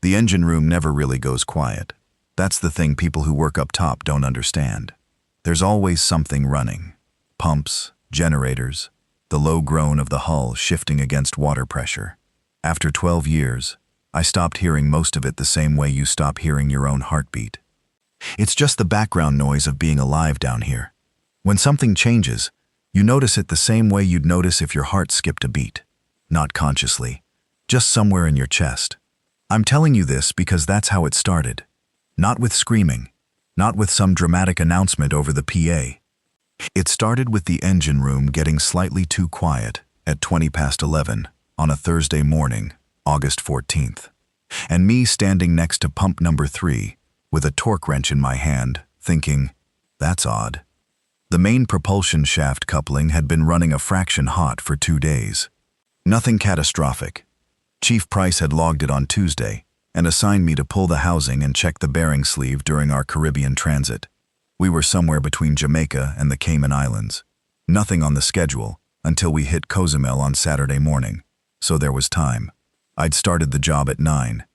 The engine room never really goes quiet. That's the thing people who work up top don't understand. There's always something running. Pumps, generators, the low groan of the hull shifting against water pressure. After 12 years, I stopped hearing most of it the same way you stop hearing your own heartbeat. It's just the background noise of being alive down here. When something changes, you notice it the same way you'd notice if your heart skipped a beat. Not consciously, just somewhere in your chest. I'm telling you this because that's how it started. Not with screaming, not with some dramatic announcement over the PA. It started with the engine room getting slightly too quiet at 11:20 on a Thursday morning, August 14th, and me standing next to pump number 3 with a torque wrench in my hand, thinking, that's odd. The main propulsion shaft coupling had been running a fraction hot for 2 days. Nothing catastrophic. Chief Price had logged it on Tuesday and assigned me to pull the housing and check the bearing sleeve during our Caribbean transit. We were somewhere between Jamaica and the Cayman Islands. Nothing on the schedule until we hit Cozumel on Saturday morning, so there was time. I'd started the job at 9.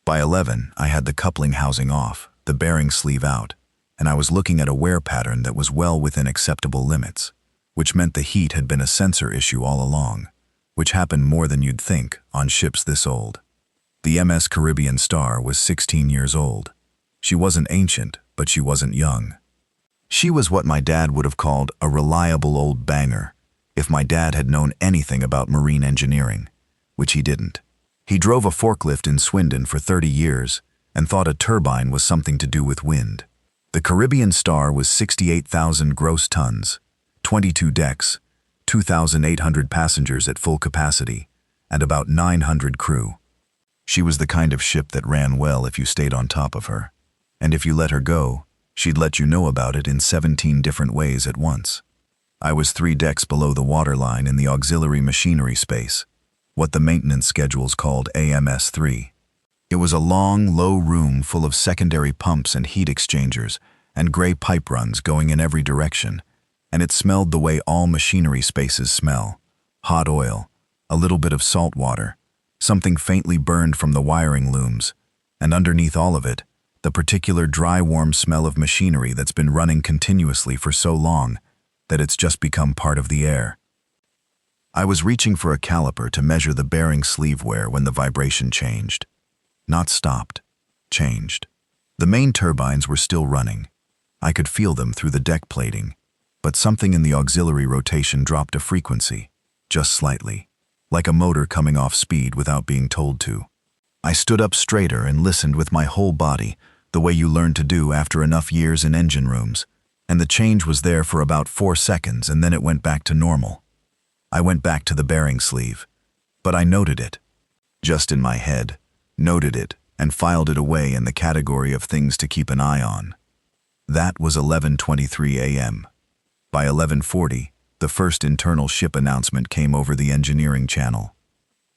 By 11, I had the coupling housing off, the bearing sleeve out, and I was looking at a wear pattern that was well within acceptable limits, which meant the heat had been a sensor issue all along, which happened more than you'd think on ships this old. The MS Caribbean Star was 16 years old. She wasn't ancient, but she wasn't young. She was what my dad would have called a reliable old banger, if my dad had known anything about marine engineering, which he didn't. He drove a forklift in Swindon for 30 years and thought a turbine was something to do with wind. The Caribbean Star was 68,000 gross tons, 22 decks, 2,800 passengers at full capacity, and about 900 crew. She was the kind of ship that ran well if you stayed on top of her, and if you let her go, she'd let you know about it in 17 different ways at once. I was 3 decks below the waterline in the auxiliary machinery space, what the maintenance schedules called AMS-3. It was a long, low room full of secondary pumps and heat exchangers and gray pipe runs going in every direction, and it smelled the way all machinery spaces smell: hot oil, a little bit of salt water, something faintly burned from the wiring looms, and underneath all of it, the particular dry, warm smell of machinery that's been running continuously for so long that it's just become part of the air. I was reaching for a caliper to measure the bearing sleeve wear when the vibration changed. Not stopped, changed. The main turbines were still running. I could feel them through the deck plating, but something in the auxiliary rotation dropped a frequency, just slightly, like a motor coming off speed without being told to. I stood up straighter and listened with my whole body, the way you learn to do after enough years in engine rooms, and the change was there for about 4 seconds and then it went back to normal. I went back to the bearing sleeve, but I noted it, just in my head, noted it and filed it away in the category of things to keep an eye on. That was 11:23 a.m. By 11:40, the first internal ship announcement came over the engineering channel.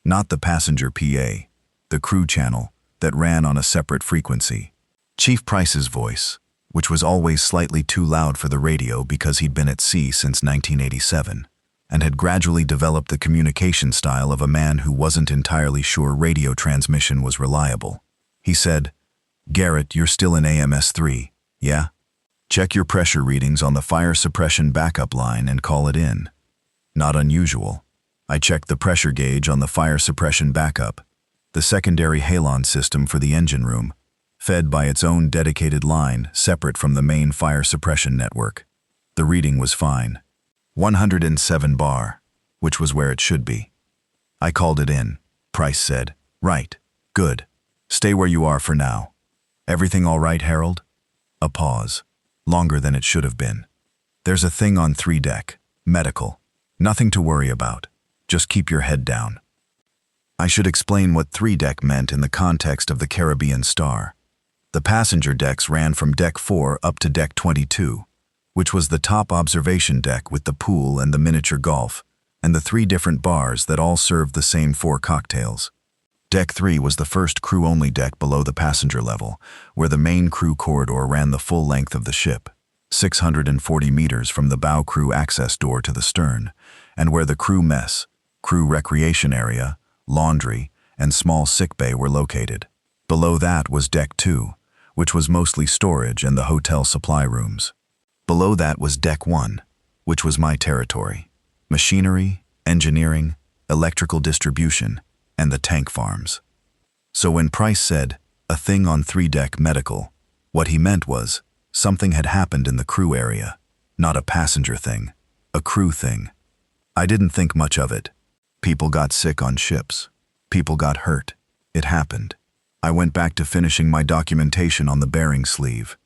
Not the passenger PA, the crew channel that ran on a separate frequency. Chief Price's voice, which was always slightly too loud for the radio because he'd been at sea since 1987. And had gradually developed the communication style of a man who wasn't entirely sure radio transmission was reliable. He said, "Garrett, you're still in AMS-3, yeah? Check your pressure readings on the fire suppression backup line and call it in." Not unusual. I checked the pressure gauge on the fire suppression backup, the secondary halon system for the engine room, fed by its own dedicated line separate from the main fire suppression network. The reading was fine. 107 bar, which was where it should be. I called it in. Price said, "Right, good. Stay where you are for now." "Everything all right, Harold?" A pause, longer than it should have been. "There's a thing on 3 deck, medical. Nothing to worry about. Just keep your head down." I should explain what 3 deck meant in the context of the Caribbean Star. The passenger decks ran from deck 4 up to deck 22. Which was the top observation deck with the pool and the miniature golf, and the 3 different bars that all served the same 4 cocktails. Deck 3 was the first crew-only deck below the passenger level, where the main crew corridor ran the full length of the ship, 640 meters from the bow crew access door to the stern, and where the crew mess, crew recreation area, laundry, and small sick bay were located. Below that was Deck 2, which was mostly storage and the hotel supply rooms. Below that was Deck 1, which was my territory. Machinery, engineering, electrical distribution, and the tank farms. So when Price said, "a thing on 3-deck medical," what he meant was, something had happened in the crew area. Not a passenger thing, a crew thing. I didn't think much of it. People got sick on ships. People got hurt. It happened. I went back to finishing my documentation on the bearing sleeve.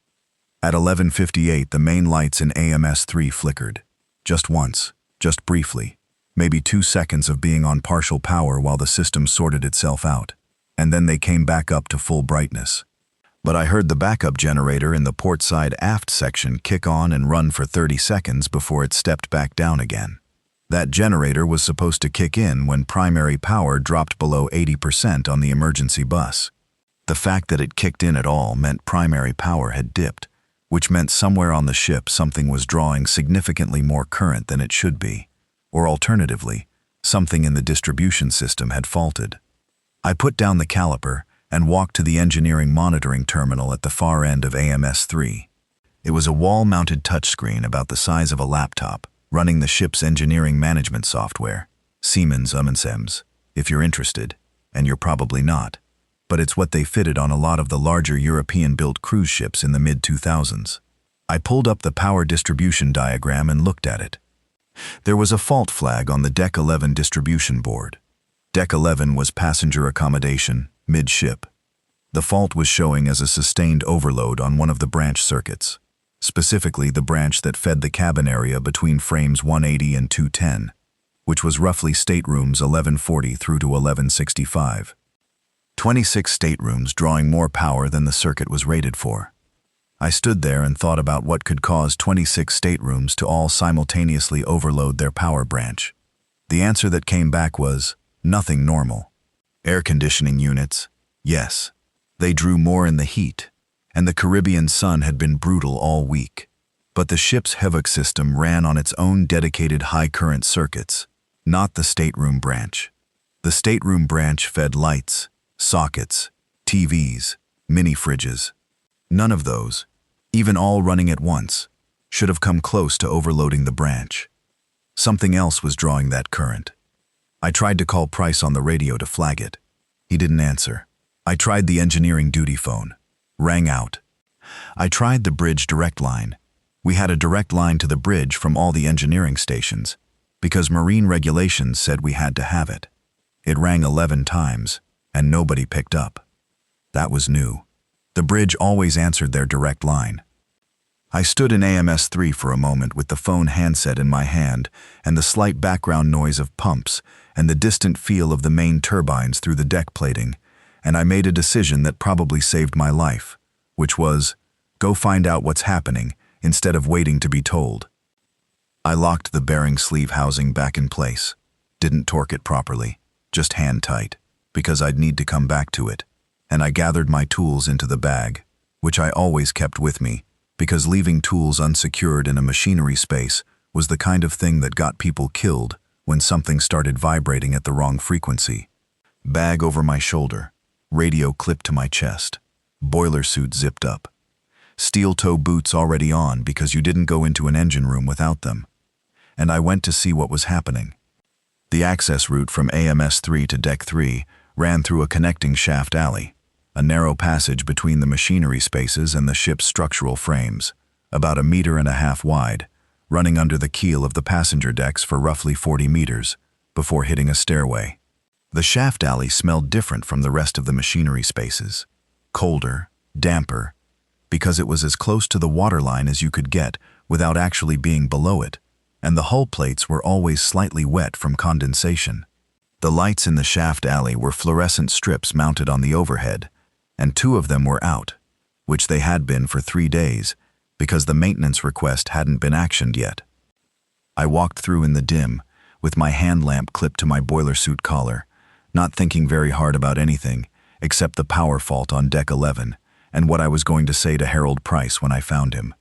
At 11:58, the main lights in AMS-3 flickered. Just once, just briefly. Maybe 2 seconds of being on partial power while the system sorted itself out. And then they came back up to full brightness. But I heard the backup generator in the port side aft section kick on and run for 30 seconds before it stepped back down again. That generator was supposed to kick in when primary power dropped below 80% on the emergency bus. The fact that it kicked in at all meant primary power had dipped, which meant somewhere on the ship something was drawing significantly more current than it should be, or alternatively, something in the distribution system had faulted. I put down the caliper and walked to the engineering monitoring terminal at the far end of AMS-3. It was a wall-mounted touchscreen about the size of a laptop, running the ship's engineering management software, Siemens Ummensems, if you're interested, and you're probably not, but it's what they fitted on a lot of the larger European-built cruise ships in the mid-2000s. I pulled up the power distribution diagram and looked at it. There was a fault flag on the Deck 11 distribution board. Deck 11 was passenger accommodation, mid-ship. The fault was showing as a sustained overload on one of the branch circuits, specifically the branch that fed the cabin area between frames 180 and 210, which was roughly staterooms 1140 through to 1165. 26 staterooms drawing more power than the circuit was rated for. I stood there and thought about what could cause 26 staterooms to all simultaneously overload their power branch. The answer that came back was, nothing normal. Air conditioning units, yes. They drew more in the heat, and the Caribbean sun had been brutal all week. But the ship's evac system ran on its own dedicated high-current circuits, not the stateroom branch. The stateroom branch fed lights, sockets, TVs, mini-fridges. None of those, even all running at once, should have come close to overloading the branch. Something else was drawing that current. I tried to call Price on the radio to flag it. He didn't answer. I tried the engineering duty phone. Rang out. I tried the bridge direct line. We had a direct line to the bridge from all the engineering stations, because marine regulations said we had to have it. It rang 11 times, and nobody picked up. That was new. The bridge always answered their direct line. I stood in AMS-3 for a moment with the phone handset in my hand and the slight background noise of pumps and the distant feel of the main turbines through the deck plating, and I made a decision that probably saved my life, which was, go find out what's happening instead of waiting to be told. I locked the bearing sleeve housing back in place, didn't torque it properly, just hand tight, because I'd need to come back to it, and I gathered my tools into the bag, which I always kept with me, because leaving tools unsecured in a machinery space was the kind of thing that got people killed when something started vibrating at the wrong frequency. Bag over my shoulder, radio clipped to my chest, boiler suit zipped up, steel toe boots already on because you didn't go into an engine room without them. And I went to see what was happening. The access route from AMS-3 to Deck 3 ran through a connecting shaft alley, a narrow passage between the machinery spaces and the ship's structural frames, about 1.5 meters wide, running under the keel of the passenger decks for roughly 40 meters, before hitting a stairway. The shaft alley smelled different from the rest of the machinery spaces, colder, damper, because it was as close to the waterline as you could get without actually being below it, and the hull plates were always slightly wet from condensation. The lights in the shaft alley were fluorescent strips mounted on the overhead, and 2 of them were out, which they had been for 3 days, because the maintenance request hadn't been actioned yet. I walked through in the dim, with my hand lamp clipped to my boiler suit collar, not thinking very hard about anything, except the power fault on Deck 11, and what I was going to say to Harold Price when I found him.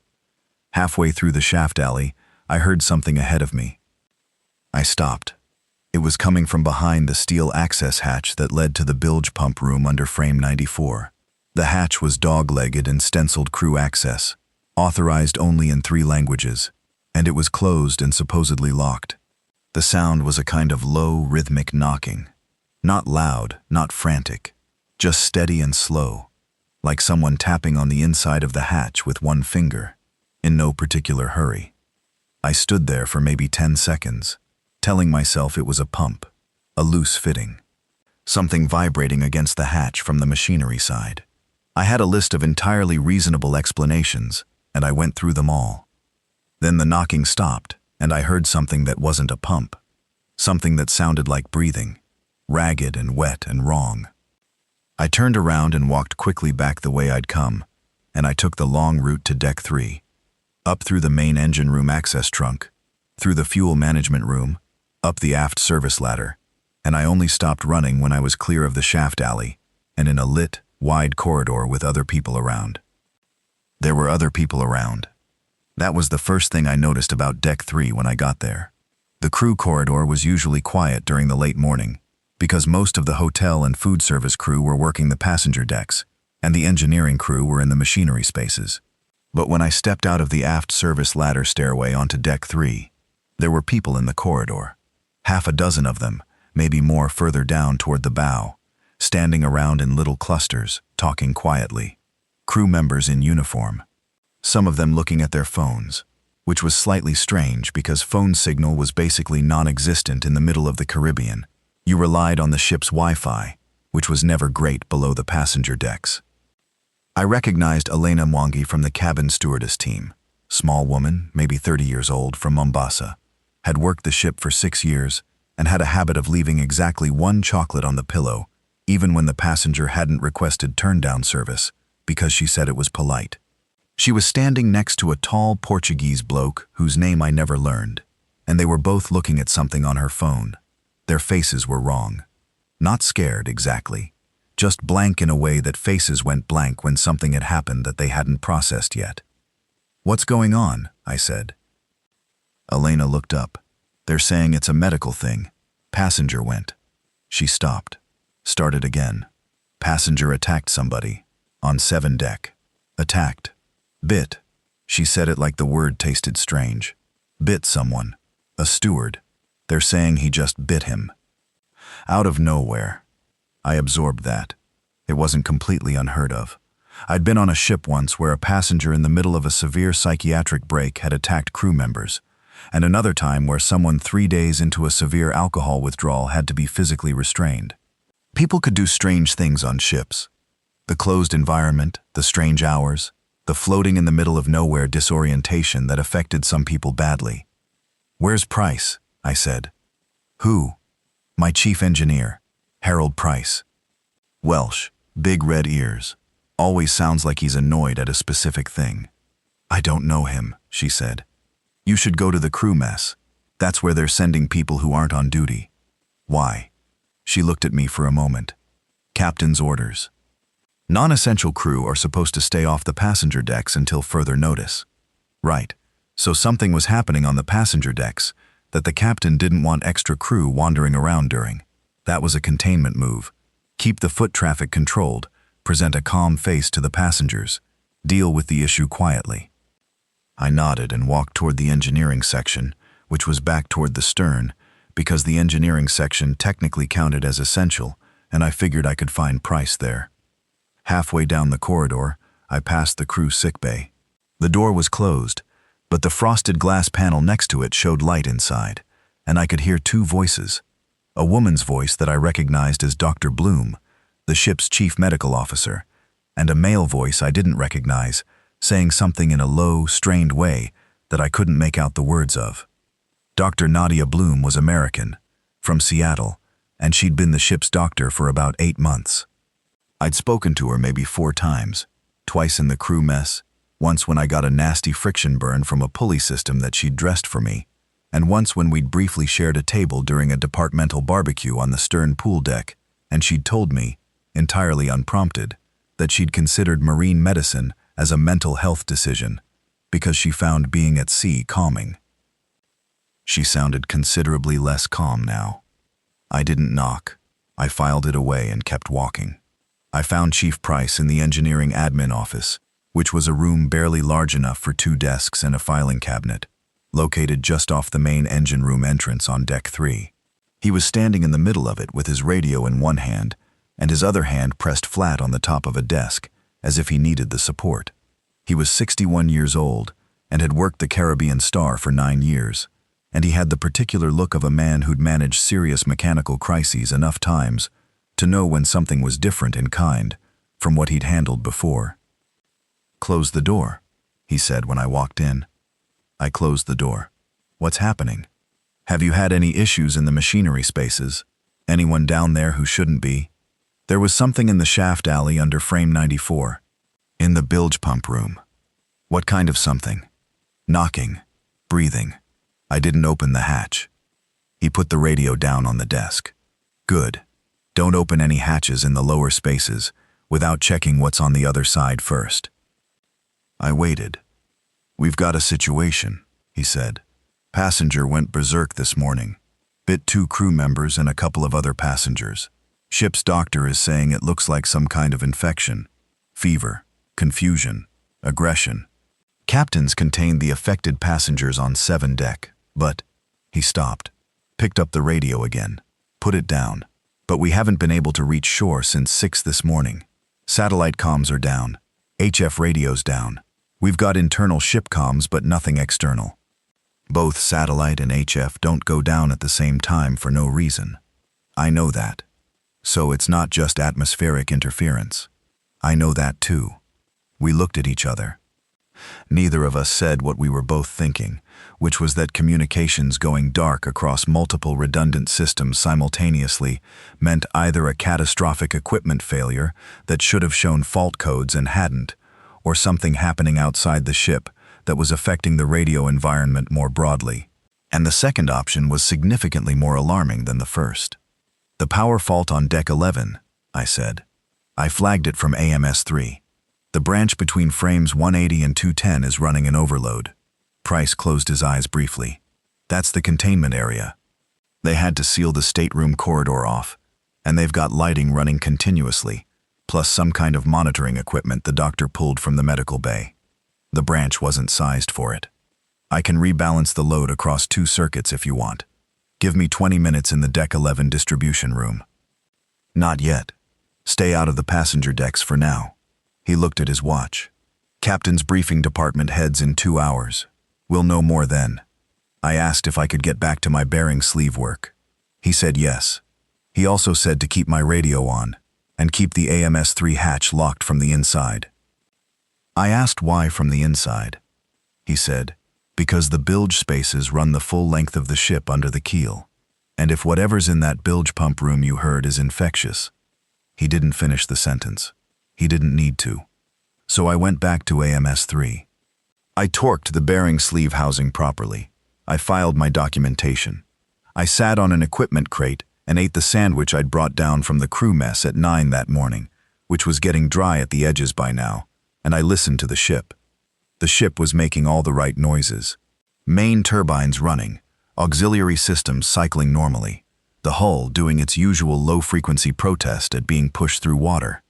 Halfway through the shaft alley, I heard something ahead of me. I stopped. It was coming from behind the steel access hatch that led to the bilge pump room under frame 94. The hatch was dog-legged and stenciled crew access, authorized only in 3 languages, and it was closed and supposedly locked. The sound was a kind of low, rhythmic knocking. Not loud, not frantic, just steady and slow, like someone tapping on the inside of the hatch with one finger, in no particular hurry. I stood there for maybe 10 seconds, telling myself it was a pump, a loose fitting, something vibrating against the hatch from the machinery side. I had a list of entirely reasonable explanations, and I went through them all. Then the knocking stopped, and I heard something that wasn't a pump, something that sounded like breathing, ragged and wet and wrong. I turned around and walked quickly back the way I'd come, and I took the long route to Deck 3, up through the main engine room access trunk, through the fuel management room, up the aft service ladder, and I only stopped running when I was clear of the shaft alley and in a lit, wide corridor with other people around. There were other people around. That was the first thing I noticed about Deck 3 when I got there. The crew corridor was usually quiet during the late morning, because most of the hotel and food service crew were working the passenger decks, and the engineering crew were in the machinery spaces. But when I stepped out of the aft service ladder stairway onto Deck 3, there were people in the corridor, 6 of them, maybe more further down toward the bow, standing around in little clusters, talking quietly. Crew members in uniform, some of them looking at their phones, which was slightly strange because phone signal was basically non-existent in the middle of the Caribbean. You relied on the ship's Wi-Fi, which was never great below the passenger decks. I recognized Elena Mwangi from the cabin stewardess team. Small woman, maybe 30 years old, from Mombasa, had worked the ship for 6 years and had a habit of leaving exactly 1 chocolate on the pillow, even when the passenger hadn't requested turn-down service, because she said it was polite. She was standing next to a tall Portuguese bloke whose name I never learned, and they were both looking at something on her phone. Their faces were wrong. Not scared, exactly. Just blank in a way that faces went blank when something had happened that they hadn't processed yet. "What's going on?" I said. Elena looked up. "They're saying it's a medical thing. Passenger went." She stopped. Started again. "Passenger attacked somebody. On 7 deck. Attacked. Bit." She said it like the word tasted strange. "Bit someone. A steward. They're saying he just bit him." Out of nowhere. I absorbed that. It wasn't completely unheard of. I'd been on a ship once where a passenger in the middle of a severe psychiatric break had attacked crew members, and another time where someone 3 days into a severe alcohol withdrawal had to be physically restrained. People could do strange things on ships. The closed environment, the strange hours, the floating in the middle of nowhere disorientation that affected some people badly. "Where's Price?" I said. "Who?" "My chief engineer, Harold Price." Welsh, big red ears. Always sounds like he's annoyed at a specific thing. "I don't know him," she said. "You should go to the crew mess. That's where they're sending people who aren't on duty." "Why?" She looked at me for a moment. "Captain's orders. Non-essential crew are supposed to stay off the passenger decks until further notice." "Right. So something was happening on the passenger decks that the captain didn't want extra crew wandering around during. That was a containment move. Keep the foot traffic controlled, present a calm face to the passengers, deal with the issue quietly." I nodded and walked toward the engineering section, which was back toward the stern, because the engineering section technically counted as essential, and I figured I could find Price there. Halfway down the corridor, I passed the crew sickbay. The door was closed, but the frosted glass panel next to it showed light inside, and I could hear 2 voices. A woman's voice that I recognized as Dr. Bloom, the ship's chief medical officer, and a male voice I didn't recognize, saying something in a low, strained way that I couldn't make out the words of. Dr. Nadia Bloom was American, from Seattle, and she'd been the ship's doctor for about 8 months. I'd spoken to her maybe 4 times, twice in the crew mess, once when I got a nasty friction burn from a pulley system that she'd dressed for me, and once when we'd briefly shared a table during a departmental barbecue on the stern pool deck, and she'd told me, entirely unprompted, that she'd considered marine medicine as a mental health decision because she found being at sea calming. She sounded considerably less calm now. I didn't knock. I filed it away and kept walking. I found Chief Price in the engineering admin office, which was a room barely large enough for 2 desks and a filing cabinet, located just off the main engine room entrance on deck 3. He was standing in the middle of it with his radio in one hand and his other hand pressed flat on the top of a desk, as if he needed the support. He was 61 years old and had worked the Caribbean Star for 9 years, and he had the particular look of a man who'd managed serious mechanical crises enough times to know when something was different in kind from what he'd handled before. "Close the door," he said when I walked in. I closed the door. "What's happening? Have you had any issues in the machinery spaces? Anyone down there who shouldn't be?" There was something in the shaft alley under frame 94. In the bilge pump room. "What kind of something?" "Knocking. Breathing. I didn't open the hatch." He put the radio down on the desk. "Good. Don't open any hatches in the lower spaces without checking what's on the other side first." I waited. "We've got a situation," he said. "Passenger went berserk this morning. Bit 2 crew members and a couple of other passengers. Ship's doctor is saying it looks like some kind of infection. Fever, confusion, aggression. Captains contained the affected passengers on 7 deck, but..." He stopped, picked up the radio again, put it down. "But we haven't been able to reach shore since 6 this morning. Satellite comms are down. HF radio's down. We've got internal ship comms but nothing external. Both satellite and HF don't go down at the same time for no reason. I know that. So it's not just atmospheric interference. I know that too." We looked at each other. Neither of us said what we were both thinking, which was that communications going dark across multiple redundant systems simultaneously meant either a catastrophic equipment failure that should have shown fault codes and hadn't, or something happening outside the ship that was affecting the radio environment more broadly. And the second option was significantly more alarming than the first. "The power fault on deck 11, I said. "I flagged it from AMS-3. The branch between frames 180 and 210 is running an overload." Price closed his eyes briefly. "That's the containment area. They had to seal the stateroom corridor off, and they've got lighting running continuously, plus some kind of monitoring equipment the doctor pulled from the medical bay. The branch wasn't sized for it. I can rebalance the load across 2 circuits if you want. Give me 20 minutes in the Deck 11 distribution room." "Not yet. Stay out of the passenger decks for now." He looked at his watch. "Captain's briefing department heads in 2 hours. We'll know more then." I asked if I could get back to my bearing sleeve work. He said yes. He also said to keep my radio on and keep the AMS-3 hatch locked from the inside. I asked why from the inside. He said, "Because the bilge spaces run the full length of the ship under the keel, and if whatever's in that bilge pump room you heard is infectious." He didn't finish the sentence. He didn't need to. So I went back to AMS-3. I torqued the bearing sleeve housing properly. I filed my documentation. I sat on an equipment crate and ate the sandwich I'd brought down from the crew mess at 9 that morning, which was getting dry at the edges by now, and I listened to the ship. The ship was making all the right noises. Main turbines running, auxiliary systems cycling normally, the hull doing its usual low-frequency protest at being pushed through water.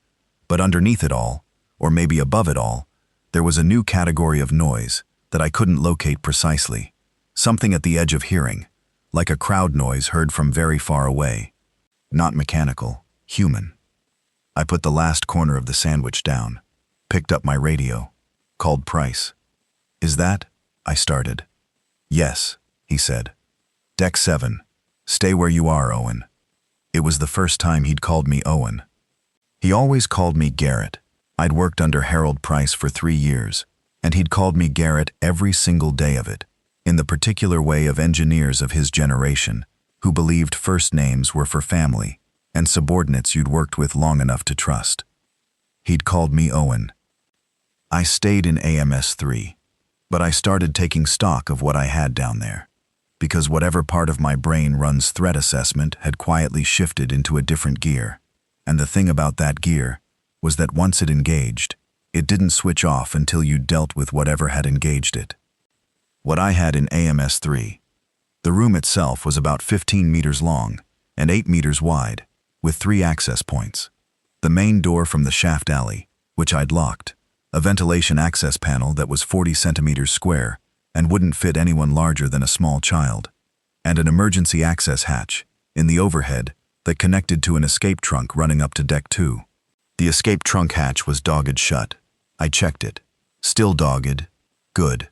But underneath it all, or maybe above it all, there was a new category of noise that I couldn't locate precisely, something at the edge of hearing, like a crowd noise heard from very far away. Not mechanical, human. I put the last corner of the sandwich down, picked up my radio, called Price. "Is that?" I started. "Yes," he said. "Deck 7. Stay where you are, Owen." It was the first time he'd called me Owen. He always called me Garrett. I'd worked under Harold Price for 3 years, and he'd called me Garrett every single day of it, in the particular way of engineers of his generation, who believed first names were for family and subordinates you'd worked with long enough to trust. He'd called me Owen. I stayed in AMS-3, but I started taking stock of what I had down there, because whatever part of my brain runs threat assessment had quietly shifted into a different gear. And the thing about that gear was that once it engaged, it didn't switch off until you dealt with whatever had engaged it. What I had in AMS-3, the room itself was about 15 meters long and 8 meters wide, with 3 access points. The main door from the shaft alley, which I'd locked, a ventilation access panel that was 40 centimeters square and wouldn't fit anyone larger than a small child, and an emergency access hatch in the overhead that connected to an escape trunk running up to deck 2. The escape trunk hatch was dogged shut. I checked it. Still dogged. Good.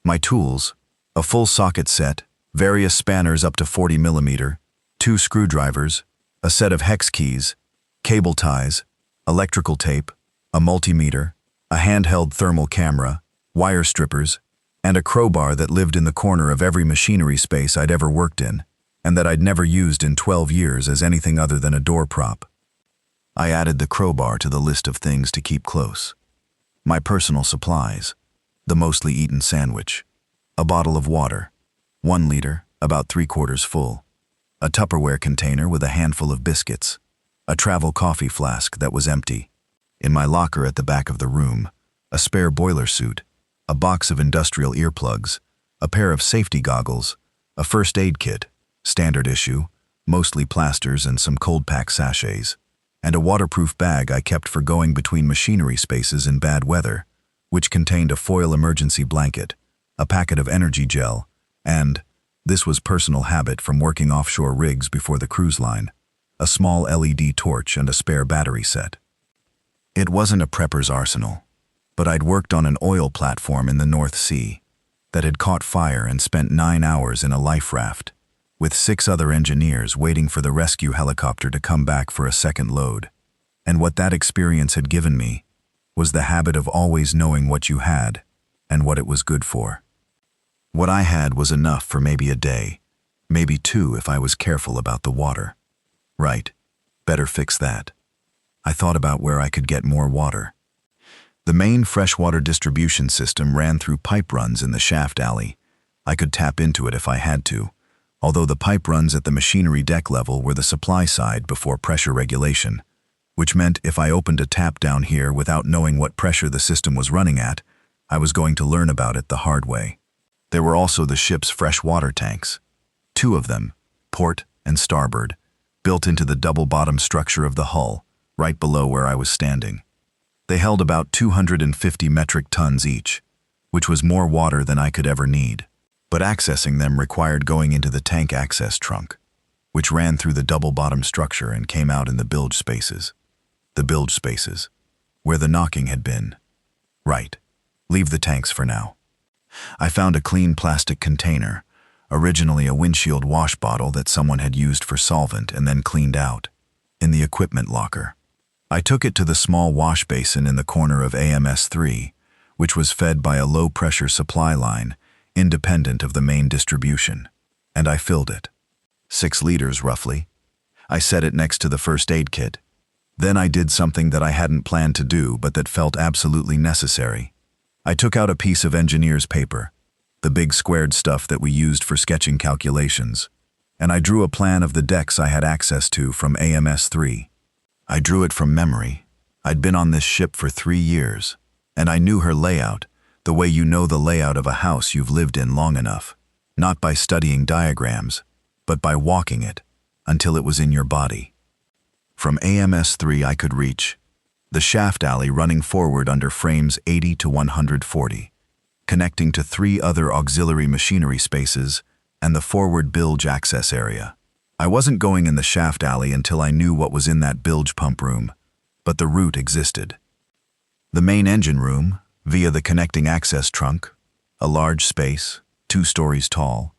My tools, a full socket set, various spanners up to 40 millimeter, 2 screwdrivers, a set of hex keys, cable ties, electrical tape, a multimeter, a handheld thermal camera, wire strippers, and a crowbar that lived in the corner of every machinery space I'd ever worked in, and that I'd never used in 12 years as anything other than a door prop. I added the crowbar to the list of things to keep close. My personal supplies, the mostly eaten sandwich, a bottle of water, 1 liter, about 3/4 full, a Tupperware container with a handful of biscuits, a travel coffee flask that was empty. In my locker at the back of the room, a spare boiler suit, a box of industrial earplugs, a pair of safety goggles, a first aid kit, standard issue, mostly plasters and some cold pack sachets, and a waterproof bag I kept for going between machinery spaces in bad weather, which contained a foil emergency blanket, a packet of energy gel, and, this was personal habit from working offshore rigs before the cruise line, a small LED torch and a spare battery set. It wasn't a prepper's arsenal, but I'd worked on an oil platform in the North Sea that had caught fire and spent 9 hours in a life raft, with 6 other engineers waiting for the rescue helicopter to come back for a second load. And what that experience had given me was the habit of always knowing what you had and what it was good for. What I had was enough for maybe a day, maybe 2 if I was careful about the water. Right, better fix that. I thought about where I could get more water. The main freshwater distribution system ran through pipe runs in the shaft alley. I could tap into it if I had to, although the pipe runs at the machinery deck level were the supply side before pressure regulation, which meant if I opened a tap down here without knowing what pressure the system was running at, I was going to learn about it the hard way. There were also the ship's fresh water tanks, 2 of them, port and starboard, built into the double-bottom structure of the hull, right below where I was standing. They held about 250 metric tons each, which was more water than I could ever need. But accessing them required going into the tank access trunk, which ran through the double-bottom structure and came out in the bilge spaces. The bilge spaces, where the knocking had been. Right, leave the tanks for now. I found a clean plastic container, originally a windshield wash bottle that someone had used for solvent and then cleaned out, in the equipment locker. I took it to the small wash basin in the corner of AMS-3, which was fed by a low-pressure supply line, independent of the main distribution, and I filled it. 6 liters, roughly. I set it next to the first aid kit. Then I did something that I hadn't planned to do, but that felt absolutely necessary. I took out a piece of engineer's paper, the big squared stuff that we used for sketching calculations, and I drew a plan of the decks I had access to from AMS-3. I drew it from memory. I'd been on this ship for 3 years, and I knew her layout, the way you know the layout of a house you've lived in long enough, not by studying diagrams, but by walking it, until it was in your body. From AMS-3 I could reach the shaft alley running forward under frames 80 to 140, connecting to 3 other auxiliary machinery spaces and the forward bilge access area. I wasn't going in the shaft alley until I knew what was in that bilge pump room, but the route existed. The main engine room, via the connecting access trunk, a large space, 2 stories tall,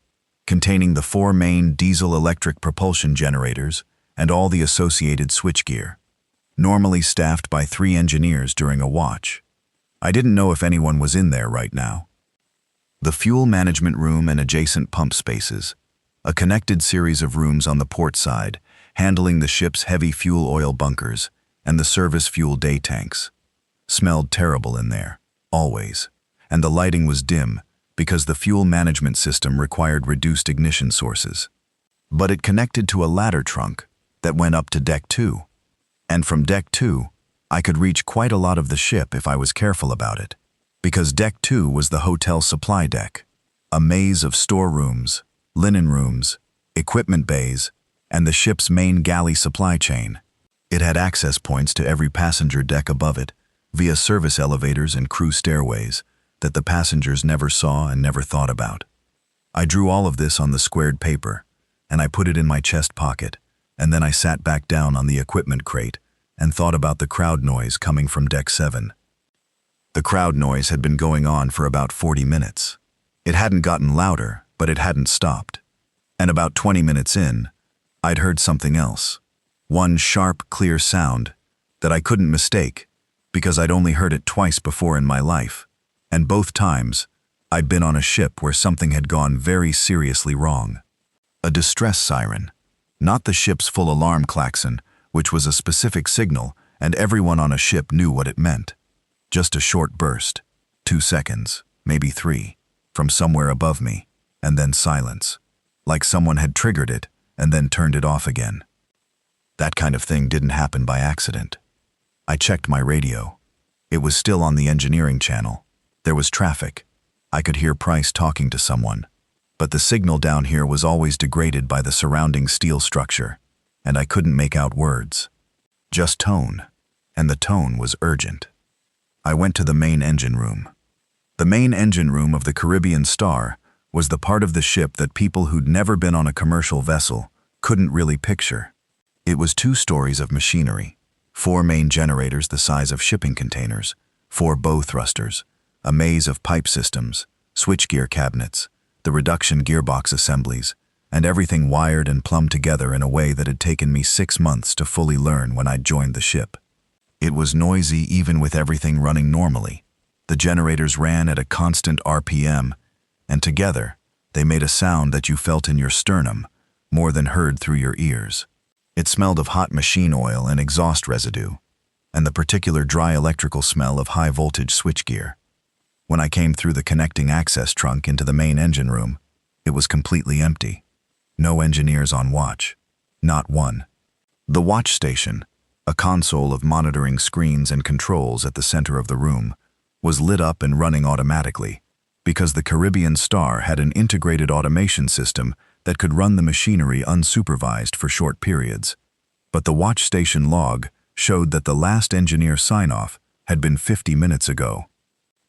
containing the 4 main diesel-electric propulsion generators and all the associated switchgear, normally staffed by 3 engineers during a watch. I didn't know if anyone was in there right now. The fuel management room and adjacent pump spaces, a connected series of rooms on the port side, handling the ship's heavy fuel oil bunkers and the service fuel day tanks. Smelled terrible in there, always, and the lighting was dim because the fuel management system required reduced ignition sources. But it connected to a ladder trunk that went up to deck 2, and from deck 2, I could reach quite a lot of the ship if I was careful about it, because deck 2 was the hotel supply deck, a maze of storerooms, linen rooms, equipment bays, and the ship's main galley supply chain. It had access points to every passenger deck above it, via service elevators and crew stairways that the passengers never saw and never thought about. I drew all of this on the squared paper, and I put it in my chest pocket, and then I sat back down on the equipment crate and thought about the crowd noise coming from Deck 7. The crowd noise had been going on for about 40 minutes. It hadn't gotten louder, but it hadn't stopped. And about 20 minutes in, I'd heard something else. One sharp, clear sound that I couldn't mistake because I'd only heard it twice before in my life, and both times I'd been on a ship where something had gone very seriously wrong. A distress siren, not the ship's full alarm klaxon, which was a specific signal and everyone on a ship knew what it meant. Just a short burst, 2 seconds, maybe 3, from somewhere above me, and then silence, like someone had triggered it and then turned it off again. That kind of thing didn't happen by accident. I checked my radio. It was still on the engineering channel. There was traffic. I could hear Price talking to someone, but the signal down here was always degraded by the surrounding steel structure, and I couldn't make out words. Just tone, and the tone was urgent. I went to the main engine room. The main engine room of the Caribbean Star was the part of the ship that people who'd never been on a commercial vessel couldn't really picture. It was 2 stories of machinery, 4 main generators the size of shipping containers, 4 bow thrusters, a maze of pipe systems, switchgear cabinets, the reduction gearbox assemblies, and everything wired and plumbed together in a way that had taken me 6 months to fully learn when I'd joined the ship. It was noisy even with everything running normally. The generators ran at a constant RPM, and together, they made a sound that you felt in your sternum, more than heard through your ears. It smelled of hot machine oil and exhaust residue, and the particular dry electrical smell of high-voltage switchgear. When I came through the connecting access trunk into the main engine room, it was completely empty. No engineers on watch. Not one. The watch station, a console of monitoring screens and controls at the center of the room, was lit up and running automatically because the Caribbean Star had an integrated automation system that could run the machinery unsupervised for short periods. But the watch station log showed that the last engineer sign-off had been 50 minutes ago.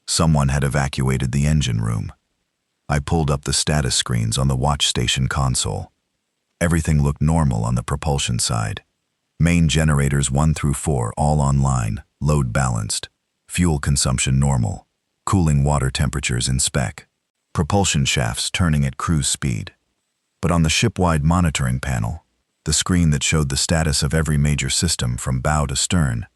Someone had evacuated the engine room. I pulled up the status screens on the watch station console. Everything looked normal on the propulsion side. Main generators 1 through 4 all online, load balanced. Fuel consumption normal. Cooling water temperatures in spec. Propulsion shafts turning at cruise speed. But on the ship-wide monitoring panel, the screen that showed the status of every major system from bow to stern,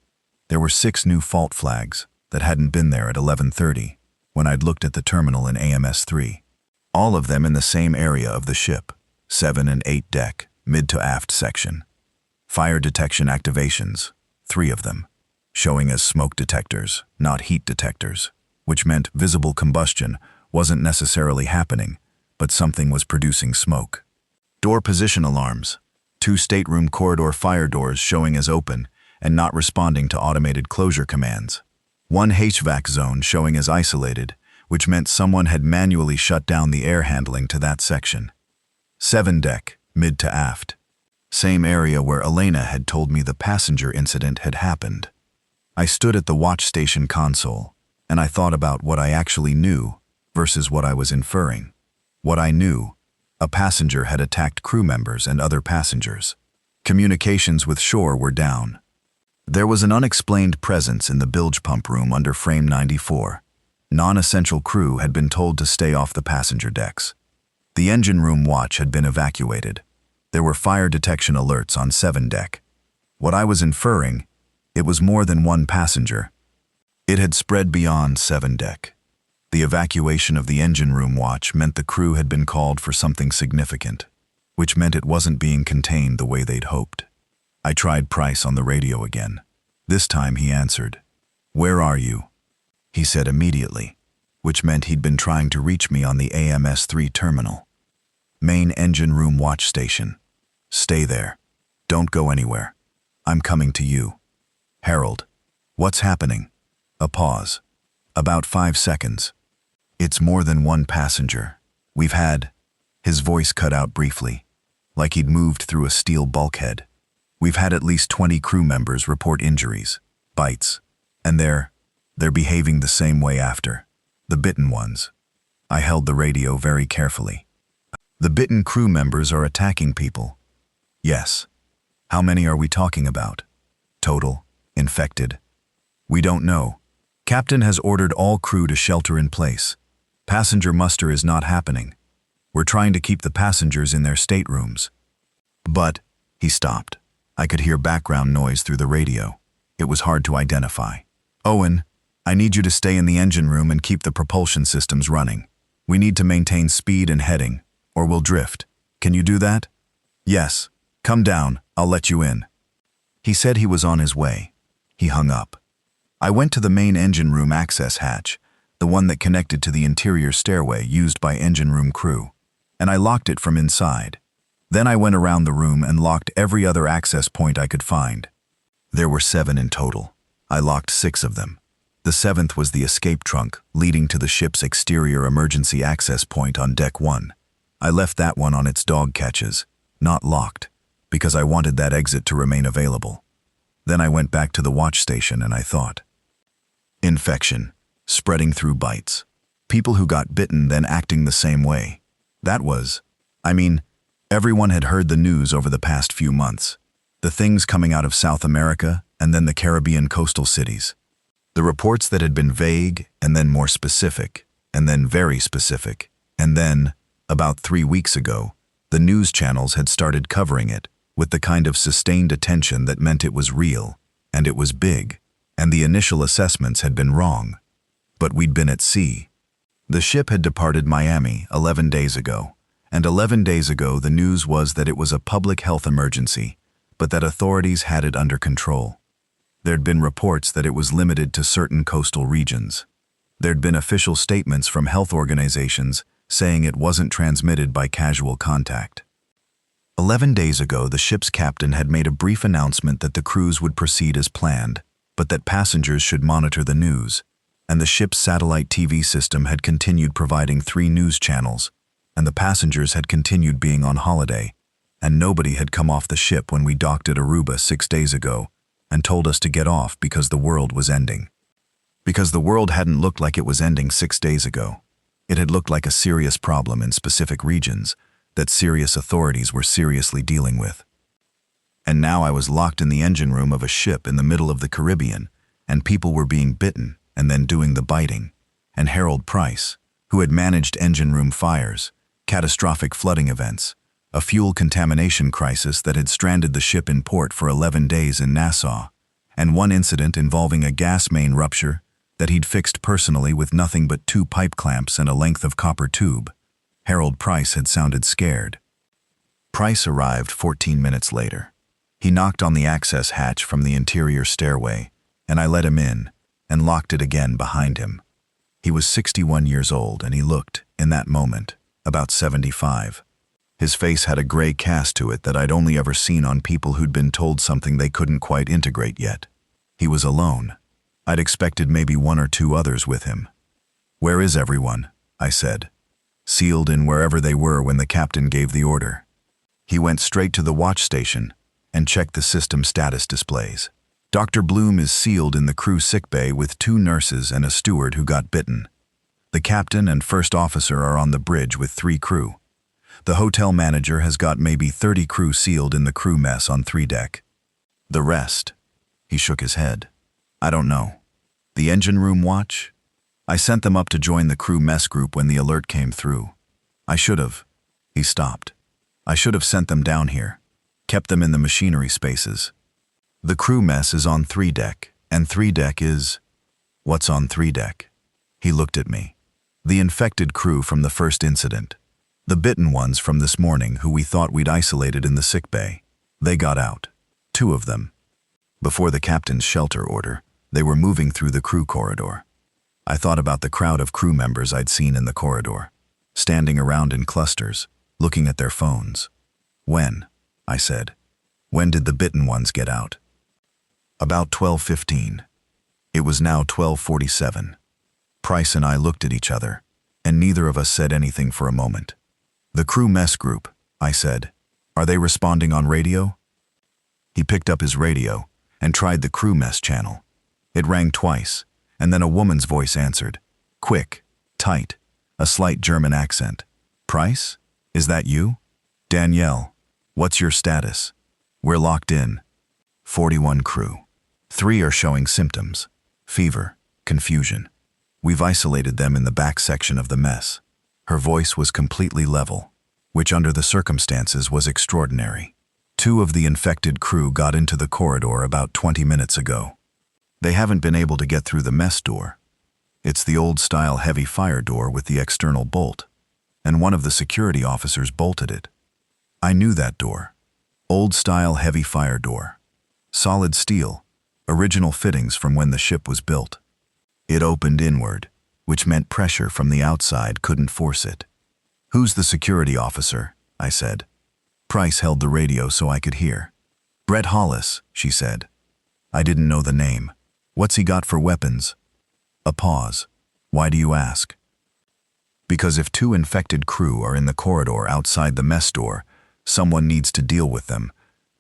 there were 6 new fault flags that hadn't been there at 11:30 when I'd looked at the terminal in AMS-3. All of them in the same area of the ship, 7 and 8 deck, mid to aft section. Fire detection activations, 3 of them, showing as smoke detectors, not heat detectors, which meant visible combustion wasn't necessarily happening, but something was producing smoke. Door position alarms, 2 stateroom corridor fire doors showing as open and not responding to automated closure commands. 1 HVAC zone showing as isolated, which meant someone had manually shut down the air handling to that section. 7 deck, mid to aft. Same area where Elena had told me the passenger incident had happened. I stood at the watch station console, and I thought about what I actually knew versus what I was inferring. What I knew, a passenger had attacked crew members and other passengers. Communications with shore were down. There was an unexplained presence in the bilge pump room under frame 94. Non-essential crew had been told to stay off the passenger decks. The engine room watch had been evacuated. There were fire detection alerts on 7 deck. What I was inferring, it was more than 1 passenger. It had spread beyond 7 deck. The evacuation of the engine room watch meant the crew had been called for something significant, which meant it wasn't being contained the way they'd hoped. I tried Price on the radio again. This time he answered. "Where are you?" He said immediately, which meant he'd been trying to reach me on the AMS-3 terminal. Main engine room watch station. Stay there. Don't go anywhere. I'm coming to you. Harold. What's happening? A pause. About 5 seconds. It's more than 1 passenger. We've had... His voice cut out briefly. like he'd moved through a steel bulkhead. We've had at least 20 crew members report injuries, bites, and they're behaving the same way after. The bitten ones. I held the radio very carefully. The bitten crew members are attacking people. Yes. How many are we talking about? Total, infected. We don't know. Captain has ordered all crew to shelter in place. Passenger muster is not happening. We're trying to keep the passengers in their staterooms. But, he stopped. I could hear background noise through the radio. It was hard to identify. Owen, I need you to stay in the engine room and keep the propulsion systems running. We need to maintain speed and heading, or we'll drift. Can you do that? Yes. Come down, I'll let you in. He said he was on his way. He hung up. I went to the main engine room access hatch, the one that connected to the interior stairway used by engine room crew, and I locked it from inside. Then I went around the room and locked every other access point I could find. There were 7 in total. I locked 6 of them. The 7th was the escape trunk leading to the ship's exterior emergency access point on Deck 1. I left that one on its dog catches, not locked, because I wanted that exit to remain available. Then I went back to the watch station and I thought. Infection, spreading through bites. People who got bitten then acting the same way. Everyone had heard the news over the past few months. The things coming out of South America and then the Caribbean coastal cities. The reports that had been vague and then more specific and then very specific. And then, about 3 weeks ago, the news channels had started covering it with the kind of sustained attention that meant it was real, and it was big, and the initial assessments had been wrong. But we'd been at sea. The ship had departed Miami 11 days ago, and 11 days ago the news was that it was a public health emergency, but that authorities had it under control. There'd been reports that it was limited to certain coastal regions. There'd been official statements from health organizations saying it wasn't transmitted by casual contact. 11 days ago, the ship's captain had made a brief announcement that the cruise would proceed as planned, but that passengers should monitor the news, and the ship's satellite TV system had continued providing 3 news channels, and the passengers had continued being on holiday, and nobody had come off the ship when we docked at Aruba 6 days ago and told us to get off because the world was ending. Because the world hadn't looked like it was ending 6 days ago. It had looked like a serious problem in specific regions that serious authorities were seriously dealing with. And now I was locked in the engine room of a ship in the middle of the Caribbean, and people were being bitten and then doing the biting. And Harold Price, who had managed engine room fires, catastrophic flooding events, a fuel contamination crisis that had stranded the ship in port for 11 days in Nassau, and one incident involving a gas main rupture that he'd fixed personally with nothing but 2 pipe clamps and a length of copper tube. Harold Price had sounded scared. Price arrived 14 minutes later. He knocked on the access hatch from the interior stairway, and I let him in and locked it again behind him. He was 61 years old, and he looked, in that moment, about 75. His face had a gray cast to it that I'd only ever seen on people who'd been told something they couldn't quite integrate yet. He was alone. I'd expected maybe 1 or 2 others with him. "Where is everyone?" I said. Sealed in wherever they were when the captain gave the order. He went straight to the watch station and checked the system status displays. Dr. Bloom is sealed in the crew sickbay with 2 nurses and a steward who got bitten. The captain and first officer are on the bridge with 3 crew. The hotel manager has got maybe 30 crew sealed in the crew mess on 3 deck. The rest? He shook his head. I don't know. The engine room watch? I sent them up to join the crew mess group when the alert came through. I should have. He stopped. I should have sent them down here. Kept them in the machinery spaces. The crew mess is on 3 deck, and 3 deck is... What's on 3 deck? He looked at me. The infected crew from the first incident. The bitten ones from this morning who we thought we'd isolated in the sick bay. They got out. 2 of them. Before the captain's shelter order, they were moving through the crew corridor. I thought about the crowd of crew members I'd seen in the corridor, standing around in clusters, looking at their phones. When? I said. When did the bitten ones get out? About 12:15. It was now 12:47. Price and I looked at each other, and neither of us said anything for a moment. The crew mess group, I said. Are they responding on radio? He picked up his radio and tried the crew mess channel. It rang twice, and then a woman's voice answered. Quick, tight, a slight German accent. Price? Is that you? Danielle, what's your status? We're locked in. 41 crew. 3 are showing symptoms. Fever, confusion. We've isolated them in the back section of the mess. Her voice was completely level, which under the circumstances was extraordinary. 2 of the infected crew got into the corridor about 20 minutes ago. They haven't been able to get through the mess door. It's the old-style heavy fire door with the external bolt, and one of the security officers bolted it. I knew that door. Old-style heavy fire door. Solid steel, original fittings from when the ship was built. It opened inward, which meant pressure from the outside couldn't force it. Who's the security officer? I said. Price held the radio so I could hear. Brett Hollis, she said. I didn't know the name. What's he got for weapons? A pause. Why do you ask? Because if 2 infected crew are in the corridor outside the mess door, someone needs to deal with them,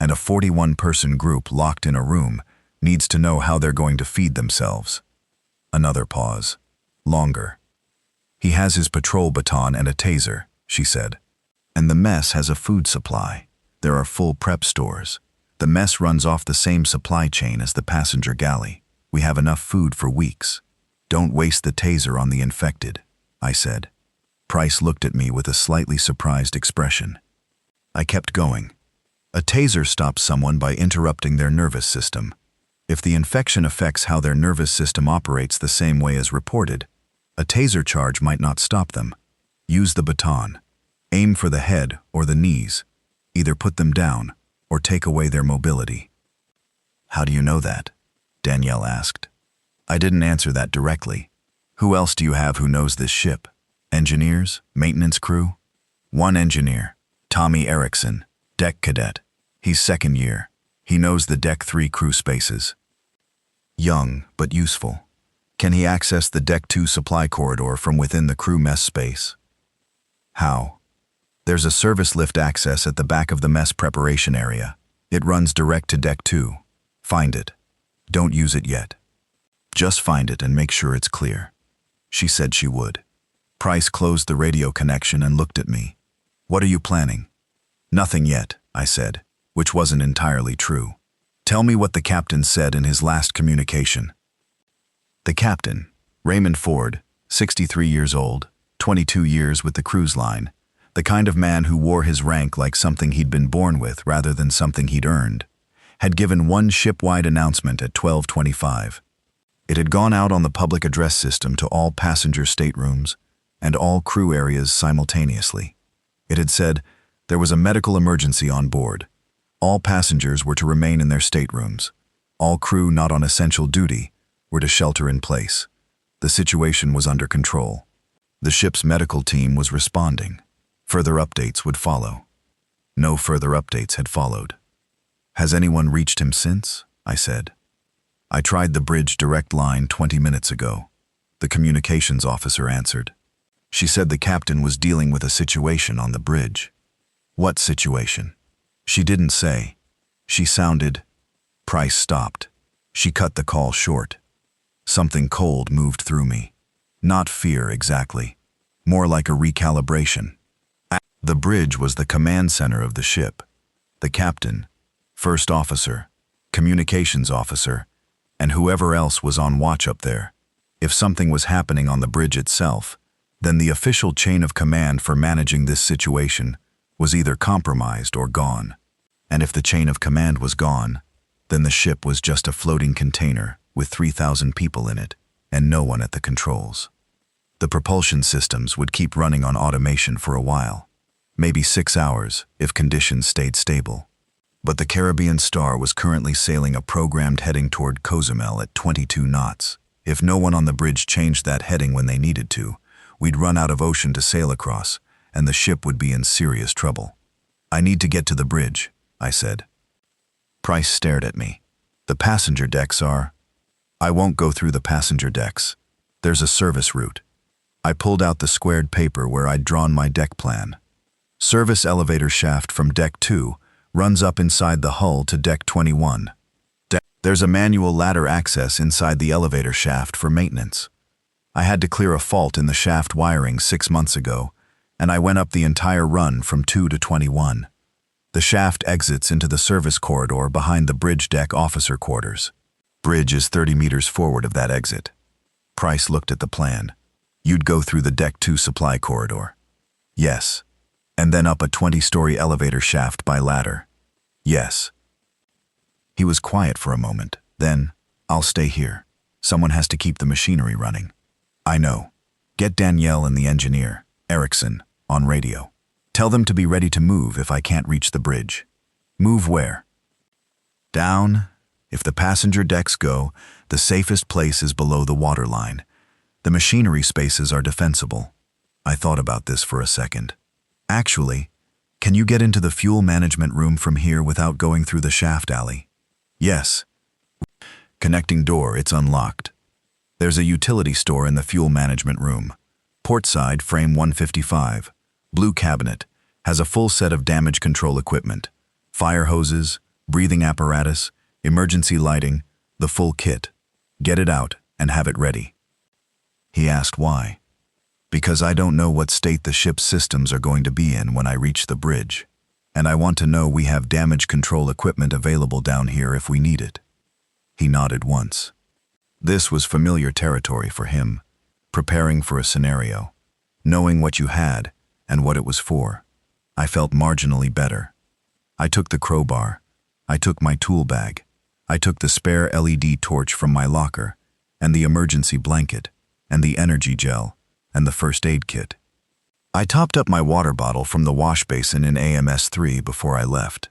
and a 41-person group locked in a room needs to know how they're going to feed themselves. Another pause. Longer. He has his patrol baton and a taser, she said. And the mess has a food supply. There are full prep stores. The mess runs off the same supply chain as the passenger galley. We have enough food for weeks. Don't waste the taser on the infected, I said. Price looked at me with a slightly surprised expression. I kept going. A taser stops someone by interrupting their nervous system. If the infection affects how their nervous system operates the same way as reported, a taser charge might not stop them. Use the baton. Aim for the head or the knees. Either put them down or take away their mobility. How do you know that? Danielle asked. I didn't answer that directly. Who else do you have who knows this ship? Engineers? Maintenance crew? 1 engineer, Tommy Erickson, deck cadet. He's 2nd year. He knows the Deck 3 crew spaces. Young, but useful. Can he access the Deck 2 supply corridor from within the crew mess space? How? There's a service lift access at the back of the mess preparation area. It runs direct to Deck 2. Find it. Don't use it yet. Just find it and make sure it's clear. She said she would. Price closed the radio connection and looked at me. What are you planning? Nothing yet, I said, which wasn't entirely true. Tell me what the captain said in his last communication. The captain, Raymond Ford, 63 years old, 22 years with the cruise line, the kind of man who wore his rank like something he'd been born with rather than something he'd earned, had given one ship-wide announcement at 12:25. It had gone out on the public address system to all passenger staterooms and all crew areas simultaneously. It had said there was a medical emergency on board. All passengers were to remain in their staterooms. All crew not on essential duty were to shelter in place. The situation was under control. The ship's medical team was responding. Further updates would follow. No further updates had followed. Has anyone reached him since? I said. I tried the bridge direct line 20 minutes ago. The communications officer answered. She said the captain was dealing with a situation on the bridge. What situation? She didn't say. She sounded. Price stopped. She cut the call short. Something cold moved through me. Not fear exactly. More like a recalibration. The bridge was the command center of the ship. The captain, first officer, communications officer, and whoever else was on watch up there. If something was happening on the bridge itself, then the official chain of command for managing this situation was either compromised or gone. And if the chain of command was gone, then the ship was just a floating container with 3,000 people in it and no one at the controls. The propulsion systems would keep running on automation for a while, maybe 6 hours if conditions stayed stable. But the Caribbean Star was currently sailing a programmed heading toward Cozumel at 22 knots. If no one on the bridge changed that heading when they needed to, we'd run out of ocean to sail across, and the ship would be in serious trouble. I need to get to the bridge, I said. Price stared at me. The passenger decks are... I won't go through the passenger decks. There's a service route. I pulled out the squared paper where I'd drawn my deck plan. Service elevator shaft from Deck 2 runs up inside the hull to Deck 21. There's a manual ladder access inside the elevator shaft for maintenance. I had to clear a fault in the shaft wiring 6 months ago, and I went up the entire run from 2 to 21. The shaft exits into the service corridor behind the bridge deck officer quarters. Bridge is 30 meters forward of that exit. Price looked at the plan. You'd go through the Deck 2 supply corridor. Yes. And then up a 20-story elevator shaft by ladder. Yes. He was quiet for a moment. Then, I'll stay here. Someone has to keep the machinery running. I know. Get Danielle and the engineer, Erickson, on radio. Tell them to be ready to move if I can't reach the bridge. Move where? Down. If the passenger decks go, the safest place is below the waterline. The machinery spaces are defensible. I thought about this for a second. Actually, can you get into the fuel management room from here without going through the shaft alley? Yes. Connecting door, it's unlocked. There's a utility store in the fuel management room. Port side, frame 155. Blue cabinet. Has a full set of damage control equipment. Fire hoses, breathing apparatus, emergency lighting, the full kit. Get it out and have it ready. He asked why. Because I don't know what state the ship's systems are going to be in when I reach the bridge. And I want to know we have damage control equipment available down here if we need it. He nodded once. This was familiar territory for him, preparing for a scenario, knowing what you had and what it was for. I felt marginally better. I took the crowbar. I took my tool bag. I took the spare LED torch from my locker, and the emergency blanket, and the energy gel, and the first aid kit. I topped up my water bottle from the wash basin in AMS-3 before I left.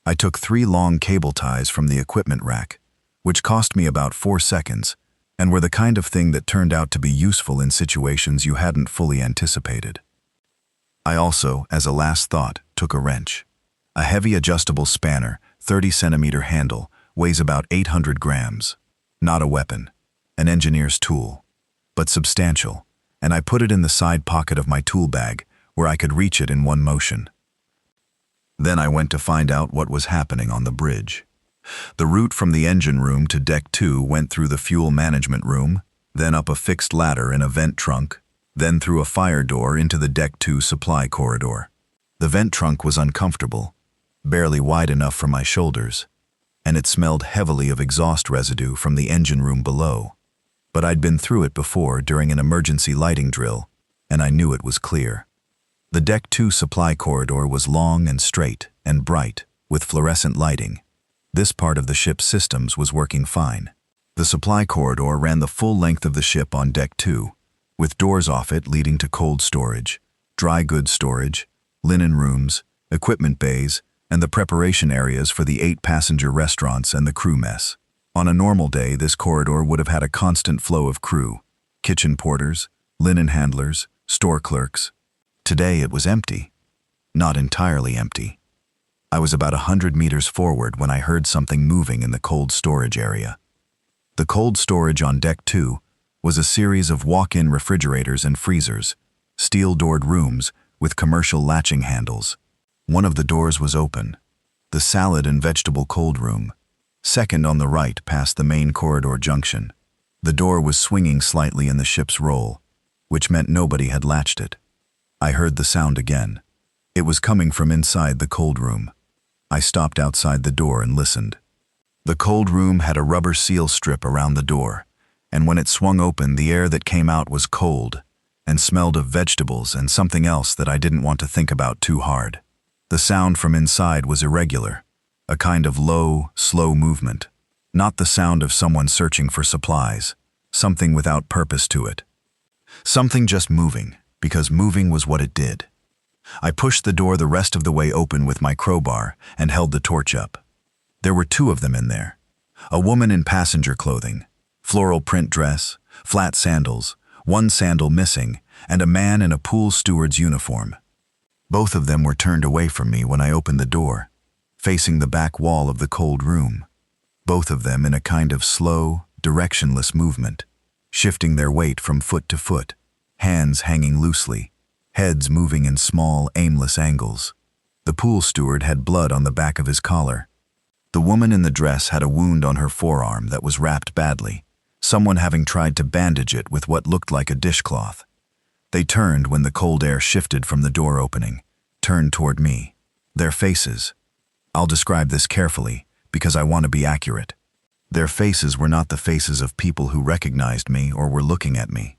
I took 3 long cable ties from the equipment rack, which cost me about 4 seconds, and were the kind of thing that turned out to be useful in situations you hadn't fully anticipated. I also, as a last thought, took a wrench. A heavy adjustable spanner, 30-centimeter handle, weighs about 800 grams. Not a weapon, an engineer's tool, but substantial, and I put it in the side pocket of my tool bag where I could reach it in one motion. Then I went to find out what was happening on the bridge. The route from the engine room to Deck 2 went through the fuel management room, then up a fixed ladder in a vent trunk, then through a fire door into the Deck 2 supply corridor. The vent trunk was uncomfortable, barely wide enough for my shoulders, and it smelled heavily of exhaust residue from the engine room below. But I'd been through it before during an emergency lighting drill, and I knew it was clear. The Deck 2 supply corridor was long and straight and bright, with fluorescent lighting. This part of the ship's systems was working fine. The supply corridor ran the full length of the ship on Deck 2, with doors off it leading to cold storage, dry goods storage, linen rooms, equipment bays, and the preparation areas for the 8 passenger restaurants and the crew mess. On a normal day, this corridor would have had a constant flow of crew, kitchen porters, linen handlers, store clerks. Today it was empty. Not entirely empty. I was about 100 meters forward when I heard something moving in the cold storage area. The cold storage on Deck 2 was a series of walk-in refrigerators and freezers, steel-doored rooms with commercial latching handles. One of the doors was open, the salad and vegetable cold room. Second on the right past the main corridor junction. The door was swinging slightly in the ship's roll, which meant nobody had latched it. I heard the sound again. It was coming from inside the cold room. I stopped outside the door and listened. The cold room had a rubber seal strip around the door, and when it swung open, the air that came out was cold and smelled of vegetables and something else that I didn't want to think about too hard. The sound from inside was irregular. A kind of low, slow movement. Not the sound of someone searching for supplies. Something without purpose to it. Something just moving, because moving was what it did. I pushed the door the rest of the way open with my crowbar and held the torch up. There were 2 of them in there. A woman in passenger clothing, floral print dress, flat sandals, 1 sandal missing, and a man in a pool steward's uniform. Both of them were turned away from me when I opened the door, facing the back wall of the cold room. Both of them in a kind of slow, directionless movement, shifting their weight from foot to foot, hands hanging loosely. heads moving in small, aimless angles. The pool steward had blood on the back of his collar. The woman in the dress had a wound on her forearm that was wrapped badly, someone having tried to bandage it with what looked like a dishcloth. They turned when the cold air shifted from the door opening, turned toward me. Their faces. I'll describe this carefully, because I want to be accurate. Their faces were not the faces of people who recognized me or were looking at me.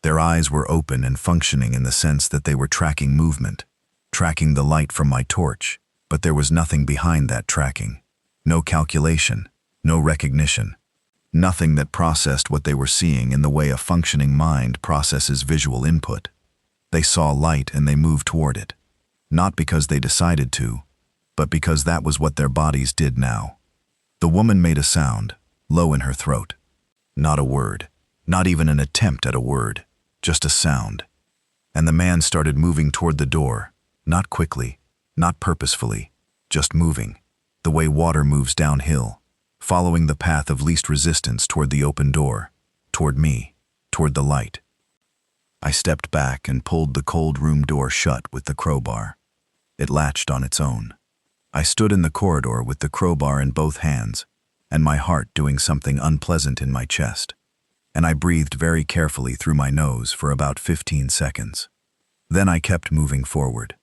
Their eyes were open and functioning in the sense that they were tracking movement, tracking the light from my torch, but there was nothing behind that tracking. No calculation, no recognition. Nothing that processed what they were seeing in the way a functioning mind processes visual input. They saw light and they moved toward it. Not because they decided to, but because that was what their bodies did now. The woman made a sound, low in her throat. Not a word, not even an attempt at a word, just a sound. And the man started moving toward the door, not quickly, not purposefully, just moving, the way water moves downhill, following the path of least resistance toward the open door, toward me, toward the light. I stepped back and pulled the cold room door shut with the crowbar. It latched on its own. I stood in the corridor with the crowbar in both hands, and my heart doing something unpleasant in my chest. And I breathed very carefully through my nose for about 15 seconds. Then I kept moving forward.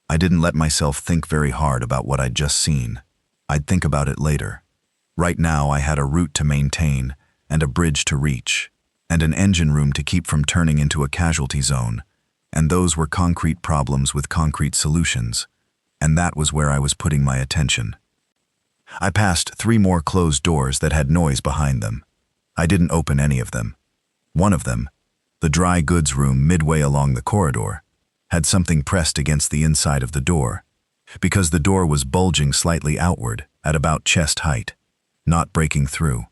I didn't let myself think very hard about what I'd just seen. I'd think about it later. Right now I had a route to maintain, and a bridge to reach, and an engine room to keep from turning into a casualty zone, and those were concrete problems with concrete solutions, and that was where I was putting my attention. I passed 3 more closed doors that had noise behind them. I didn't open any of them. One of them, the dry goods room midway along the corridor, had something pressed against the inside of the door, because the door was bulging slightly outward at about chest height, not breaking through.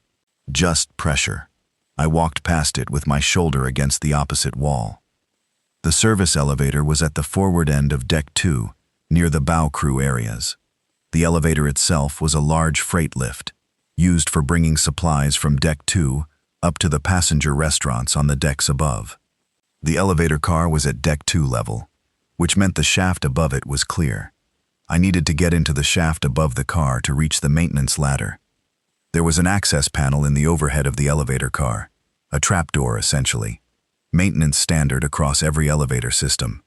Just pressure. I walked past it with my shoulder against the opposite wall. The service elevator was at the forward end of Deck 2, near the bow crew areas. The elevator itself was a large freight lift, used for bringing supplies from Deck 2 up to the passenger restaurants on the decks above. The elevator car was at Deck 2 level, which meant the shaft above it was clear. I needed to get into the shaft above the car to reach the maintenance ladder. There was an access panel in the overhead of the elevator car, a trapdoor essentially, maintenance standard across every elevator system.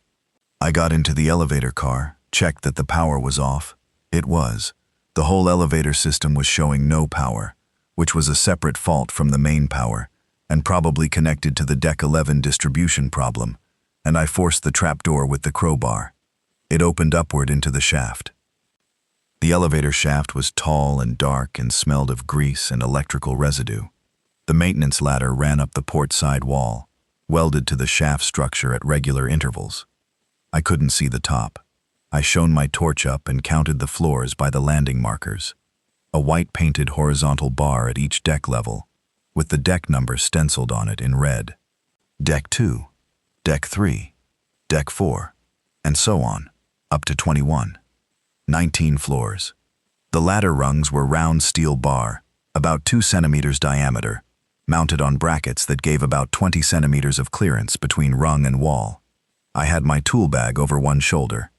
I got into the elevator car, checked that the power was off. It was. The whole elevator system was showing no power, which was a separate fault from the main power, and probably connected to the Deck 11 distribution problem, and I forced the trapdoor with the crowbar. It opened upward into the shaft. The elevator shaft was tall and dark and smelled of grease and electrical residue. The maintenance ladder ran up the port side wall, welded to the shaft structure at regular intervals. I couldn't see the top. I shone my torch up and counted the floors by the landing markers. A white-painted horizontal bar at each deck level, with the deck number stenciled on it in red. Deck 2, Deck 3, Deck 4, and so on, up to 21. 19 floors. The ladder rungs were round steel bar, about 2 centimeters diameter, mounted on brackets that gave about 20 centimeters of clearance between rung and wall. I had my tool bag over one shoulder.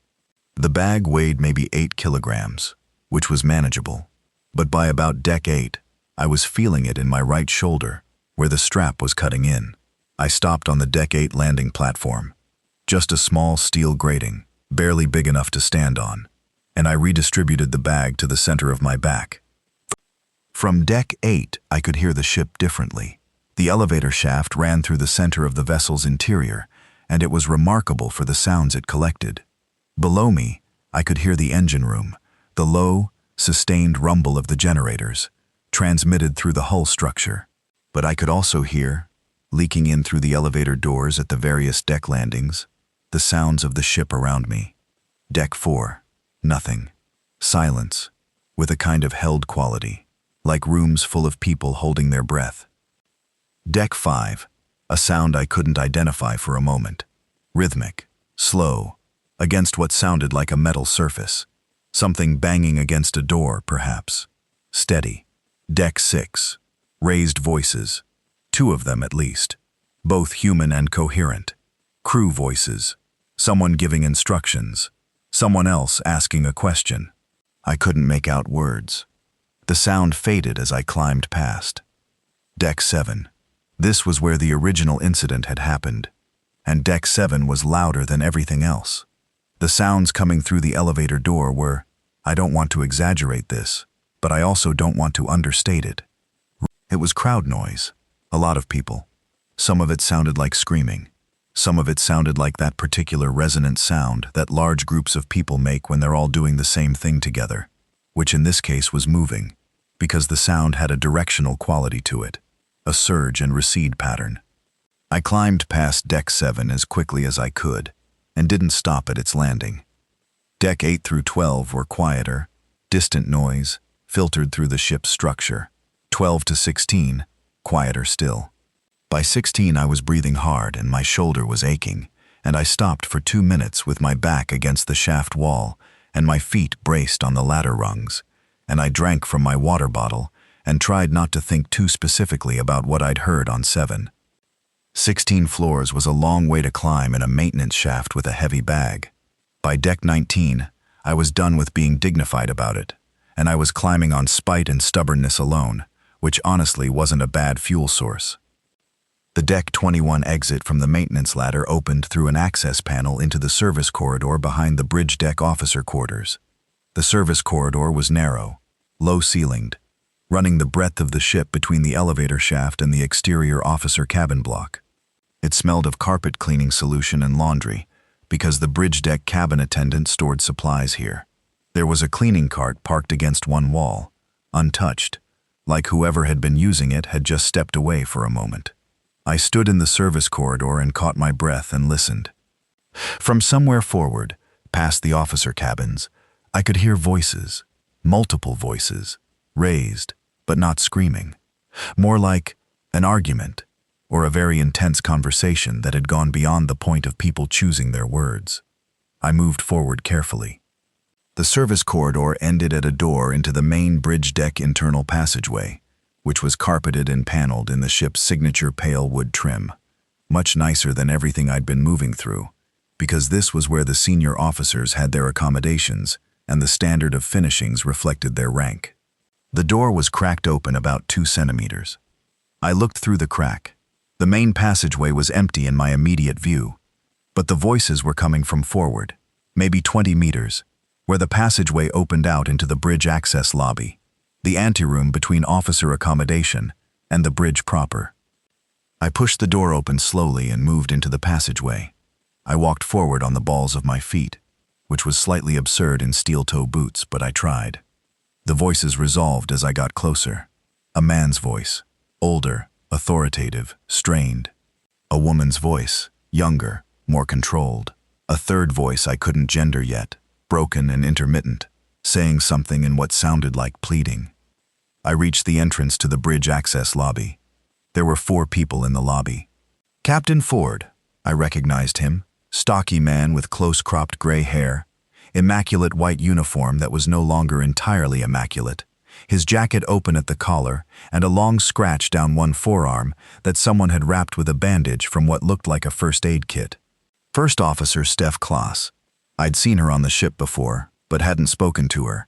The bag weighed maybe 8 kilograms, which was manageable. But by about Deck 8, I was feeling it in my right shoulder, where the strap was cutting in. I stopped on the Deck 8 landing platform. Just a small steel grating, barely big enough to stand on, and I redistributed the bag to the center of my back. From Deck 8, I could hear the ship differently. The elevator shaft ran through the center of the vessel's interior, and it was remarkable for the sounds it collected. Below me, I could hear the engine room, the low, sustained rumble of the generators, transmitted through the hull structure. But I could also hear, leaking in through the elevator doors at the various deck landings, the sounds of the ship around me. Deck 4, nothing. Silence, with a kind of held quality, like rooms full of people holding their breath. Deck 5, a sound I couldn't identify for a moment. Rhythmic, slow, against what sounded like a metal surface. Something banging against a door, perhaps. Steady. Deck 6. Raised voices. 2 of them at least. Both human and coherent. Crew voices. Someone giving instructions. Someone else asking a question. I couldn't make out words. The sound faded as I climbed past. Deck 7. This was where the original incident had happened, and Deck 7 was louder than everything else. The sounds coming through the elevator door were, I don't want to exaggerate this, but I also don't want to understate it. It was crowd noise. A lot of people. Some of it sounded like screaming. Some of it sounded like that particular resonant sound that large groups of people make when they're all doing the same thing together, which in this case was moving, because the sound had a directional quality to it, a surge and recede pattern. I climbed past Deck 7 as quickly as I could, and didn't stop at its landing. Deck 8 through 12 were quieter, distant noise, filtered through the ship's structure. 12 to 16, quieter still. By 16 I was breathing hard and my shoulder was aching, and I stopped for 2 minutes with my back against the shaft wall and my feet braced on the ladder rungs, and I drank from my water bottle and tried not to think too specifically about what I'd heard on 7. 16 floors was a long way to climb in a maintenance shaft with a heavy bag. By Deck 19, I was done with being dignified about it, and I was climbing on spite and stubbornness alone, which honestly wasn't a bad fuel source. The Deck 21 exit from the maintenance ladder opened through an access panel into the service corridor behind the bridge deck officer quarters. The service corridor was narrow, low-ceilinged, running the breadth of the ship between the elevator shaft and the exterior officer cabin block. It smelled of carpet cleaning solution and laundry, because the bridge deck cabin attendant stored supplies here. There was a cleaning cart parked against one wall, untouched, like whoever had been using it had just stepped away for a moment. I stood in the service corridor and caught my breath and listened. From somewhere forward, past the officer cabins, I could hear voices, multiple voices, raised, but not screaming. More like an argument, or a very intense conversation that had gone beyond the point of people choosing their words. I moved forward carefully. The service corridor ended at a door into the main bridge deck internal passageway, which was carpeted and paneled in the ship's signature pale wood trim, much nicer than everything I'd been moving through, because this was where the senior officers had their accommodations and the standard of finishings reflected their rank. The door was cracked open about 2 centimeters. I looked through the crack. The main passageway was empty in my immediate view, but the voices were coming from forward, maybe 20 meters, where the passageway opened out into the bridge access lobby, the anteroom between officer accommodation and the bridge proper. I pushed the door open slowly and moved into the passageway. I walked forward on the balls of my feet, which was slightly absurd in steel-toe boots, but I tried. The voices resolved as I got closer. A man's voice, older, authoritative, strained. A woman's voice, younger, more controlled. A third voice I couldn't gender yet, broken and intermittent, saying something in what sounded like pleading. I reached the entrance to the bridge access lobby. There were 4 people in the lobby. Captain Ford, I recognized him, stocky man with close-cropped gray hair, immaculate white uniform that was no longer entirely immaculate, his jacket open at the collar, and a long scratch down one forearm that someone had wrapped with a bandage from what looked like a first aid kit. First Officer Steph Klaas. I'd seen her on the ship before, but hadn't spoken to her.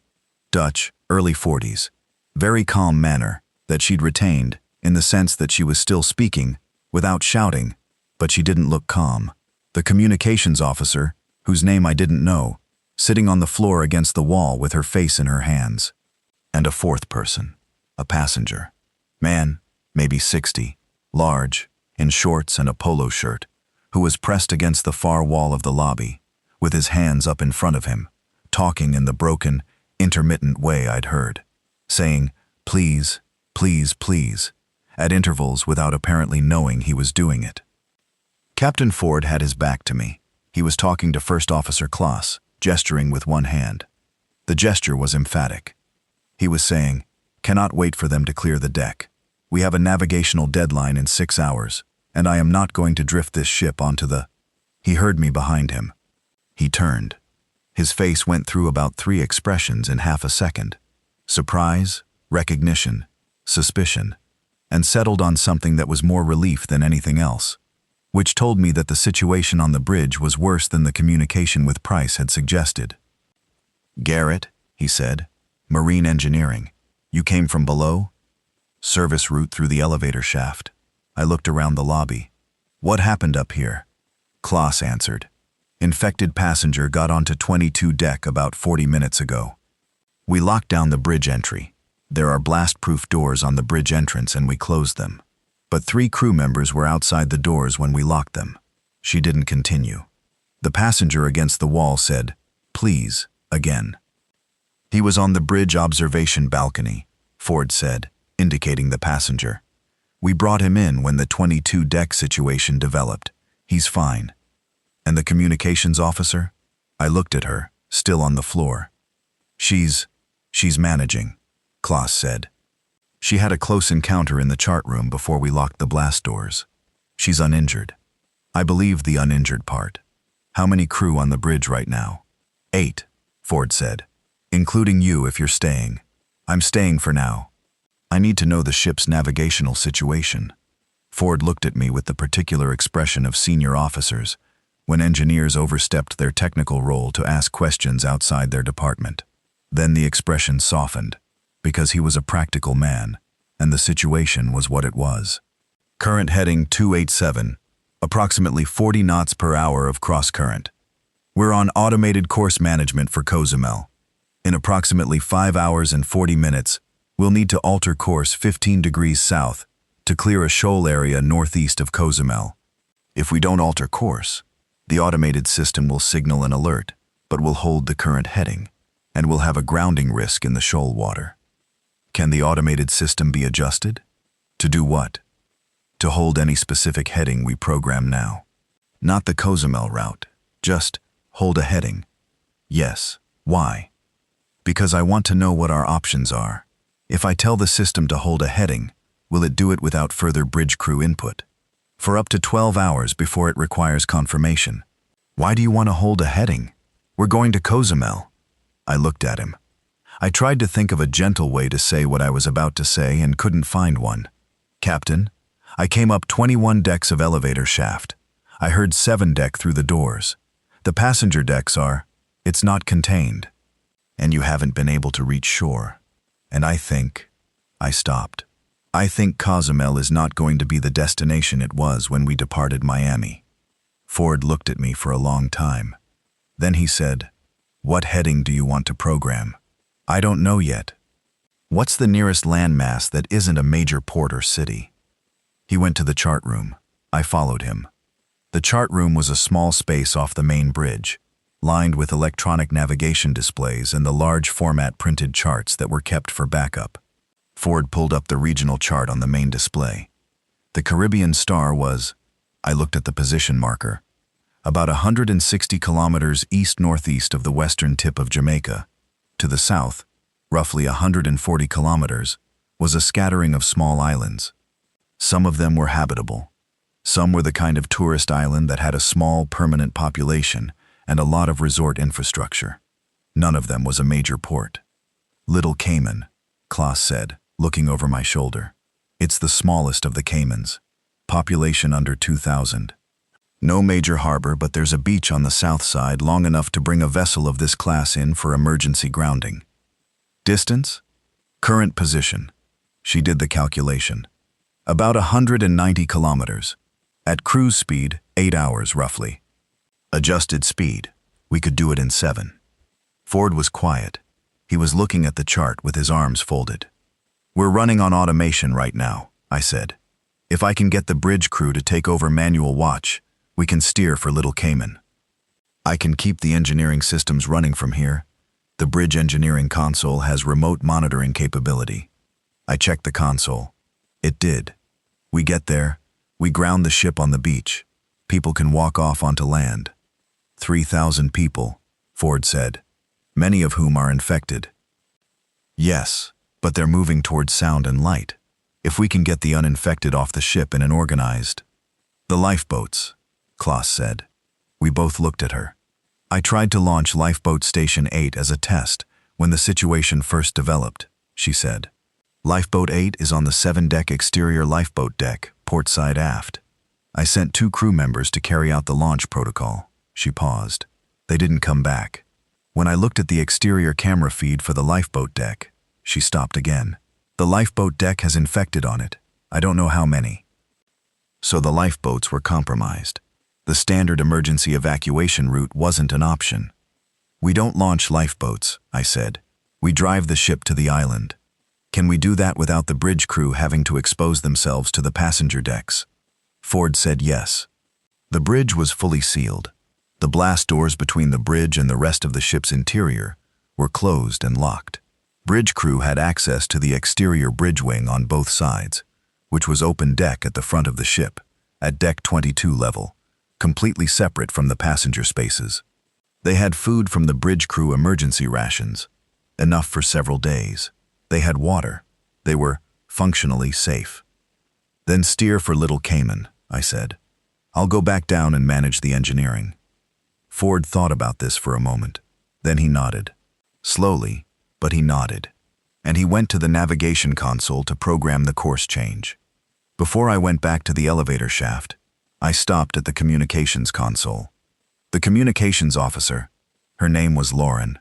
Dutch, early 40s. Very calm manner that she'd retained, in the sense that she was still speaking, without shouting, but she didn't look calm. The communications officer, whose name I didn't know, sitting on the floor against the wall with her face in her hands. And a 4th person, a passenger. Man, maybe 60, large, in shorts and a polo shirt, who was pressed against the far wall of the lobby, with his hands up in front of him, talking in the broken, intermittent way I'd heard, saying, please, please, please, at intervals without apparently knowing he was doing it. Captain Ford had his back to me. He was talking to First Officer Klaas, gesturing with one hand. The gesture was emphatic. He was saying, cannot wait for them to clear the deck. We have a navigational deadline in 6 hours, and I am not going to drift this ship onto the... He heard me behind him. He turned. His face went through about 3 expressions in half a second. Surprise, recognition, suspicion, and settled on something that was more relief than anything else. which told me that the situation on the bridge was worse than the communication with Price had suggested. "Garrett," he said, "Marine Engineering. You came from below?" "Service route through the elevator shaft." I looked around the lobby. "What happened up here?" Klaus answered. "Infected passenger got onto 22 deck about 40 minutes ago. We locked down the bridge entry. There are blast-proof doors on the bridge entrance and we closed them. But 3 crew members were outside the doors when we locked them." She didn't continue. The passenger against the wall said, "Please," again. "He was on the bridge observation balcony," Ford said, indicating the passenger. "We brought him in when the 22 deck situation developed. He's fine." "And the communications officer?" I looked at her, still on the floor. She's managing," Klaus said. "She had a close encounter in the chart room before we locked the blast doors. She's uninjured." I believed the uninjured part. "How many crew on the bridge right now?" 8, Ford said. "Including you if you're staying." "I'm staying for now. I need to know the ship's navigational situation." Ford looked at me with the particular expression of senior officers when engineers overstepped their technical role to ask questions outside their department. Then the expression softened, because he was a practical man, and the situation was what it was. "Current heading 287, approximately 40 knots per hour of cross-current. We're on automated course management for Cozumel. In approximately 5 hours and 40 minutes, we'll need to alter course 15 degrees south to clear a shoal area northeast of Cozumel. If we don't alter course, the automated system will signal an alert, but will hold the current heading, and we'll have a grounding risk in the shoal water." "Can the automated system be adjusted?" "To do what?" "To hold any specific heading we program now. Not the Cozumel route, just hold a heading." "Yes. Why?" "Because I want to know what our options are. If I tell the system to hold a heading, will it do it without further bridge crew input? For up to 12 hours before it requires confirmation." "Why do you want to hold a heading? We're going to Cozumel." I looked at him. I tried to think of a gentle way to say what I was about to say and couldn't find one. "Captain, I came up 21 decks of elevator shaft. I heard 7 deck through the doors. The passenger decks are, it's not contained. And you haven't been able to reach shore. And I stopped. I think Cozumel is not going to be the destination it was when we departed Miami." Ford looked at me for a long time. Then he said, "What heading do you want to program?" "I don't know yet." "What's the nearest landmass that isn't a major port or city?" He went to the chart room. I followed him. The chart room was a small space off the main bridge, lined with electronic navigation displays and the large format printed charts that were kept for backup. Ford pulled up the regional chart on the main display. The Caribbean star was, I looked at the position marker, about 160 kilometers east-northeast of the western tip of Jamaica. To the south, roughly 140 kilometers, was a scattering of small islands. Some of them were habitable. Some were the kind of tourist island that had a small permanent population and a lot of resort infrastructure. None of them was a major port. "Little Cayman," Klaus said, looking over my shoulder. "It's the smallest of the Caymans. Population under 2,000. No major harbor, but there's a beach on the south side long enough to bring a vessel of this class in for emergency grounding. Distance? Current position." She did the calculation. "About 190 kilometers. At cruise speed, 8 hours roughly. Adjusted speed, we could do it in 7. Ford was quiet. He was looking at the chart with his arms folded. "We're running on automation right now," I said. "If I can get the bridge crew to take over manual watch, we can steer for Little Cayman. I can keep the engineering systems running from here. The bridge engineering console has remote monitoring capability." I checked the console. It did. We get there, we ground the ship on the beach. People can walk off onto land. 3,000 people, Ford said, many of whom are infected. "Yes, but they're moving towards sound and light. If we can get the uninfected off the ship in an organized..." "The lifeboats," Klaus said. We both looked at her. "I tried to launch Lifeboat Station 8 as a test when the situation first developed," she said. "Lifeboat 8 is on the 7-deck exterior lifeboat deck, port side aft." I sent 2 crew members to carry out the launch protocol. She paused. They didn't come back. When I looked at the exterior camera feed for the lifeboat deck, she stopped again. The lifeboat deck has infected on it. I don't know how many. So the lifeboats were compromised. The standard emergency evacuation route wasn't an option. We don't launch lifeboats, I said. We drive the ship to the island. Can we do that without the bridge crew having to expose themselves to the passenger decks? Ford said yes. The bridge was fully sealed. The blast doors between the bridge and the rest of the ship's interior were closed and locked. Bridge crew had access to the exterior bridge wing on both sides, which was open deck at the front of the ship, at deck 22 level, completely separate from the passenger spaces. They had food from the bridge crew emergency rations, enough for several days. They had water. They were functionally safe. Then steer for Little Cayman, I said. I'll go back down and manage the engineering. Ford thought about this for a moment. Then he nodded. Slowly, but he nodded. And he went to the navigation console to program the course change. Before I went back to the elevator shaft, I stopped at the communications console. The communications officer, her name was Lauren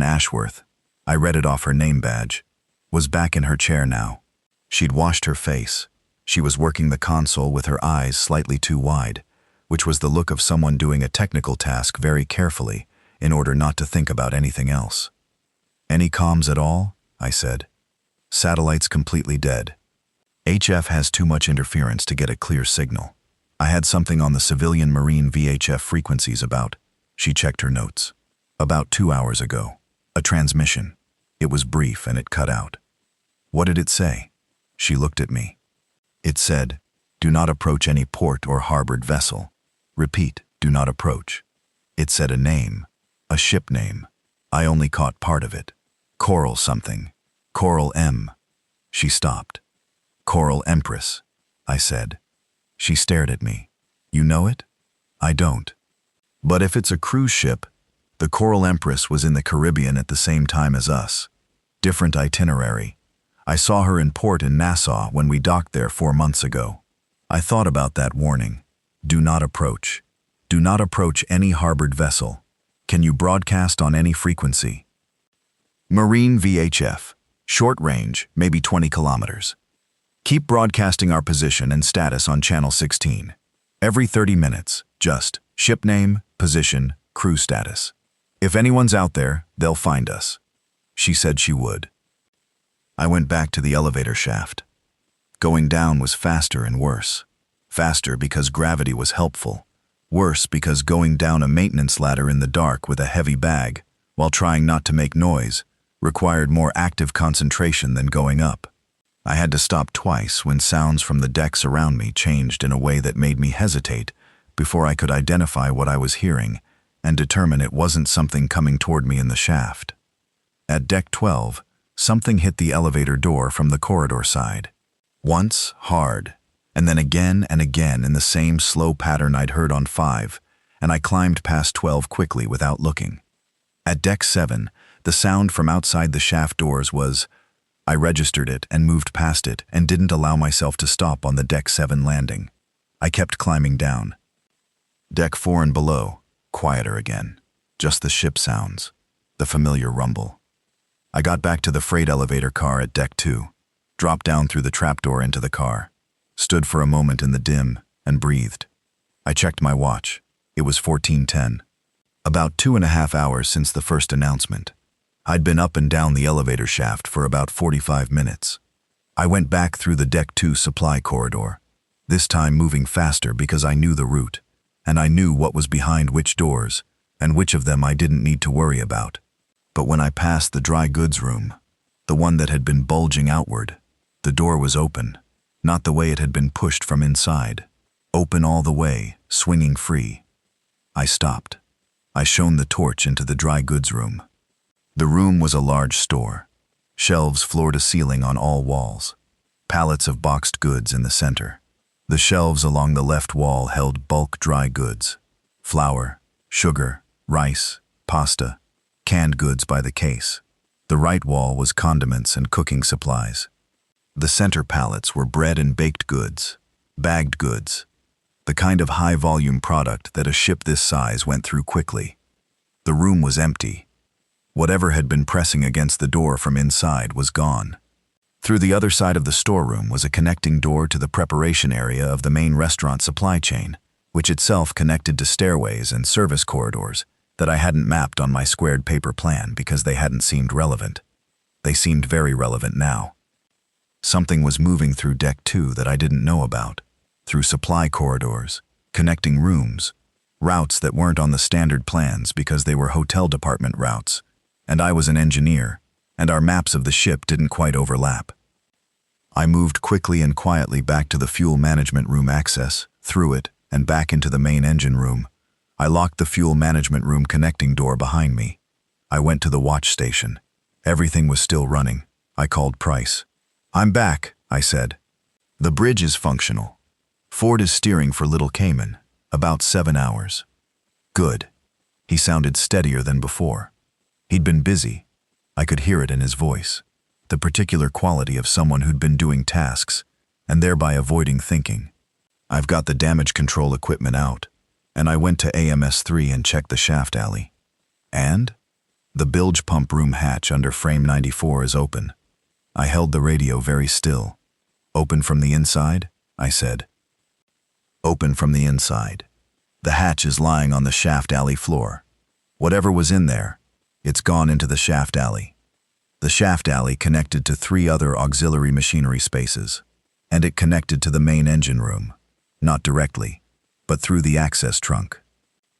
Ashworth, I read it off her name badge, was back in her chair now. She'd washed her face. She was working the console with her eyes slightly too wide, which was the look of someone doing a technical task very carefully in order not to think about anything else. Any comms at all? I said. Satellites completely dead. HF has too much interference to get a clear signal. I had something on the civilian marine VHF frequencies about, she checked her notes, about 2 hours ago. A transmission. It was brief and it cut out. What did it say? She looked at me. It said, do not approach any port or harbored vessel. Repeat, do not approach. It said a name, a ship name. I only caught part of it. Coral something. Coral M. She stopped. Coral Empress, I said. She stared at me. You know it? I don't. But if it's a cruise ship, the Coral Empress was in the Caribbean at the same time as us. Different itinerary. I saw her in port in Nassau when we docked there 4 months ago. I thought about that warning. Do not approach. Do not approach any harbored vessel. Can you broadcast on any frequency? Marine VHF. Short range, maybe 20 kilometers. Keep broadcasting our position and status on channel 16. Every 30 minutes, just ship name, position, crew status. If anyone's out there, they'll find us. She said she would. I went back to the elevator shaft. Going down was faster and worse. Faster because gravity was helpful. Worse because going down a maintenance ladder in the dark with a heavy bag, while trying not to make noise, required more active concentration than going up. I had to stop twice when sounds from the decks around me changed in a way that made me hesitate before I could identify what I was hearing and determine it wasn't something coming toward me in the shaft. At deck 12, something hit the elevator door from the corridor side. Once, hard, and then again and again in the same slow pattern I'd heard on 5, and I climbed past 12 quickly without looking. At deck 7, the sound from outside the shaft doors was, I registered it and moved past it and didn't allow myself to stop on the deck 7 landing. I kept climbing down. Deck 4 and below, quieter again. Just the ship sounds, the familiar rumble. I got back to the freight elevator car at deck 2, dropped down through the trapdoor into the car, stood for a moment in the dim, and breathed. I checked my watch. It was 14:10. About 2.5 hours since the first announcement. I'd been up and down the elevator shaft for about 45 minutes. I went back through the deck 2 supply corridor, this time moving faster because I knew the route, and I knew what was behind which doors, and which of them I didn't need to worry about. But when I passed the dry goods room, the one that had been bulging outward, the door was open, not the way it had been pushed from inside. Open all the way, swinging free. I stopped. I shone the torch into the dry goods room. The room was a large store. Shelves floor to ceiling on all walls. Pallets of boxed goods in the center. The shelves along the left wall held bulk dry goods. Flour, sugar, rice, pasta, canned goods by the case. The right wall was condiments and cooking supplies. The center pallets were bread and baked goods, bagged goods, the kind of high-volume product that a ship this size went through quickly. The room was empty. Whatever had been pressing against the door from inside was gone. Through the other side of the storeroom was a connecting door to the preparation area of the main restaurant supply chain, which itself connected to stairways and service corridors that I hadn't mapped on my squared paper plan because they hadn't seemed relevant. They seemed very relevant now. Something was moving through Deck 2 that I didn't know about, through supply corridors, connecting rooms, routes that weren't on the standard plans because they were hotel department routes, and I was an engineer, and our maps of the ship didn't quite overlap. I moved quickly and quietly back to the fuel management room access, through it, and back into the main engine room. I locked the fuel management room connecting door behind me. I went to the watch station. Everything was still running. I called Price. "I'm back," I said. "The bridge is functional. Ford is steering for Little Cayman, about 7 hours." "Good." He sounded steadier than before. He'd been busy. I could hear it in his voice, the particular quality of someone who'd been doing tasks, and thereby avoiding thinking. "I've got the damage control equipment out, and I went to AMS-3 and checked the shaft alley. And? The bilge pump room hatch under frame 94 is open." I held the radio very still. "Open from the inside?" I said. "Open from the inside. The hatch is lying on the shaft alley floor. Whatever was in there, it's gone into the shaft alley." The shaft alley connected to 3 other auxiliary machinery spaces, and it connected to the main engine room, not directly, but through the access trunk,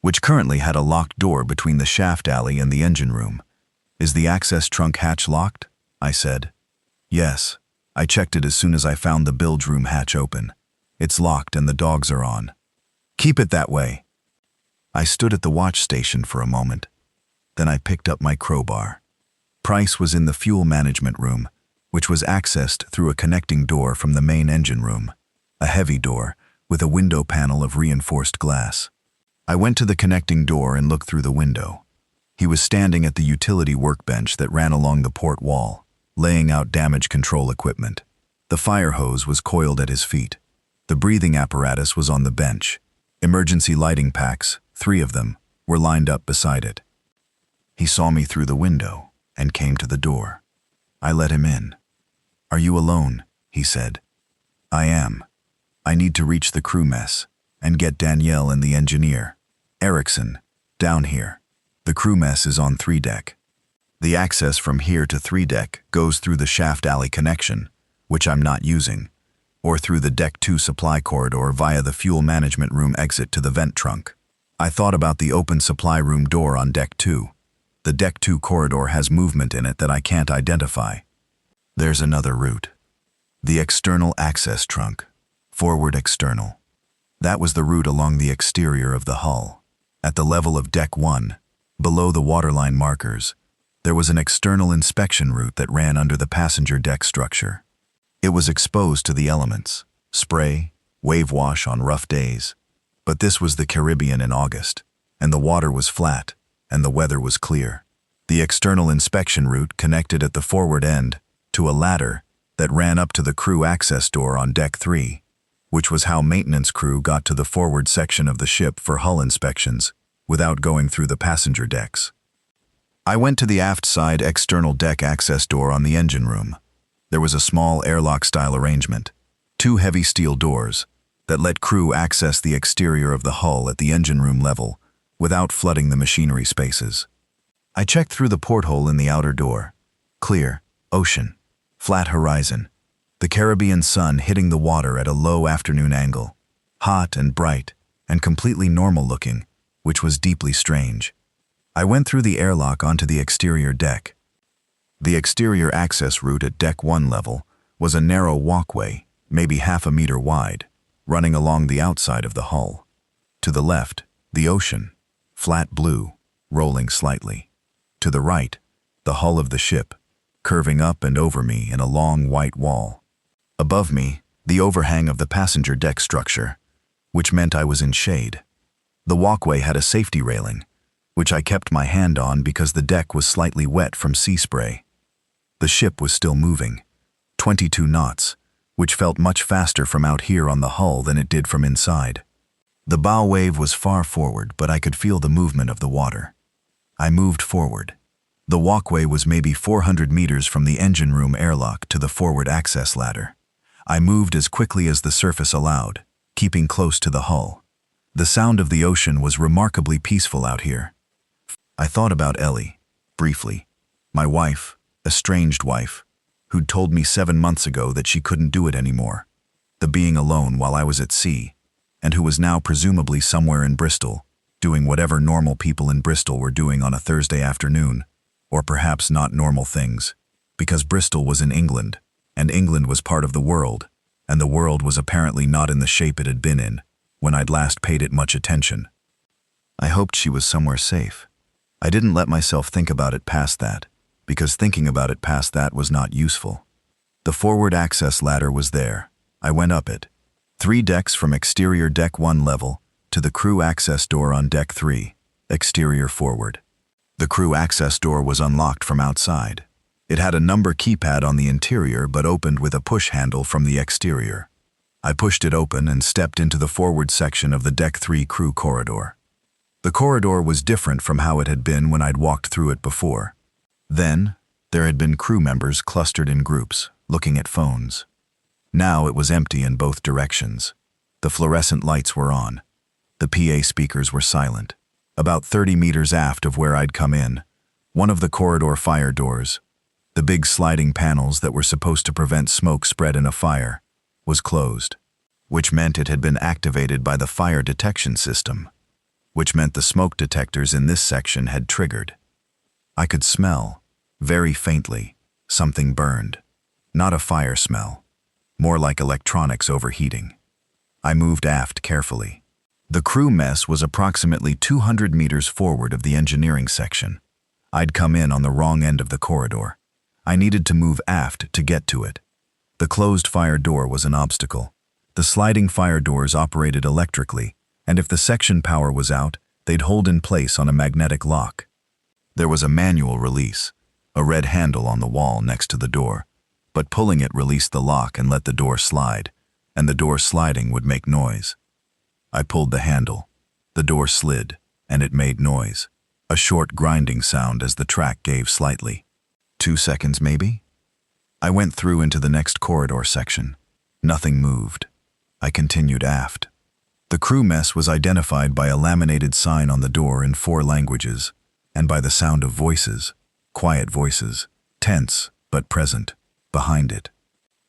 which currently had a locked door between the shaft alley and the engine room. "Is the access trunk hatch locked?" I said. "Yes. I checked it as soon as I found the bilge room hatch open. It's locked and the dogs are on." "Keep it that way." I stood at the watch station for a moment. Then I picked up my crowbar. Price was in the fuel management room, which was accessed through a connecting door from the main engine room, a heavy door with a window panel of reinforced glass. I went to the connecting door and looked through the window. He was standing at the utility workbench that ran along the port wall, laying out damage control equipment. The fire hose was coiled at his feet. The breathing apparatus was on the bench. Emergency lighting packs, 3 of them, were lined up beside it. He saw me through the window and came to the door. I let him in. "Are you alone?" he said. "I am. I need to reach the crew mess and get Danielle and the engineer, Erickson, down here. The crew mess is on 3 deck. The access from here to 3 deck goes through the shaft alley connection, which I'm not using, or through the Deck 2 supply corridor via the fuel management room exit to the vent trunk. I thought about the open supply room door on Deck 2. The Deck 2 corridor has movement in it that I can't identify. There's another route. The external access trunk. Forward external. That was the route along the exterior of the hull. At the level of Deck 1, below the waterline markers, there was an external inspection route that ran under the passenger deck structure. It was exposed to the elements, spray, wave wash on rough days. But this was the Caribbean in August, and the water was flat, and the weather was clear. The external inspection route connected at the forward end to a ladder that ran up to the crew access door on Deck 3, which was how maintenance crew got to the forward section of the ship for hull inspections without going through the passenger decks. I went to the aft side external deck access door on the engine room. There was a small airlock-style arrangement, 2 heavy steel doors, that let crew access the exterior of the hull at the engine room level without flooding the machinery spaces. I checked through the porthole in the outer door. Clear, ocean, flat horizon, the Caribbean sun hitting the water at a low afternoon angle, hot and bright and completely normal looking, which was deeply strange. I went through the airlock onto the exterior deck. The exterior access route at Deck 1 level was a narrow walkway, maybe half a meter wide, running along the outside of the hull. To the left, the ocean, flat blue, rolling slightly. To the right, the hull of the ship, curving up and over me in a long white wall. Above me, the overhang of the passenger deck structure, which meant I was in shade. The walkway had a safety railing, which I kept my hand on because the deck was slightly wet from sea spray. The ship was still moving, 22 knots, which felt much faster from out here on the hull than it did from inside. The bow wave was far forward, but I could feel the movement of the water. I moved forward. The walkway was maybe 400 meters from the engine room airlock to the forward access ladder. I moved as quickly as the surface allowed, keeping close to the hull. The sound of the ocean was remarkably peaceful out here. I thought about Ellie, briefly. My wife, estranged wife, who'd told me 7 months ago that she couldn't do it anymore. The being alone while I was at sea, and who was now presumably somewhere in Bristol, doing whatever normal people in Bristol were doing on a Thursday afternoon, or perhaps not normal things, because Bristol was in England, and England was part of the world, and the world was apparently not in the shape it had been in when I'd last paid it much attention. I hoped she was somewhere safe. I didn't let myself think about it past that, because thinking about it past that was not useful. The forward access ladder was there. I went up it. 3 decks from exterior deck 1 level to the crew access door on deck 3, exterior forward. The crew access door was unlocked from outside. It had a number keypad on the interior but opened with a push handle from the exterior. I pushed it open and stepped into the forward section of the deck 3 crew corridor. The corridor was different from how it had been when I'd walked through it before. Then, there had been crew members clustered in groups, looking at phones. Now it was empty in both directions. The fluorescent lights were on. The PA speakers were silent. About 30 meters aft of where I'd come in, one of the corridor fire doors, the big sliding panels that were supposed to prevent smoke spread in a fire, was closed, which meant it had been activated by the fire detection system, which meant the smoke detectors in this section had triggered. I could smell, very faintly, something burned. Not a fire smell, more like electronics overheating. I moved aft carefully. The crew mess was approximately 200 meters forward of the engineering section. I'd come in on the wrong end of the corridor. I needed to move aft to get to it. The closed fire door was an obstacle. The sliding fire doors operated electrically, and if the section power was out, they'd hold in place on a magnetic lock. There was a manual release, a red handle on the wall next to the door, but pulling it released the lock and let the door slide, and the door sliding would make noise. I pulled the handle. The door slid, and it made noise, a short grinding sound as the track gave slightly. 2 seconds maybe? I went through into the next corridor section. Nothing moved. I continued aft. The crew mess was identified by a laminated sign on the door in 4 languages, and by the sound of voices, quiet voices, tense but present, behind it.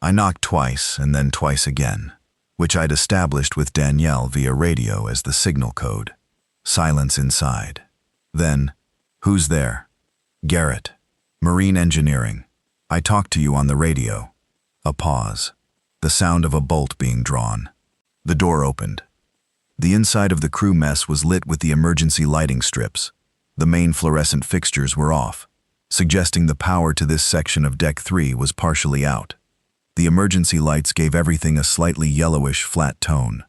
I knocked twice and then twice again, which I'd established with Danielle via radio as the signal code. Silence inside. Then, "Who's there?" "Garrett. Marine Engineering. I talked to you on the radio." A pause. The sound of a bolt being drawn. The door opened. The inside of the crew mess was lit with the emergency lighting strips. The main fluorescent fixtures were off, suggesting the power to this section of Deck 3 was partially out. The emergency lights gave everything a slightly yellowish, flat tone.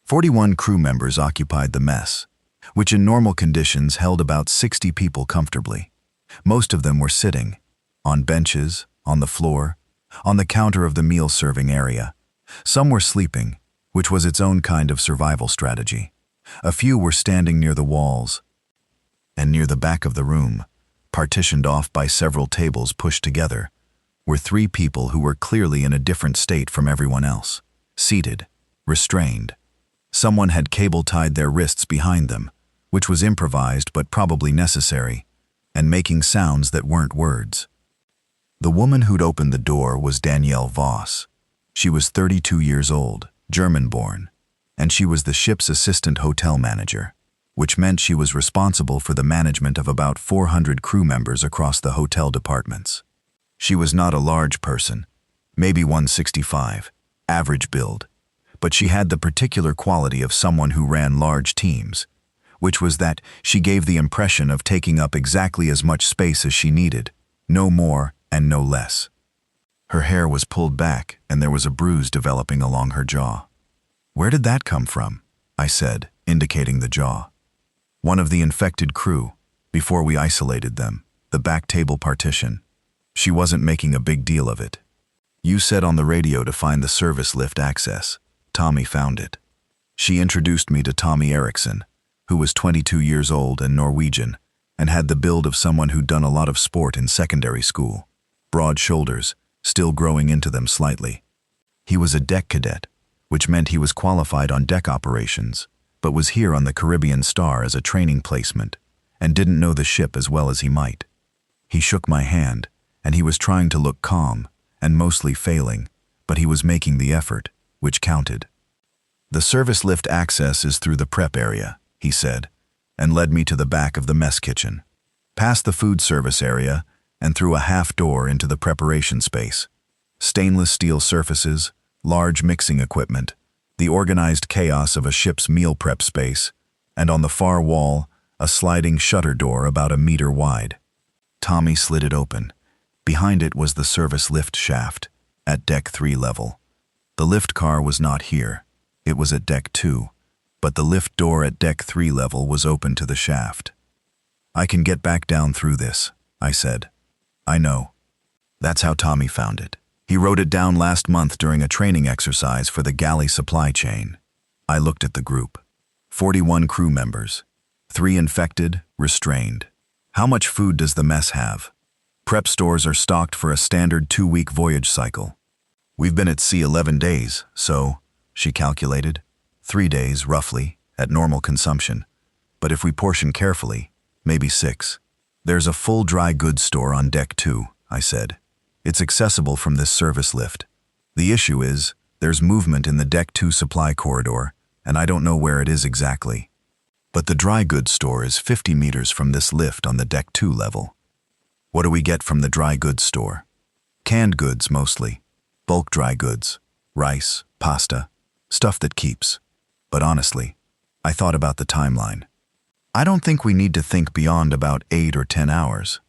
41 crew members occupied the mess, which in normal conditions held about 60 people comfortably. Most of them were sitting, on benches, on the floor, on the counter of the meal-serving area. Some were sleeping, which was its own kind of survival strategy. A few were standing near the walls, and near the back of the room, partitioned off by several tables pushed together, were 3 people who were clearly in a different state from everyone else, seated, restrained. Someone had cable-tied their wrists behind them, which was improvised but probably necessary, and making sounds that weren't words. The woman who'd opened the door was Danielle Voss. She was 32 years old, German-born, and she was the ship's assistant hotel manager, which meant she was responsible for the management of about 400 crew members across the hotel departments. She was not a large person, maybe 165, average build, but she had the particular quality of someone who ran large teams, which was that she gave the impression of taking up exactly as much space as she needed, no more and no less. Her hair was pulled back and there was a bruise developing along her jaw. "Where did that come from?" I said, indicating the jaw. "One of the infected crew, before we isolated them, the back table partition. She wasn't making a big deal of it. You said on the radio to find the service lift access. Tommy found it." She introduced me to Tommy Eriksson, who was 22 years old and Norwegian, and had the build of someone who'd done a lot of sport in secondary school. Broad shoulders, still growing into them slightly. He was a deck cadet, which meant he was qualified on deck operations, but was here on the Caribbean Star as a training placement, and didn't know the ship as well as he might. He shook my hand, and he was trying to look calm, and mostly failing, but he was making the effort, which counted. "The service lift access is through the prep area," he said, and led me to the back of the mess kitchen, past the food service area, and through a half door into the preparation space. Stainless steel surfaces, large mixing equipment, the organized chaos of a ship's meal prep space, and on the far wall, a sliding shutter door about a meter wide. Tommy slid it open. Behind it was the service lift shaft, at Deck 3 level. The lift car was not here. It was at Deck 2, but the lift door at Deck 3 level was open to the shaft. "I can get back down through this," I said. "I know." That's how Tommy found it. He wrote it down last month during a training exercise for the galley supply chain. I looked at the group. 41 crew members. 3 infected, restrained. How much food does the mess have? Prep stores are stocked for a standard 2-week voyage cycle. We've been at sea 11 days, so, she calculated, 3 days, roughly, at normal consumption. But if we portion carefully, maybe 6. "There's a full dry goods store on Deck 2, I said. "It's accessible from this service lift. The issue is, there's movement in the Deck 2 supply corridor, and I don't know where it is exactly. But the dry goods store is 50 meters from this lift on the Deck 2 level." "What do we get from the dry goods store?" "Canned goods, mostly. Bulk dry goods. Rice, pasta, stuff that keeps." But honestly, I thought about the timeline. I don't think we need to think beyond about 8 or 10 hours.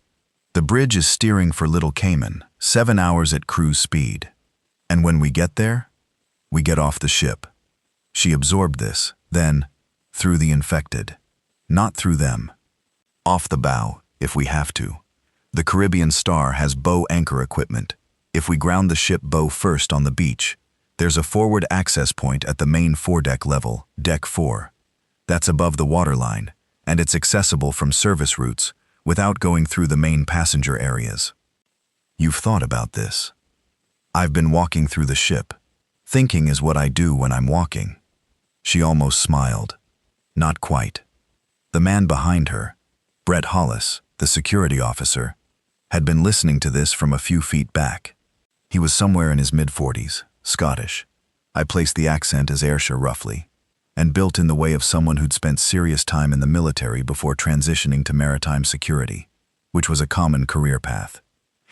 The bridge is steering for Little Cayman, 7 hours at cruise speed. And when we get there, we get off the ship. She absorbed this, then, through the infected. Not through them. Off the bow, if we have to. The Caribbean Star has bow anchor equipment. If we ground the ship bow first on the beach, there's a forward access point at the main foredeck level, Deck 4. That's above the waterline, and it's accessible from service routes without going through the main passenger areas. You've thought about this. I've been walking through the ship. Thinking is what I do when I'm walking. She almost smiled. Not quite. The man behind her, Brett Hollis, the security officer, had been listening to this from a few feet back. He was somewhere in his mid-40s, Scottish. I placed the accent as Ayrshire roughly, and built in the way of someone who'd spent serious time in the military before transitioning to maritime security, which was a common career path.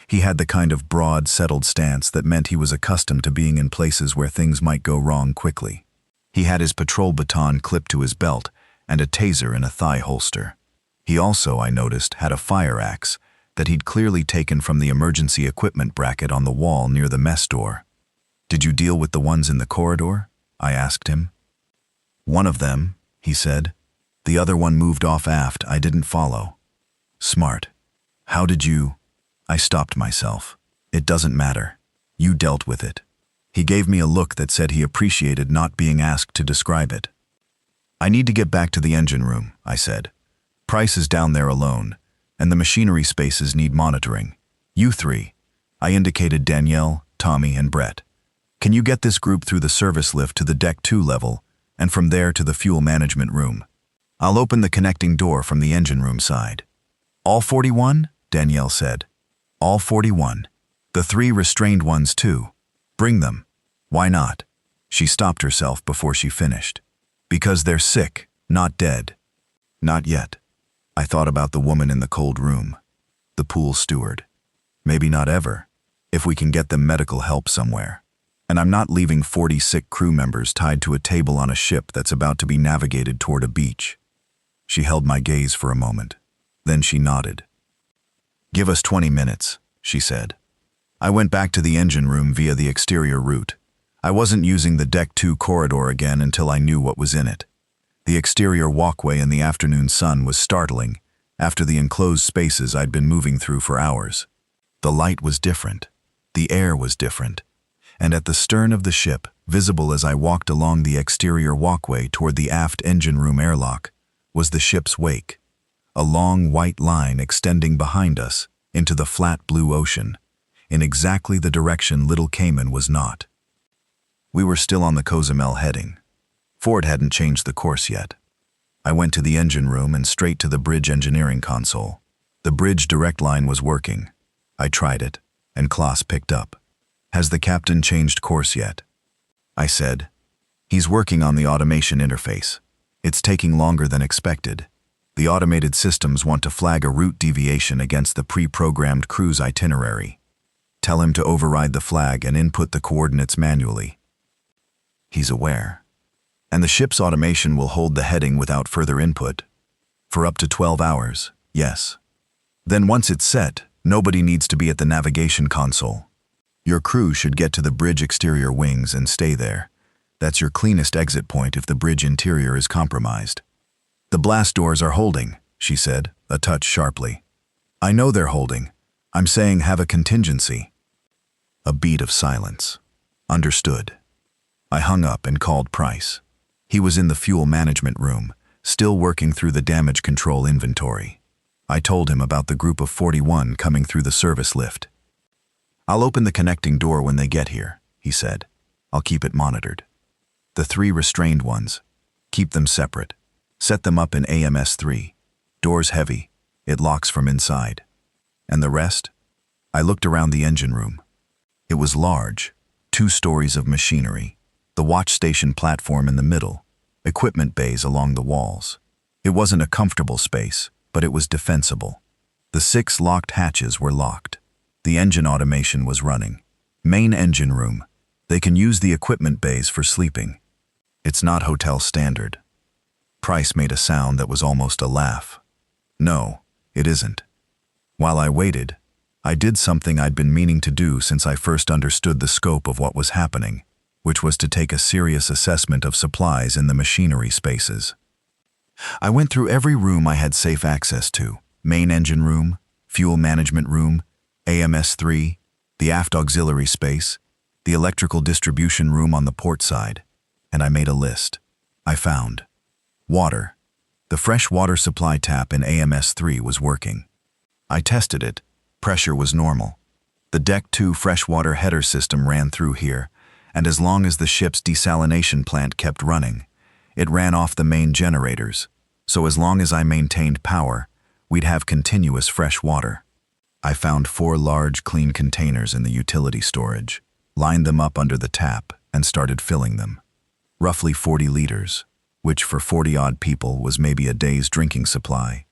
He had the kind of broad, settled stance that meant he was accustomed to being in places where things might go wrong quickly. He had his patrol baton clipped to his belt and a taser in a thigh holster. He also, I noticed, had a fire axe that he'd clearly taken from the emergency equipment bracket on the wall near the mess door. "Did you deal with the ones in the corridor?" I asked him. "One of them," he said. "The other one moved off aft. I didn't follow." "Smart. How did you—" I stopped myself. "It doesn't matter. You dealt with it." He gave me a look that said he appreciated not being asked to describe it. "I need to get back to the engine room," I said. "Price is down there alone, and the machinery spaces need monitoring. You 3. I indicated Danielle, Tommy, and Brett. "Can you get this group through the service lift to the Deck 2 level, and from there to the fuel management room? I'll open the connecting door from the engine room side." "All 41? Danielle said. "All 41. The 3 restrained ones too. Bring them." "Why not?" She stopped herself before she finished. "Because they're sick, not dead." "Not yet." I thought about the woman in the cold room, the pool steward. Maybe not ever, if we can get them medical help somewhere. And I'm not leaving 40 sick crew members tied to a table on a ship that's about to be navigated toward a beach. She held my gaze for a moment. Then she nodded. "Give us 20 minutes, she said. I went back to the engine room via the exterior route. I wasn't using the Deck 2 corridor again until I knew what was in it. The exterior walkway in the afternoon sun was startling after the enclosed spaces I'd been moving through for hours. The light was different. The air was different. And at the stern of the ship, visible as I walked along the exterior walkway toward the aft engine room airlock, was the ship's wake, a long white line extending behind us into the flat blue ocean, in exactly the direction Little Cayman was not. We were still on the Cozumel heading. Ford hadn't changed the course yet. I went to the engine room and straight to the bridge engineering console. The bridge direct line was working. I tried it, and Klaus picked up. "Has the captain changed course yet?" I said. "He's working on the automation interface. It's taking longer than expected. The automated systems want to flag a route deviation against the pre-programmed cruise itinerary. Tell him to override the flag and input the coordinates manually." He's aware. "And the ship's automation will hold the heading without further input. For up to 12 hours, yes. Then once it's set, nobody needs to be at the navigation console. Your crew should get to the bridge exterior wings and stay there. That's your cleanest exit point if the bridge interior is compromised." "The blast doors are holding," she said, a touch sharply. "I know they're holding. I'm saying have a contingency." A beat of silence. Understood. I hung up and called Price. He was in the fuel management room, still working through the damage control inventory. I told him about the group of 41 coming through the service lift. "I'll open the connecting door when they get here," he said. "I'll keep it monitored. The 3 restrained ones, keep them separate. Set them up in AMS-3. Doors heavy. It locks from inside. And the rest?" I looked around the engine room. It was large, 2 stories of machinery, the watch station platform in the middle, equipment bays along the walls. It wasn't a comfortable space, but it was defensible. The 6 locked hatches were locked. The engine automation was running. Main engine room. They can use the equipment bays for sleeping. It's not hotel standard. Price made a sound that was almost a laugh. "No, it isn't." While I waited, I did something I'd been meaning to do since I first understood the scope of what was happening, which was to take a serious assessment of supplies in the machinery spaces. I went through every room I had safe access to: main engine room, fuel management room, AMS-3, the aft auxiliary space, the electrical distribution room on the port side, and I made a list. I found water. The fresh water supply tap in AMS-3 was working. I tested it. Pressure was normal. The Deck 2 freshwater header system ran through here, and as long as the ship's desalination plant kept running, it ran off the main generators, so as long as I maintained power, we'd have continuous fresh water. I found 4 large, clean containers in the utility storage, lined them up under the tap, and started filling them. Roughly 40 liters, which for 40-odd people was maybe a day's drinking supply.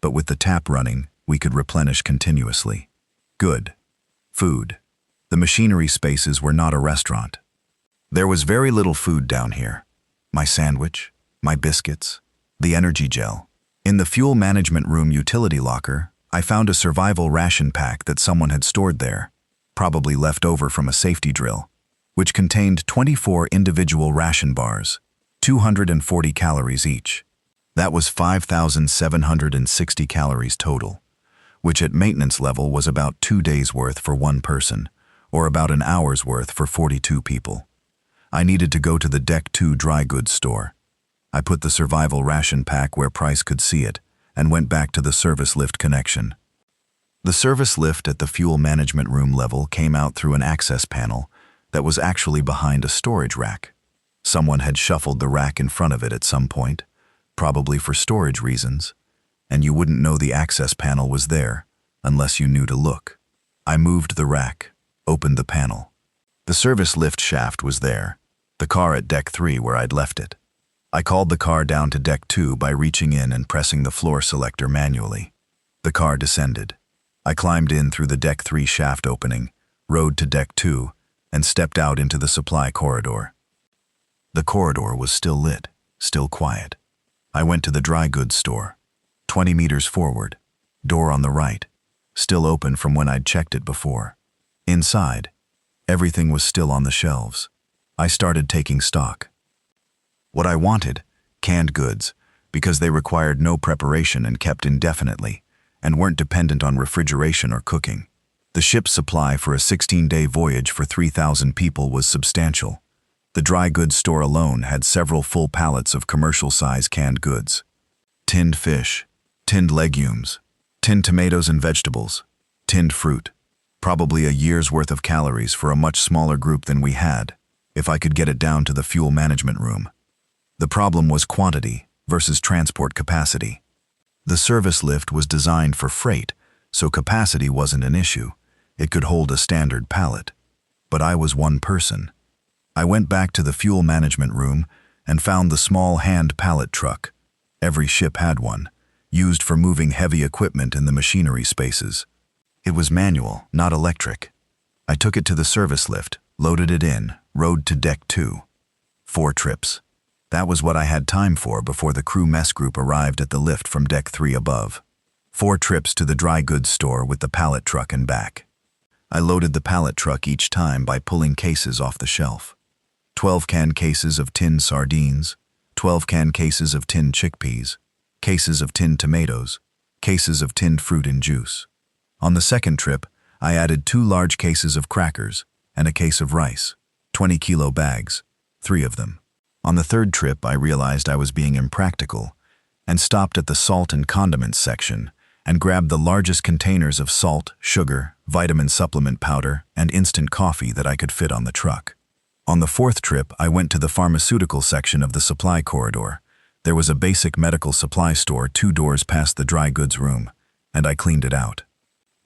But with the tap running, we could replenish continuously. Good. Food. The machinery spaces were not a restaurant. There was very little food down here. My sandwich, my biscuits, the energy gel. In the fuel management room utility locker, I found a survival ration pack that someone had stored there, probably left over from a safety drill, which contained 24 individual ration bars, 240 calories each. That was 5,760 calories total, which at maintenance level was about 2 days' worth for one person, or about an hour's worth for 42 people. I needed to go to the Deck 2 dry goods store. I put the survival ration pack where Price could see it, and went back to the service lift connection. The service lift at the fuel management room level came out through an access panel that was actually behind a storage rack. Someone had shuffled the rack in front of it at some point, probably for storage reasons, and you wouldn't know the access panel was there unless you knew to look. I moved the rack, opened the panel. The service lift shaft was there, the car at Deck 3 where I'd left it. I called the car down to Deck 2 by reaching in and pressing the floor selector manually. The car descended. I climbed in through the Deck 3 shaft opening, rode to Deck 2, and stepped out into the supply corridor. The corridor was still lit, still quiet. I went to the dry goods store. 20 meters forward, door on the right, still open from when I'd checked it before. Inside, everything was still on the shelves. I started taking stock. What I wanted, canned goods, because they required no preparation and kept indefinitely, and weren't dependent on refrigeration or cooking. The ship's supply for a 16-day voyage for 3,000 people was substantial. The dry goods store alone had several full pallets of commercial-size canned goods. Tinned fish, tinned legumes, tinned tomatoes and vegetables, tinned fruit. Probably a year's worth of calories for a much smaller group than we had, if I could get it down to the fuel management room. The problem was quantity versus transport capacity. The service lift was designed for freight, so capacity wasn't an issue. It could hold a standard pallet. But I was one person. I went back to the fuel management room and found the small hand pallet truck. Every ship had one, used for moving heavy equipment in the machinery spaces. It was manual, not electric. I took it to the service lift, loaded it in, rode to deck 2. 4 trips. That was what I had time for before the crew mess group arrived at the lift from deck 3 above. 4 trips to the dry goods store with the pallet truck and back. I loaded the pallet truck each time by pulling cases off the shelf. 12 can cases of tinned sardines, 12 can cases of tinned chickpeas, cases of tinned tomatoes, cases of tinned fruit and juice. On the second trip, I added 2 large cases of crackers and a case of rice, 20-kilo bags, 3 of them. On the third trip, I realized I was being impractical and stopped at the salt and condiments section and grabbed the largest containers of salt, sugar, vitamin supplement powder, and instant coffee that I could fit on the truck. On the fourth trip, I went to the pharmaceutical section of the supply corridor. There was a basic medical supply store 2 doors past the dry goods room, and I cleaned it out.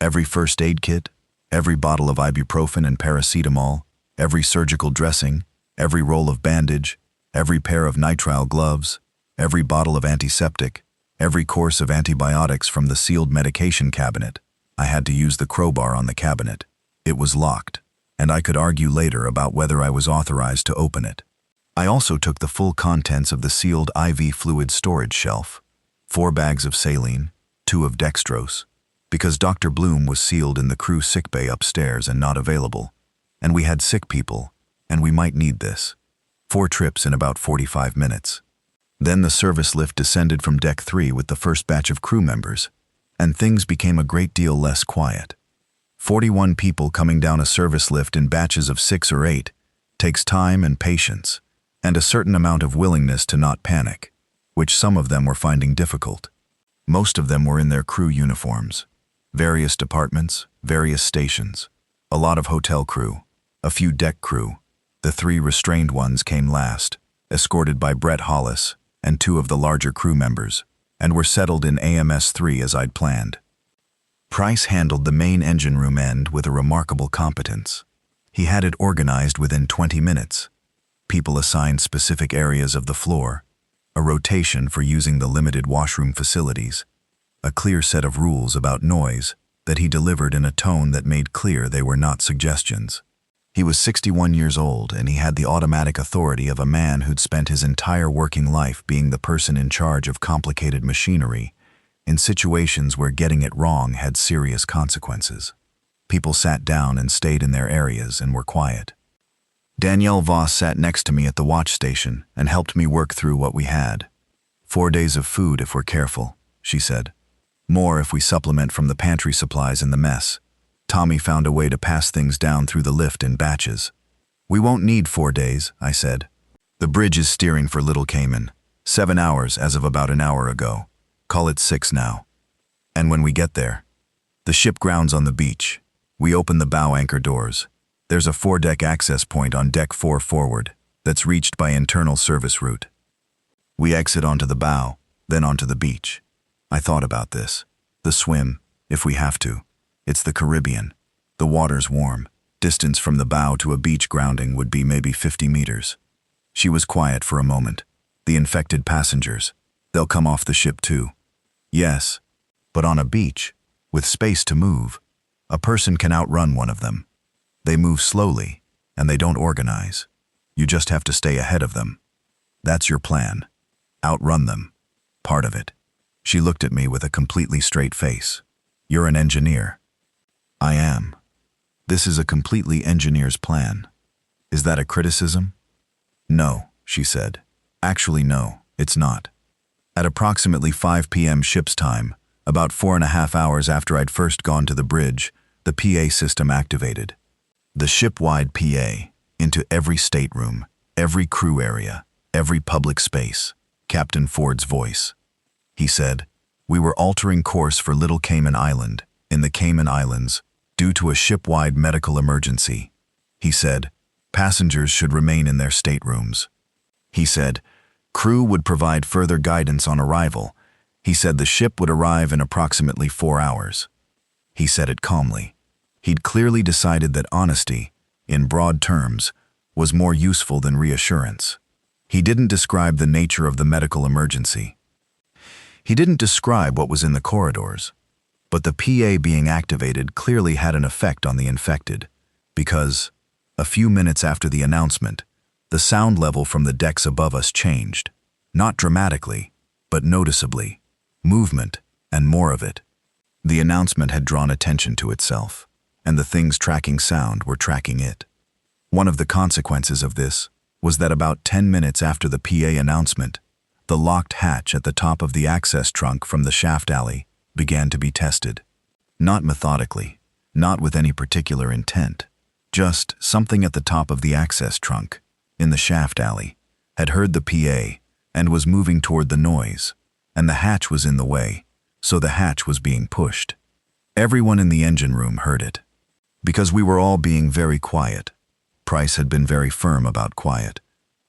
Every first aid kit, every bottle of ibuprofen and paracetamol, every surgical dressing, every roll of bandage, every pair of nitrile gloves, every bottle of antiseptic, every course of antibiotics from the sealed medication cabinet. I had to use the crowbar on the cabinet. It was locked, and I could argue later about whether I was authorized to open it. I also took the full contents of the sealed IV fluid storage shelf, 4 bags of saline, 2 of dextrose, because Dr. Bloom was sealed in the crew sickbay upstairs and not available, and we had sick people, and we might need this. 4 trips in about 45 minutes. Then the service lift descended from deck 3 with the first batch of crew members, and things became a great deal less quiet. 41 people coming down a service lift in batches of 6 or 8 takes time and patience, and a certain amount of willingness to not panic, which some of them were finding difficult. Most of them were in their crew uniforms. Various departments, various stations, a lot of hotel crew, a few deck crew. The 3 restrained ones came last, escorted by Brett Hollis and 2 of the larger crew members, and were settled in AMS 3 as I'd planned. Price handled the main engine room end with a remarkable competence. He had it organized within 20 minutes. People assigned specific areas of the floor, a rotation for using the limited washroom facilities, a clear set of rules about noise that he delivered in a tone that made clear they were not suggestions. He was 61 years old, and he had the automatic authority of a man who'd spent his entire working life being the person in charge of complicated machinery in situations where getting it wrong had serious consequences. People sat down and stayed in their areas and were quiet. Danielle Voss sat next to me at the watch station and helped me work through what we had. 4 days of food if we're careful, she said. More if we supplement from the pantry supplies in the mess. Tommy found a way to pass things down through the lift in batches. We won't need 4 days, I said. The bridge is steering for Little Cayman. 7 hours as of about an hour ago. Call it 6 now. And when we get there, the ship grounds on the beach. We open the bow anchor doors. There's a 4-deck access point on deck 4 forward that's reached by internal service route. We exit onto the bow, then onto the beach. I thought about this. The swim, if we have to. It's the Caribbean. The water's warm. Distance from the bow to a beach grounding would be maybe 50 meters. She was quiet for a moment. The infected passengers. They'll come off the ship too. Yes, but on a beach, with space to move, a person can outrun one of them. They move slowly, and they don't organize. You just have to stay ahead of them. That's your plan. Outrun them. Part of it. She looked at me with a completely straight face. You're an engineer. I am. This is a completely engineer's plan. Is that a criticism? No, she said. Actually, no, it's not. At approximately 5 p.m. ship's time, about 4.5 hours after I'd first gone to the bridge, the PA system activated. The ship-wide PA, into every stateroom, every crew area, every public space. Captain Ford's voice. He said, "We were altering course for Little Cayman Island, in the Cayman Islands, due to a ship-wide medical emergency." He said, "Passengers should remain in their staterooms." He said, "Crew would provide further guidance on arrival." He said the ship would arrive in approximately 4 hours. He said it calmly. He'd clearly decided that honesty, in broad terms, was more useful than reassurance. He didn't describe the nature of the medical emergency. He didn't describe what was in the corridors. But the PA being activated clearly had an effect on the infected, because, a few minutes after the announcement, the sound level from the decks above us changed. Not dramatically, but noticeably. Movement, and more of it. The announcement had drawn attention to itself, and the things tracking sound were tracking it. One of the consequences of this was that about 10 minutes after the PA announcement, the locked hatch at the top of the access trunk from the shaft alley began to be tested. Not methodically, not with any particular intent. Just something at the top of the access trunk, in the shaft alley, had heard the PA and was moving toward the noise, and the hatch was in the way, so the hatch was being pushed. Everyone in the engine room heard it. Because we were all being very quiet. Price had been very firm about quiet,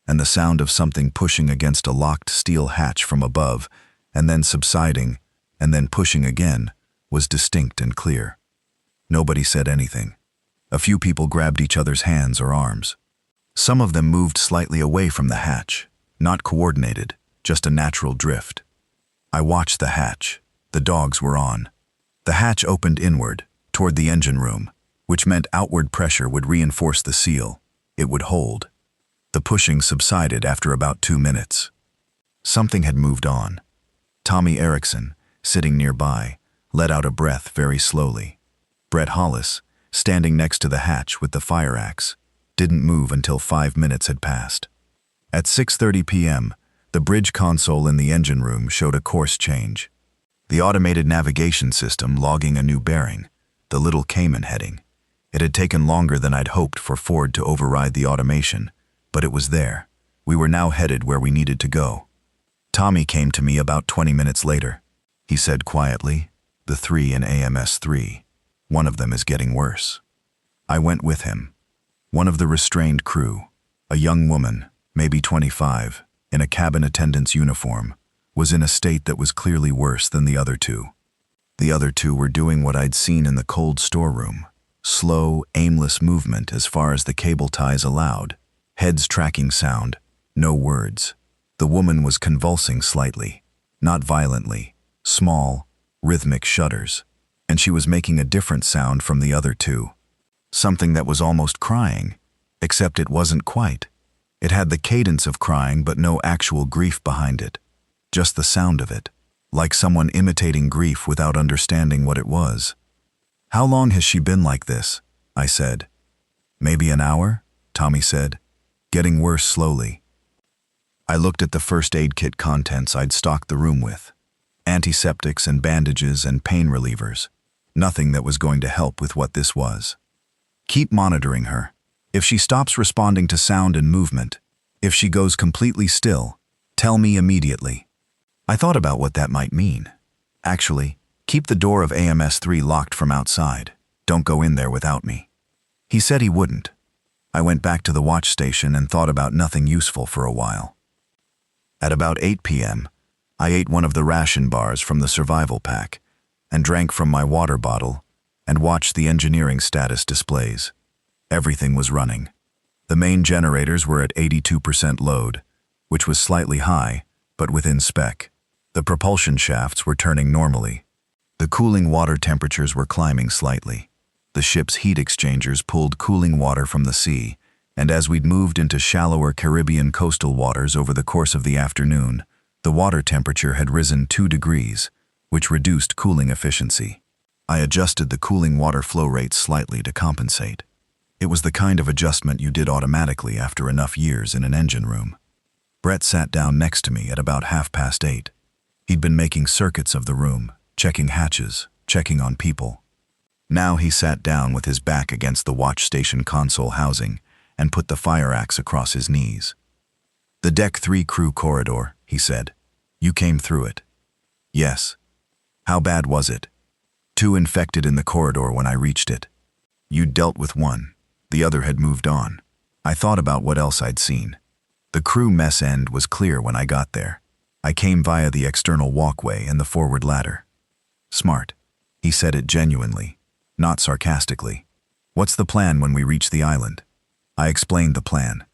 and the sound of something pushing against a locked steel hatch from above, and then subsiding, and then pushing again, was distinct and clear. Nobody said anything. A few people grabbed each other's hands or arms. Some of them moved slightly away from the hatch, not coordinated, just a natural drift. I watched the hatch. The dogs were on. The hatch opened inward, toward the engine room, which meant outward pressure would reinforce the seal. It would hold. The pushing subsided after about 2 minutes. Something had moved on. Tommy Erickson, sitting nearby, let out a breath very slowly. Brett Hollis, standing next to the hatch with the fire axe, didn't move until 5 minutes had passed. At 6:30 p.m., the bridge console in the engine room showed a course change. The automated navigation system logging a new bearing, the Little Cayman heading. It had taken longer than I'd hoped for Ford to override the automation, but it was there. We were now headed where we needed to go. Tommy came to me about 20 minutes later. He said quietly, "The 3 in AMS 3. One of them is getting worse." I went with him. One of the restrained crew, a young woman, maybe 25, in a cabin attendant's uniform, was in a state that was clearly worse than the other two. The other two were doing what I'd seen in the cold storeroom. Slow, aimless movement as far as the cable ties allowed. Heads tracking sound, no words. The woman was convulsing slightly, not violently, small, rhythmic shudders, and she was making a different sound from the other two. Something that was almost crying, except it wasn't quite. It had the cadence of crying but no actual grief behind it. Just the sound of it, like someone imitating grief without understanding what it was. "How long has she been like this?" I said. "Maybe an hour," Tommy said. "Getting worse slowly." I looked at the first aid kit contents I'd stocked the room with. Antiseptics and bandages and pain relievers. Nothing that was going to help with what this was. "Keep monitoring her. If she stops responding to sound and movement, if she goes completely still, tell me immediately." I thought about what that might mean. Actually, keep the door of AMS 3 locked from outside. Don't go in there without me. He said he wouldn't. I went back to the watch station and thought about nothing useful for a while. At about 8 p.m., I ate one of the ration bars from the survival pack and drank from my water bottle and watched the engineering status displays. Everything was running. The main generators were at 82% load, which was slightly high, but within spec. The propulsion shafts were turning normally. The cooling water temperatures were climbing slightly. The ship's heat exchangers pulled cooling water from the sea, and as we'd moved into shallower Caribbean coastal waters over the course of the afternoon, the water temperature had risen 2 degrees, which reduced cooling efficiency. I adjusted the cooling water flow rate slightly to compensate. It was the kind of adjustment you did automatically after enough years in an engine room. Brett sat down next to me at about 8:30. He'd been making circuits of the room, checking hatches, checking on people. Now he sat down with his back against the watch station console housing and put the fire axe across his knees. "The Deck 3 crew corridor," he said. "You came through it." "Yes." "How bad was it?" "2 infected in the corridor when I reached it." "You'd dealt with one. The other had moved on." I thought about what else I'd seen. The crew mess end was clear when I got there. I came via the external walkway and the forward ladder. "Smart." He said it genuinely, not sarcastically. "What's the plan when we reach the island?" I explained the plan.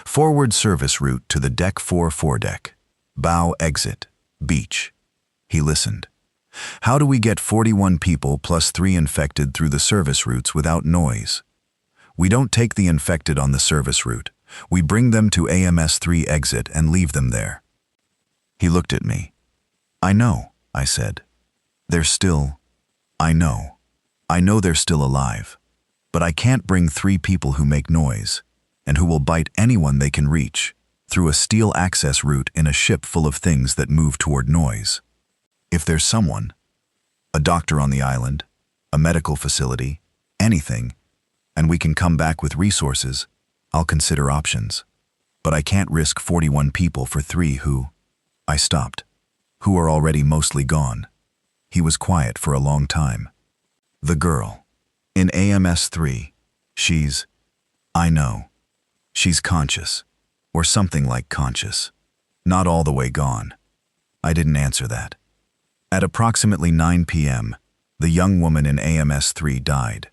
"Forward service route to the Deck 4 foredeck. Bow exit. Beach." He listened. "How do we get 41 people plus 3 infected through the service routes without noise?" "We don't take the infected on the service route. We bring them to AMS-3 exit and leave them there." He looked at me. "I know," I said. "They're still... I know. I know they're still alive. But I can't bring 3 people who make noise, and who will bite anyone they can reach, through a steel access route in a ship full of things that move toward noise. If there's someone, a doctor on the island, a medical facility, anything, and we can come back with resources, I'll consider options. But I can't risk 41 people for 3 who..." I stopped. "Who are already mostly gone." He was quiet for a long time. "The girl. In AMS-3. She's... I know. She's conscious. Or something like conscious. Not all the way gone." I didn't answer that. At approximately 9 p.m., the young woman in AMS-3 died.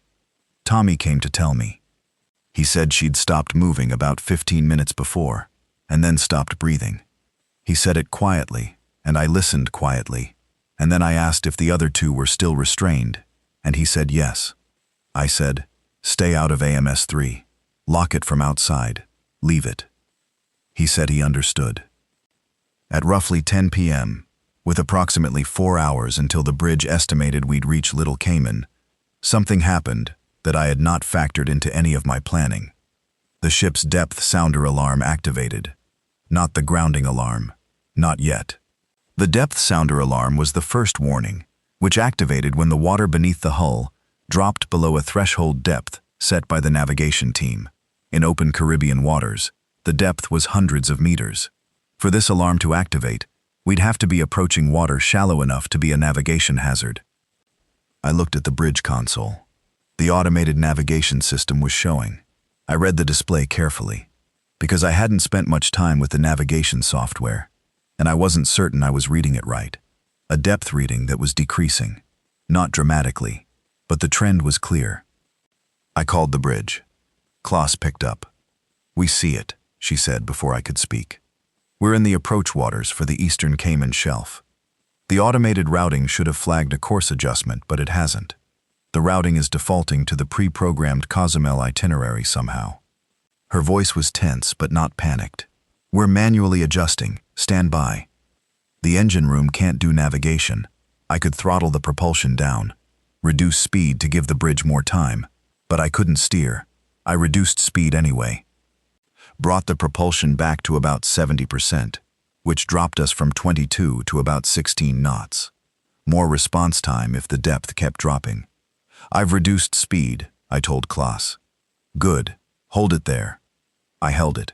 Tommy came to tell me. He said she'd stopped moving about 15 minutes before, and then stopped breathing. He said it quietly, and I listened quietly, and then I asked if the other 2 were still restrained, and he said yes. I said, "Stay out of AMS-3. Lock it from outside. Leave it." He said he understood. At roughly 10 p.m., with approximately 4 hours until the bridge estimated we'd reach Little Cayman, something happened that I had not factored into any of my planning. The ship's depth sounder alarm activated. Not the grounding alarm. Not yet. The depth sounder alarm was the first warning, which activated when the water beneath the hull dropped below a threshold depth set by the navigation team. In open Caribbean waters, the depth was hundreds of meters. For this alarm to activate, we'd have to be approaching water shallow enough to be a navigation hazard. I looked at the bridge console. The automated navigation system was showing. I read the display carefully, because I hadn't spent much time with the navigation software, and I wasn't certain I was reading it right. A depth reading that was decreasing. Not dramatically, but the trend was clear. I called the bridge. Klaus picked up. "We see it," she said before I could speak. "We're in the approach waters for the Eastern Cayman Shelf. The automated routing should have flagged a course adjustment, but it hasn't. The routing is defaulting to the pre-programmed Cozumel itinerary somehow." Her voice was tense but not panicked. "We're manually adjusting. Stand by." The engine room can't do navigation. I could throttle the propulsion down, reduce speed to give the bridge more time, but I couldn't steer. I reduced speed anyway. Brought the propulsion back to about 70%, which dropped us from 22 to about 16 knots. More response time if the depth kept dropping. "I've reduced speed," I told Klaus. "Good. Hold it there." I held it.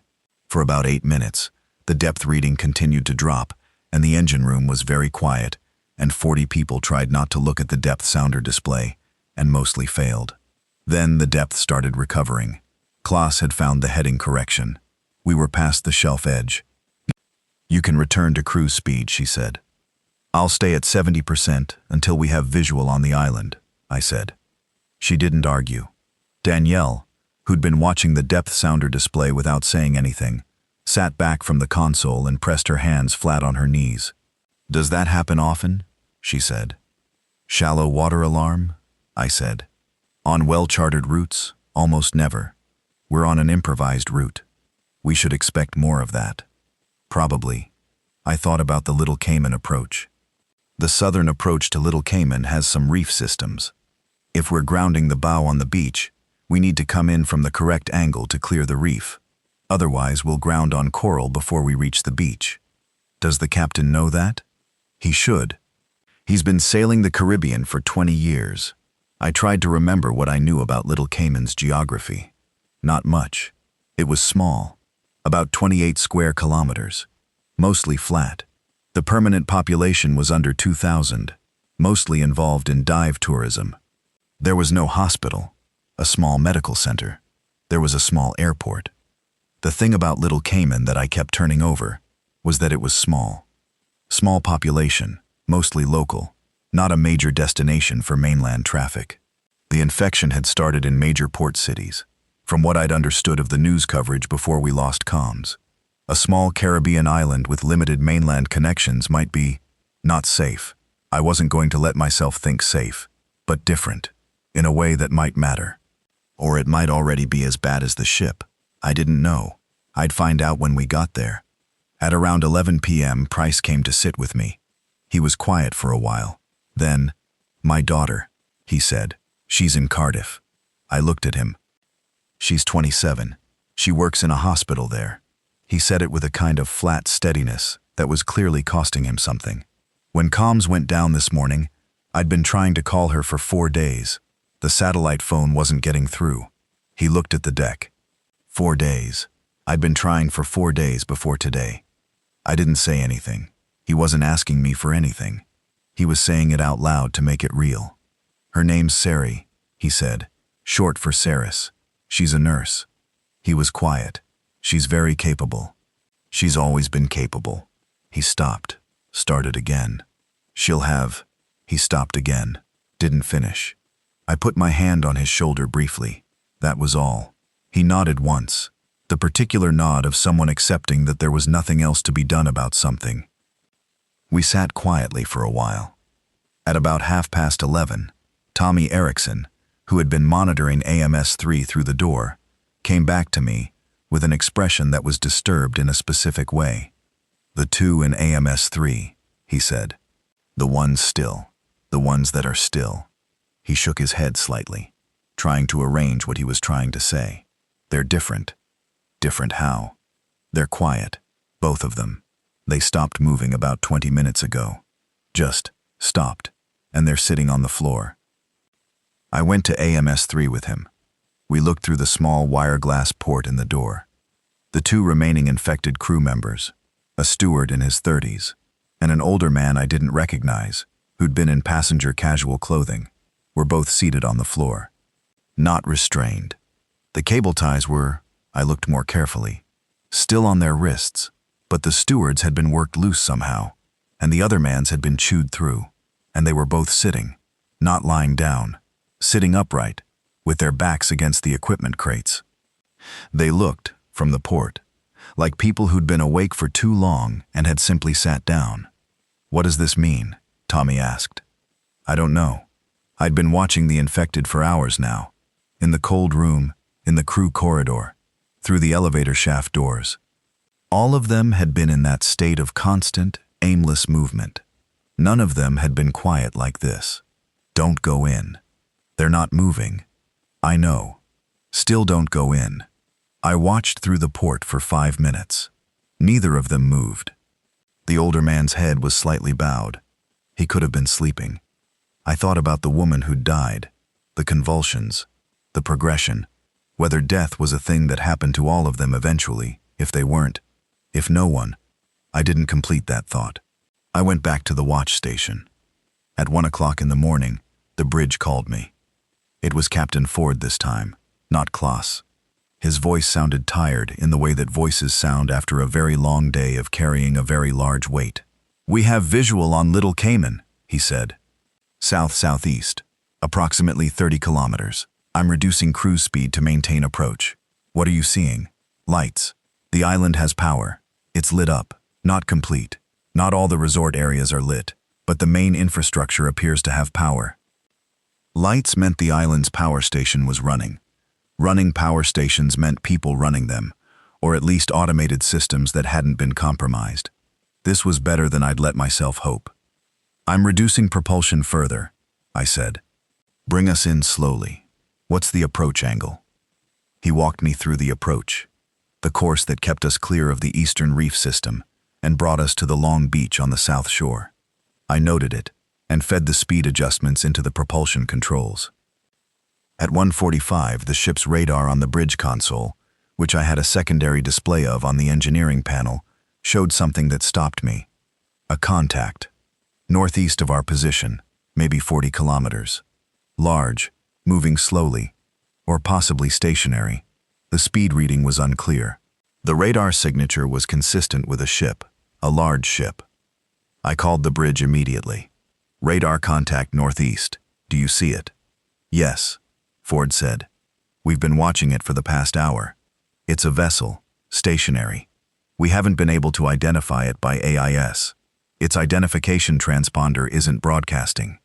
For about 8 minutes, the depth reading continued to drop, and the engine room was very quiet, and 40 people tried not to look at the depth sounder display, and mostly failed. Then the depth started recovering. Klaus had found the heading correction. We were past the shelf edge. "You can return to cruise speed," she said. "I'll stay at 70% until we have visual on the island," I said. She didn't argue. Danielle, who'd been watching the depth sounder display without saying anything, sat back from the console and pressed her hands flat on her knees. "Does that happen often?" she said. "Shallow water alarm?" I said. "On well-charted routes, almost never. We're on an improvised route. We should expect more of that." "Probably." I thought about the Little Cayman approach. The southern approach to Little Cayman has some reef systems. If we're grounding the bow on the beach, we need to come in from the correct angle to clear the reef. Otherwise, we'll ground on coral before we reach the beach. Does the captain know that? He should. He's been sailing the Caribbean for 20 years. I tried to remember what I knew about Little Cayman's geography. Not much. It was small, about 28 square kilometers, mostly flat. The permanent population was under 2,000, mostly involved in dive tourism. There was no hospital, a small medical center. There was a small airport. The thing about Little Cayman that I kept turning over was that it was small. Small population, mostly local, not a major destination for mainland traffic. The infection had started in major port cities, from what I'd understood of the news coverage before we lost comms. A small Caribbean island with limited mainland connections might be not safe. I wasn't going to let myself think safe, but different, in a way that might matter. Or it might already be as bad as the ship. I didn't know. I'd find out when we got there. At around 11 p.m., Price came to sit with me. He was quiet for a while. Then, "My daughter," he said. "She's in Cardiff." I looked at him. "She's 27. She works in a hospital there." He said it with a kind of flat steadiness that was clearly costing him something. When comms went down this morning, I'd been trying to call her for 4 days. The satellite phone wasn't getting through. He looked at the deck. 4 days. I'd been trying for 4 days before today. I didn't say anything. He wasn't asking me for anything. He was saying it out loud to make it real. "Her name's Sari," he said, "short for Saris. She's a nurse." He was quiet. "She's very capable. She's always been capable." He stopped, started again. "She'll have..." He stopped again, didn't finish. I put my hand on his shoulder briefly. That was all. He nodded once, the particular nod of someone accepting that there was nothing else to be done about something. We sat quietly for a while. At about 11:30, Tommy Erickson, who had been monitoring AMS-3 through the door, came back to me with an expression that was disturbed in a specific way. "The two in AMS-3, he said. "The ones still. The ones that are still." He shook his head slightly, trying to arrange what he was trying to say. "They're different." "Different how?" "They're quiet. Both of them. They stopped moving about 20 minutes ago. Just stopped, and they're sitting on the floor." I went to AMS-3 with him. We looked through the small wire glass port in the door. The two remaining infected crew members, a steward in his 30s, and an older man I didn't recognize, who'd been in passenger casual clothing, were both seated on the floor. Not restrained. The cable ties were, I looked more carefully, still on their wrists, but the steward's had been worked loose somehow, and the other man's had been chewed through, and they were both sitting, not lying down, sitting upright, with their backs against the equipment crates. They looked, from the port, like people who'd been awake for too long and had simply sat down. "What does this mean?" Tommy asked. "I don't know. I'd been watching the infected for hours now, in the cold room, in the crew corridor, through the elevator shaft doors. All of them had been in that state of constant, aimless movement. None of them had been quiet like this. Don't go in. They're not moving. I know. Still don't go in. I watched through the port for 5 minutes. Neither of them moved. The older man's head was slightly bowed. He could have been sleeping. I thought about the woman who'd died, the convulsions, the progression, whether death was a thing that happened to all of them eventually, if they weren't. If no one. I didn't complete that thought. I went back to the watch station. At 1 o'clock in the morning, the bridge called me. It was Captain Ford this time, not Klaus. His voice sounded tired in the way that voices sound after a very long day of carrying a very large weight. "We have visual on Little Cayman," he said. "South-southeast, approximately 30 kilometers. I'm reducing cruise speed to maintain approach. What are you seeing?" "Lights. The island has power. It's lit up, not complete. Not all the resort areas are lit, but the main infrastructure appears to have power." Lights meant the island's power station was running. Running power stations meant people running them, or at least automated systems that hadn't been compromised. This was better than I'd let myself hope. "I'm reducing propulsion further," I said. "Bring us in slowly. What's the approach angle?" He walked me through the approach, the course that kept us clear of the eastern reef system and brought us to the long beach on the south shore. I noted it and fed the speed adjustments into the propulsion controls. At 1:45, the ship's radar on the bridge console, which I had a secondary display of on the engineering panel, showed something that stopped me. A contact. Northeast of our position, maybe 40 kilometers. Large, moving slowly, or possibly stationary. The speed reading was unclear. The radar signature was consistent with a ship, a large ship. I called the bridge immediately. Radar contact northeast. Do you see it? Yes, Ford said. We've been watching it for the past hour. It's a vessel, stationary. We haven't been able to identify it by AIS. Its identification transponder isn't broadcasting.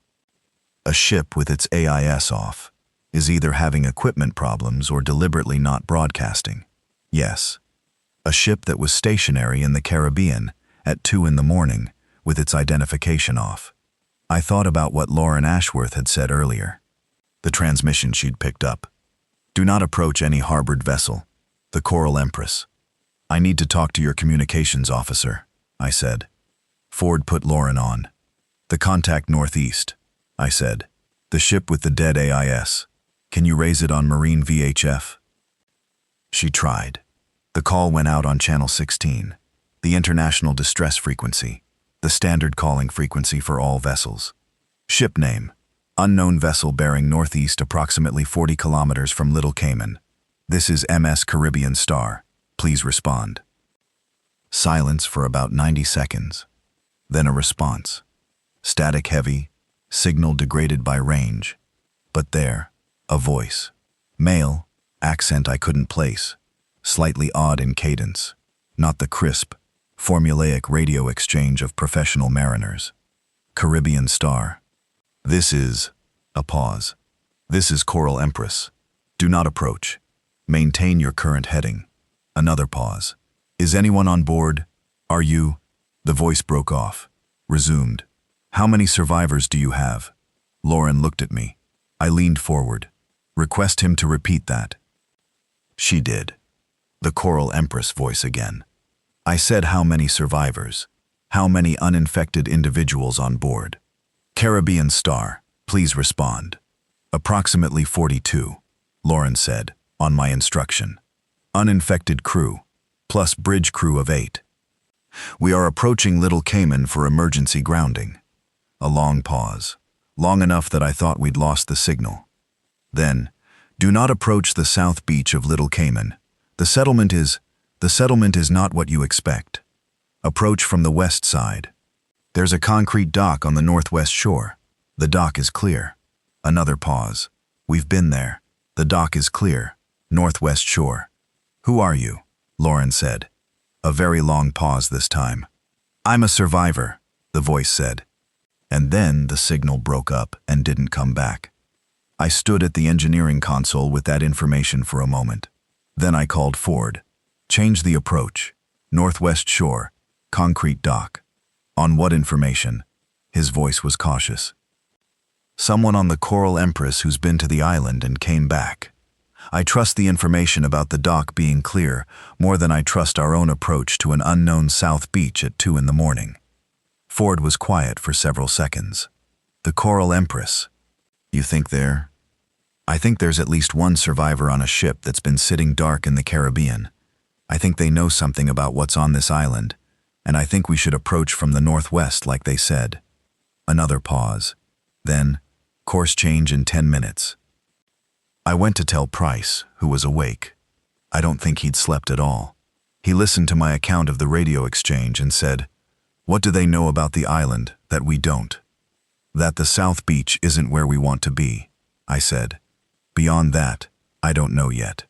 A ship with its AIS off is either having equipment problems or deliberately not broadcasting. Yes. A ship that was stationary in the Caribbean at 2 in the morning with its identification off. I thought about what Lauren Ashworth had said earlier. The transmission she'd picked up. Do not approach any harbored vessel. The Coral Empress. I need to talk to your communications officer, I said. Ford put Lauren on. The contact northeast, I said. The ship with the dead AIS. Can you raise it on Marine VHF? She tried. The call went out on channel 16, the international distress frequency, the standard calling frequency for all vessels. Ship name, unknown vessel bearing northeast approximately 40 kilometers from Little Cayman. This is MS Caribbean Star. Please respond. Silence for about 90 seconds. Then a response. Static heavy, signal degraded by range. But there, a voice. Male, accent I couldn't place. Slightly odd in cadence. Not the crisp, formulaic radio exchange of professional mariners. Caribbean Star. This is... A pause. This is Coral Empress. Do not approach. Maintain your current heading. Another pause. Is anyone on board? Are you? The voice broke off. Resumed. How many survivors do you have? Lauren looked at me. I leaned forward. Request him to repeat that. She did. The Coral Empress voice again. I said how many survivors. How many uninfected individuals on board? Caribbean Star, please respond. Approximately 42, Lauren said, on my instruction. Uninfected crew, plus bridge crew of 8. We are approaching Little Cayman for emergency grounding. A long pause, long enough that I thought we'd lost the signal. Then, do not approach the south beach of Little Cayman. The settlement is not what you expect. Approach from the west side. There's a concrete dock on the northwest shore. The dock is clear. Another pause. We've been there. The dock is clear. Northwest shore. Who are you? Lauren said. A very long pause this time. I'm a survivor, the voice said. And then the signal broke up and didn't come back. I stood at the engineering console with that information for a moment. Then I called Ford. Change the approach. Northwest shore. Concrete dock. On what information? His voice was cautious. Someone on the Coral Empress who's been to the island and came back. I trust the information about the dock being clear more than I trust our own approach to an unknown south beach at 2 in the morning. Ford was quiet for several seconds. The Coral Empress. You think there? I think there's at least one survivor on a ship that's been sitting dark in the Caribbean. I think they know something about what's on this island, and I think we should approach from the northwest like they said. Another pause. Then, course change in 10 minutes. I went to tell Price, who was awake. I don't think he'd slept at all. He listened to my account of the radio exchange and said, "What do they know about the island that we don't?" "That the South Beach isn't where we want to be," I said. "Beyond that, I don't know yet."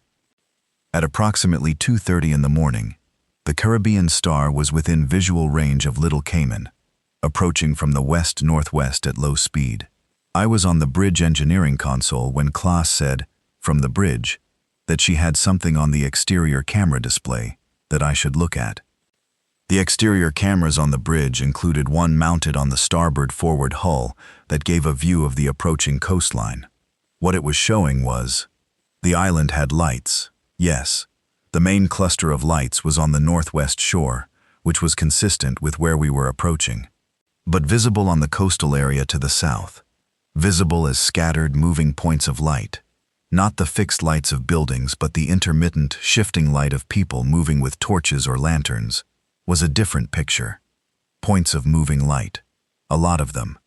At approximately 2:30 in the morning, the Caribbean Star was within visual range of Little Cayman, approaching from the west-northwest at low speed. I was on the bridge engineering console when Klaas said, from the bridge, that she had something on the exterior camera display that I should look at. The exterior cameras on the bridge included one mounted on the starboard forward hull that gave a view of the approaching coastline. What it was showing was, the island had lights, yes. The main cluster of lights was on the northwest shore, which was consistent with where we were approaching, but visible on the coastal area to the south. Visible as scattered, moving points of light. Not the fixed lights of buildings, but the intermittent, shifting light of people moving with torches or lanterns, was a different picture. Points of moving light, a lot of them.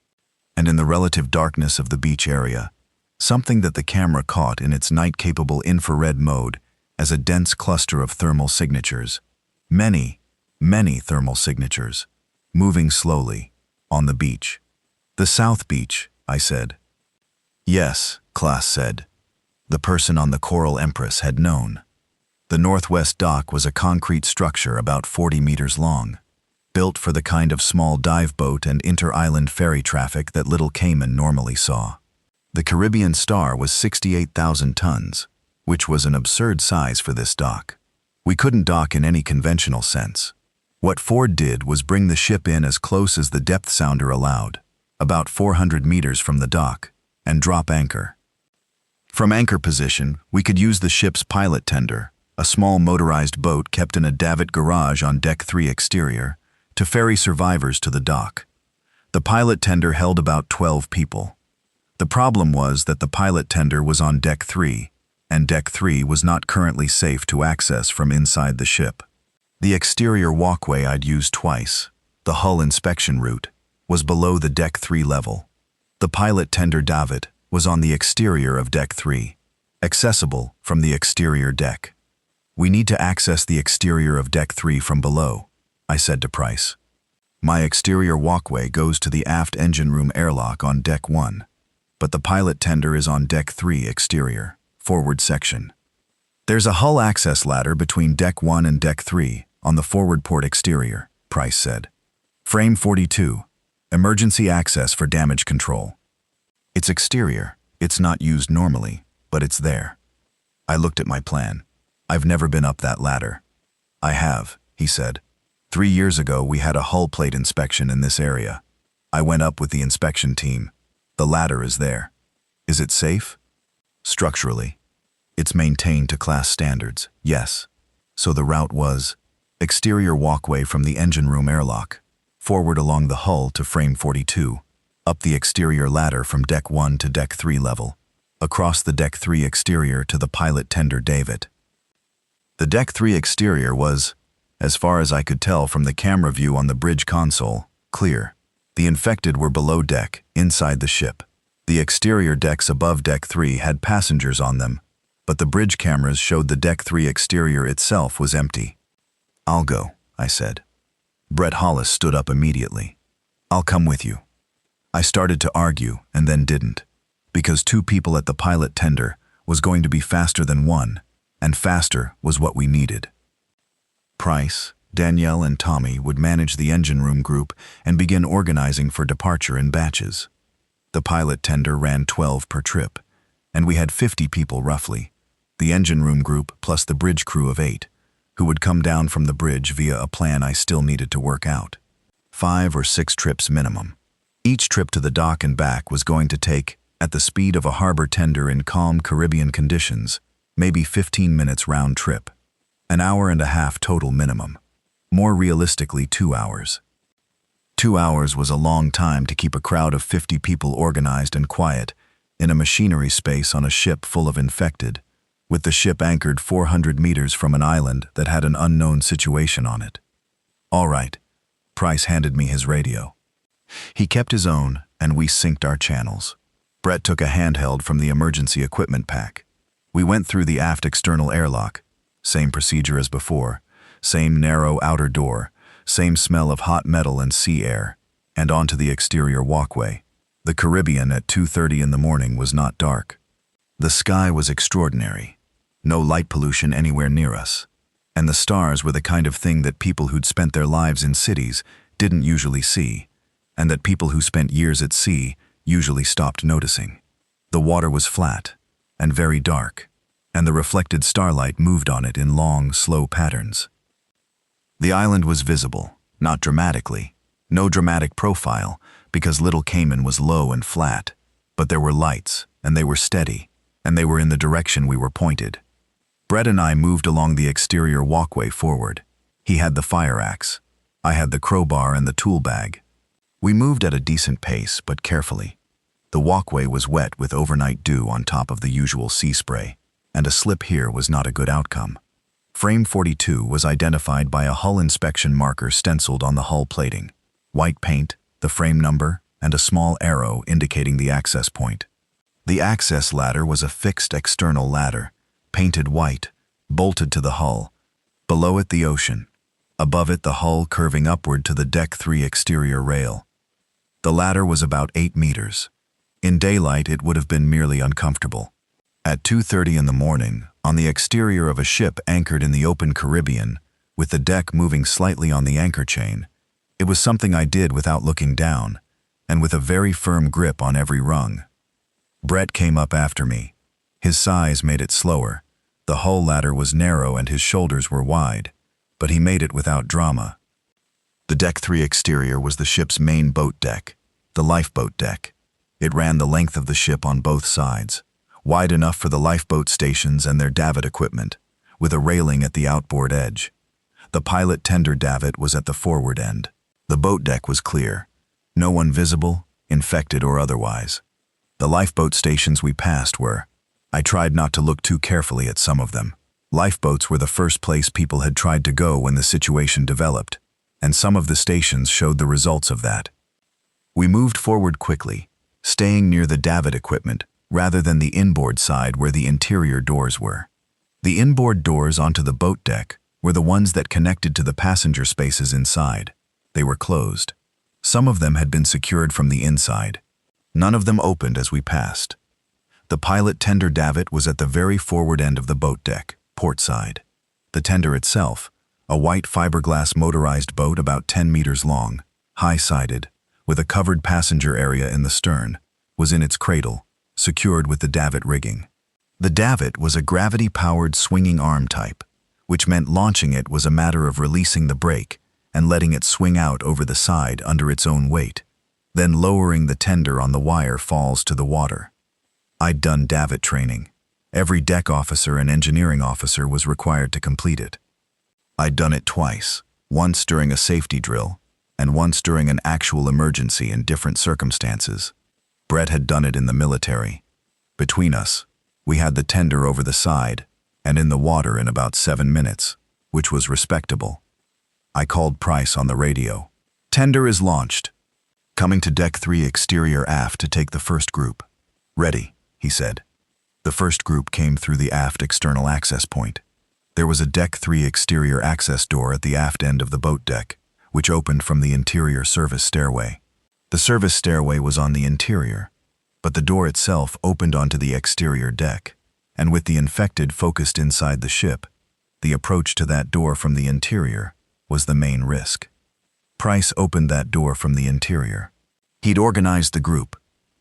And in the relative darkness of the beach area, something that the camera caught in its night-capable infrared mode as a dense cluster of thermal signatures. Many, many thermal signatures, moving slowly, on the beach. "The South Beach," I said. "Yes," Klaas said. The person on the Coral Empress had known. The Northwest Dock was a concrete structure about 40 meters long, built for the kind of small dive boat and inter-island ferry traffic that Little Cayman normally saw. The Caribbean Star was 68,000 tons, which was an absurd size for this dock. We couldn't dock in any conventional sense. What Ford did was bring the ship in as close as the depth sounder allowed, about 400 meters from the dock, and drop anchor. From anchor position, we could use the ship's pilot tender, a small motorized boat kept in a davit garage on Deck 3 exterior, to ferry survivors to the dock. The pilot tender held about 12 people. The problem was that the pilot tender was on Deck 3, and Deck 3 was not currently safe to access from inside the ship. The exterior walkway I'd used twice, the hull inspection route, was below the Deck 3 level. The pilot tender davit was on the exterior of Deck 3, accessible from the exterior deck. "We need to access the exterior of Deck 3 from below," I said to Price. "My exterior walkway goes to the aft engine room airlock on Deck 1, but the pilot tender is on Deck 3 exterior, forward section. There's a hull access ladder between Deck 1 and Deck 3 on the forward port exterior," Price said. "Frame 42, emergency access for damage control. It's exterior, it's not used normally, but it's there." I looked at my plan. "I've never been up that ladder." "I have," he said. 3 years ago we had a hull plate inspection in this area. I went up with the inspection team. The ladder is there." "Is it safe?" "Structurally. It's maintained to class standards, yes." So the route was exterior walkway from the engine room airlock, forward along the hull to frame 42, up the exterior ladder from Deck 1 to Deck 3 level, across the Deck 3 exterior to the pilot tender davit. The Deck 3 exterior was, as far as I could tell from the camera view on the bridge console, clear. The infected were below deck, inside the ship. The exterior decks above Deck 3 had passengers on them, but the bridge cameras showed the Deck 3 exterior itself was empty. "I'll go," I said. Brett Hollis stood up immediately. "I'll come with you." I started to argue and then didn't, because 2 people at the pilot tender was going to be faster than 1, and faster was what we needed. Price, Danielle, and Tommy would manage the engine room group and begin organizing for departure in batches. The pilot tender ran 12 per trip, and we had 50 people roughly, the engine room group plus the bridge crew of 8, who would come down from the bridge via a plan I still needed to work out. 5 or 6 trips minimum. Each trip to the dock and back was going to take, at the speed of a harbor tender in calm Caribbean conditions, maybe 15 minutes round trip. An hour and a half total minimum. More realistically, 2 hours. 2 hours was a long time to keep a crowd of 50 people organized and quiet in a machinery space on a ship full of infected, with the ship anchored 400 meters from an island that had an unknown situation on it. "All right." Price handed me his radio. He kept his own, and we synced our channels. Brett took a handheld from the emergency equipment pack. We went through the aft external airlock. Same procedure as before, same narrow outer door, same smell of hot metal and sea air, and onto the exterior walkway. The Caribbean at 2:30 in the morning was not dark. The sky was extraordinary. No light pollution anywhere near us. And the stars were the kind of thing that people who'd spent their lives in cities didn't usually see, and that people who spent years at sea usually stopped noticing. The water was flat and very dark, and the reflected starlight moved on it in long, slow patterns. The island was visible, not dramatically, no dramatic profile, because Little Cayman was low and flat, but there were lights, and they were steady, and they were in the direction we were pointed. Brett and I moved along the exterior walkway forward. He had the fire axe. I had the crowbar and the tool bag. We moved at a decent pace, but carefully. The walkway was wet with overnight dew on top of the usual sea spray, and a slip here was not a good outcome. Frame 42 was identified by a hull inspection marker stenciled on the hull plating. White paint, the frame number, and a small arrow indicating the access point. The access ladder was a fixed external ladder, painted white, bolted to the hull. Below it the ocean. Above it the hull curving upward to the Deck 3 exterior rail. The ladder was about 8 meters. In daylight it would have been merely uncomfortable. At 2:30 in the morning, on the exterior of a ship anchored in the open Caribbean, with the deck moving slightly on the anchor chain, it was something I did without looking down, and with a very firm grip on every rung. Brett came up after me. His size made it slower. The hull ladder was narrow and his shoulders were wide, but he made it without drama. The Deck 3 exterior was the ship's main boat deck, the lifeboat deck. It ran the length of the ship on both sides, wide enough for the lifeboat stations and their davit equipment, with a railing at the outboard edge. The pilot tender davit was at the forward end. The boat deck was clear. No one visible, infected or otherwise. The lifeboat stations we passed were. I tried not to look too carefully at some of them. Lifeboats were the first place people had tried to go when the situation developed, and some of the stations showed the results of that. We moved forward quickly, staying near the davit equipment rather than the inboard side where the interior doors were. The inboard doors onto the boat deck were the ones that connected to the passenger spaces inside. They were closed. Some of them had been secured from the inside. None of them opened as we passed. The pilot tender davit was at the very forward end of the boat deck, port side. The tender itself, a white fiberglass motorized boat about 10 meters long, high-sided, with a covered passenger area in the stern, was in its cradle, secured with the davit rigging. The davit was a gravity-powered swinging arm type, which meant launching it was a matter of releasing the brake and letting it swing out over the side under its own weight, then lowering the tender on the wire falls to the water. I'd done davit training. Every deck officer and engineering officer was required to complete it. I'd done it twice, once during a safety drill, and once during an actual emergency in different circumstances. Brett had done it in the military. Between us, we had the tender over the side and in the water in about 7 minutes, which was respectable. I called Price on the radio. "Tender is launched. Coming to Deck 3 exterior aft to take the first group." "Ready," he said. The first group came through the aft external access point. There was a Deck 3 exterior access door at the aft end of the boat deck, which opened from the interior service stairway. The service stairway was on the interior, but the door itself opened onto the exterior deck, and with the infected focused inside the ship, the approach to that door from the interior was the main risk. Price opened that door from the interior. He'd organized the group,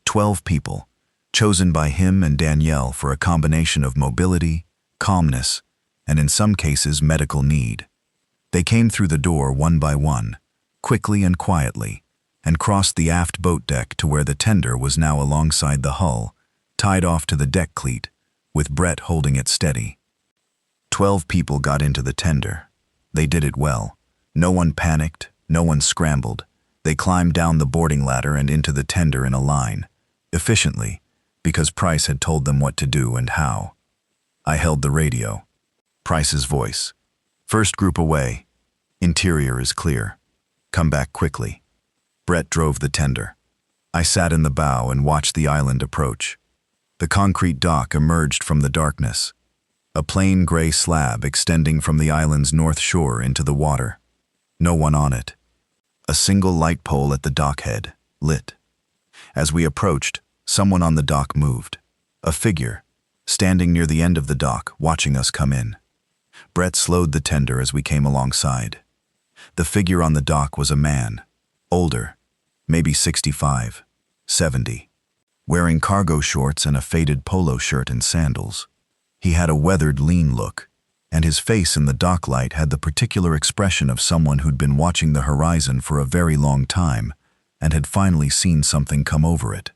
12 people, chosen by him and Danielle for a combination of mobility, calmness, and in some cases medical need. They came through the door one by one, quickly and quietly, and crossed the aft boat deck to where the tender was now alongside the hull, tied off to the deck cleat, with Brett holding it steady. 12 people got into the tender. They did it well. No one panicked, no one scrambled. They climbed down the boarding ladder and into the tender in a line, efficiently, because Price had told them what to do and how. I held the radio. Price's voice. "First group away. Interior is clear. Come back quickly." Brett drove the tender. I sat in the bow and watched the island approach. The concrete dock emerged from the darkness, a plain gray slab extending from the island's north shore into the water. No one on it. A single light pole at the dock head, lit. As we approached, someone on the dock moved. A figure, standing near the end of the dock, watching us come in. Brett slowed the tender as we came alongside. The figure on the dock was a man, older, maybe 65, 70, wearing cargo shorts and a faded polo shirt and sandals. He had a weathered, lean look, and his face in the dock light had the particular expression of someone who'd been watching the horizon for a very long time and had finally seen something come over it.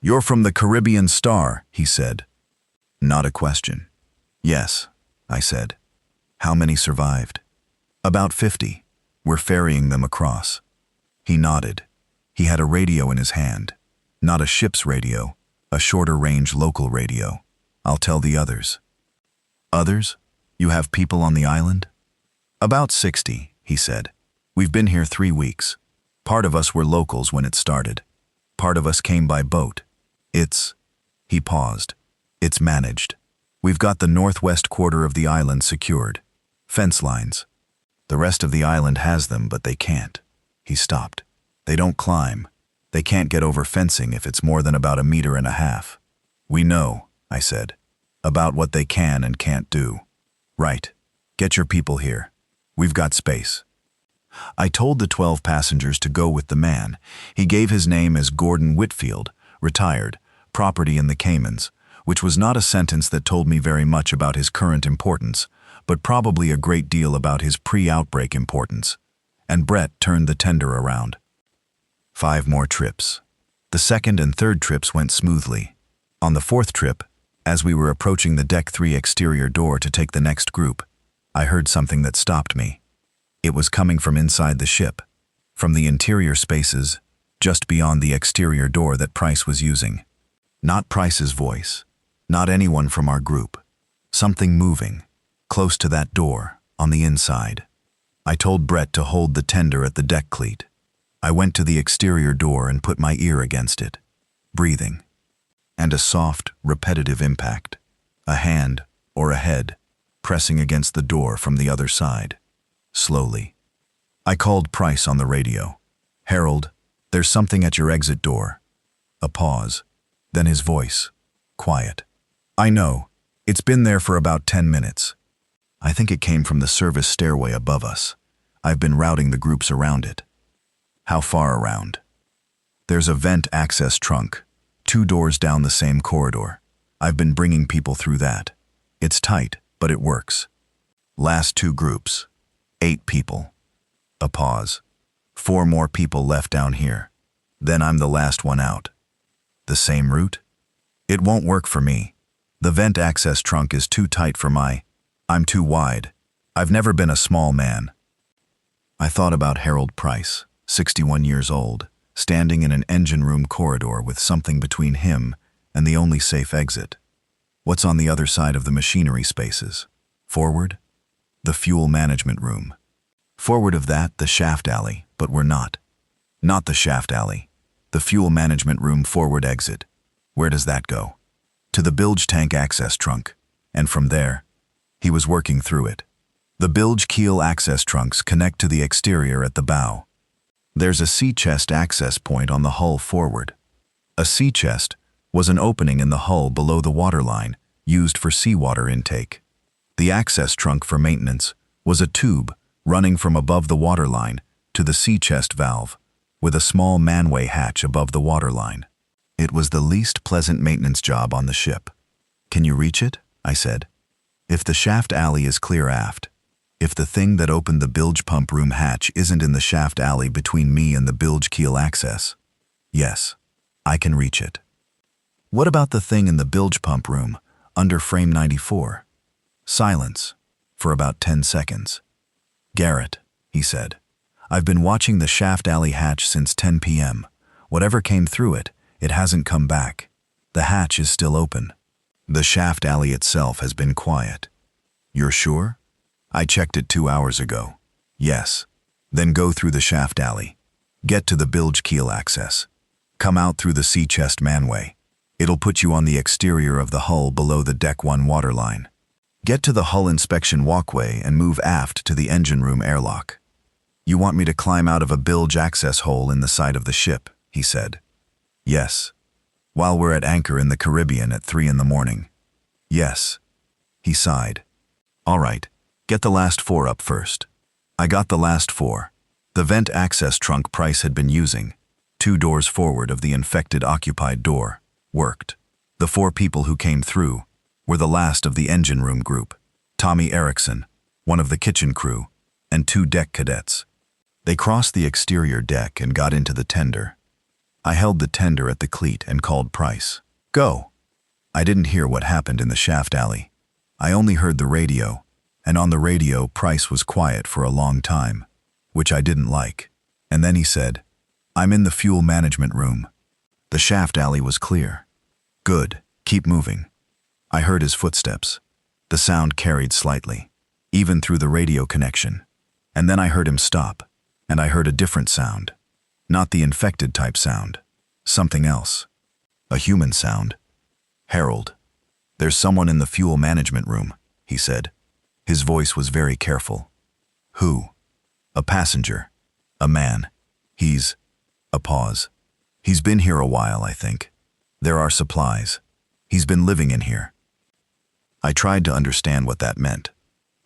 "You're from the Caribbean Star," he said. Not a question. "Yes," I said. "How many survived?" "About 50. We're ferrying them across." He nodded. He had a radio in his hand. Not a ship's radio, a shorter-range local radio. I'll tell the others. Others? You have people on the island? About 60, he said. We've been here 3 weeks. Part of us were locals when it started. Part of us came by boat. He paused. It's managed. We've got the northwest quarter of the island secured. Fence lines. The rest of the island has them, but they can't. He stopped. They don't climb. They can't get over fencing if it's more than about 1.5 meters. We know, I said, about what they can and can't do. Right. Get your people here. We've got space. I told the 12 passengers to go with the man. He gave his name as Gordon Whitfield, retired, property in the Caymans, which was not a sentence that told me very much about his current importance, but probably a great deal about his pre-outbreak importance. And Brett turned the tender around. 5 more trips. The second and third trips went smoothly. On the fourth trip, as we were approaching the Deck 3 exterior door to take the next group, I heard something that stopped me. It was coming from inside the ship, from the interior spaces, just beyond the exterior door that Price was using. Not Price's voice, not anyone from our group. Something moving, close to that door, on the inside. I told Brett to hold the tender at the deck cleat. I went to the exterior door and put my ear against it, breathing. And a soft, repetitive impact. A hand, or a head, pressing against the door from the other side. Slowly. I called Price on the radio. Harold, there's something at your exit door. A pause. Then his voice. Quiet. I know. It's been there for about 10 minutes. I think it came from the service stairway above us. I've been routing the groups around it. How far around? There's a vent access trunk, 2 doors down the same corridor. I've been bringing people through that. It's tight, but it works. Last 2 groups. 8 people. A pause. 4 more people left down here. Then I'm the last one out. The same route? It won't work for me. The vent access trunk is too tight for I'm too wide. I've never been a small man. I thought about Harold Price, 61 years old, standing in an engine room corridor with something between him and the only safe exit. What's on the other side of the machinery spaces? Forward? The fuel management room. Forward of that, the shaft alley, but we're not. Not the shaft alley. The fuel management room forward exit. Where does that go? To the bilge tank access trunk. And from there, he was working through it. The bilge keel access trunks connect to the exterior at the bow. There's a sea chest access point on the hull forward. A sea chest was an opening in the hull below the waterline, used for seawater intake. The access trunk for maintenance was a tube running from above the waterline to the sea chest valve, with a small manway hatch above the waterline. It was the least pleasant maintenance job on the ship. Can you reach it? I said. If the shaft alley is clear aft, if the thing that opened the bilge pump room hatch isn't in the shaft alley between me and the bilge keel access, yes, I can reach it. What about the thing in the bilge pump room, under frame 94? Silence, for about 10 seconds. Garrett, he said, I've been watching the shaft alley hatch since 10 p.m. Whatever came through it, it hasn't come back. The hatch is still open. The shaft alley itself has been quiet. You're sure? I checked it 2 hours ago. Yes. Then go through the shaft alley. Get to the bilge keel access. Come out through the sea chest manway. It'll put you on the exterior of the hull below the Deck 1 waterline. Get to the hull inspection walkway and move aft to the engine room airlock. You want me to climb out of a bilge access hole in the side of the ship, he said. Yes. While we're at anchor in the Caribbean at 3 in the morning. Yes. He sighed. All right, get the last 4 up first. I got the last 4. The vent access trunk Price had been using, 2 doors forward of the infected occupied door, worked. The 4 people who came through were the last of the engine room group, Tommy Erickson, one of the kitchen crew, and 2 deck cadets. They crossed the exterior deck and got into the tender. I held the tender at the cleat and called Price. Go. I didn't hear what happened in the shaft alley. I only heard the radio, and on the radio Price was quiet for a long time, which I didn't like. And then he said, I'm in the fuel management room. The shaft alley was clear. Good, keep moving. I heard his footsteps. The sound carried slightly, even through the radio connection. And then I heard him stop, and I heard a different sound. Not the infected type sound. Something else. A human sound. Harold. There's someone in the fuel management room, he said. His voice was very careful. Who? A passenger. A man. He's... A pause. He's been here a while, I think. There are supplies. He's been living in here. I tried to understand what that meant.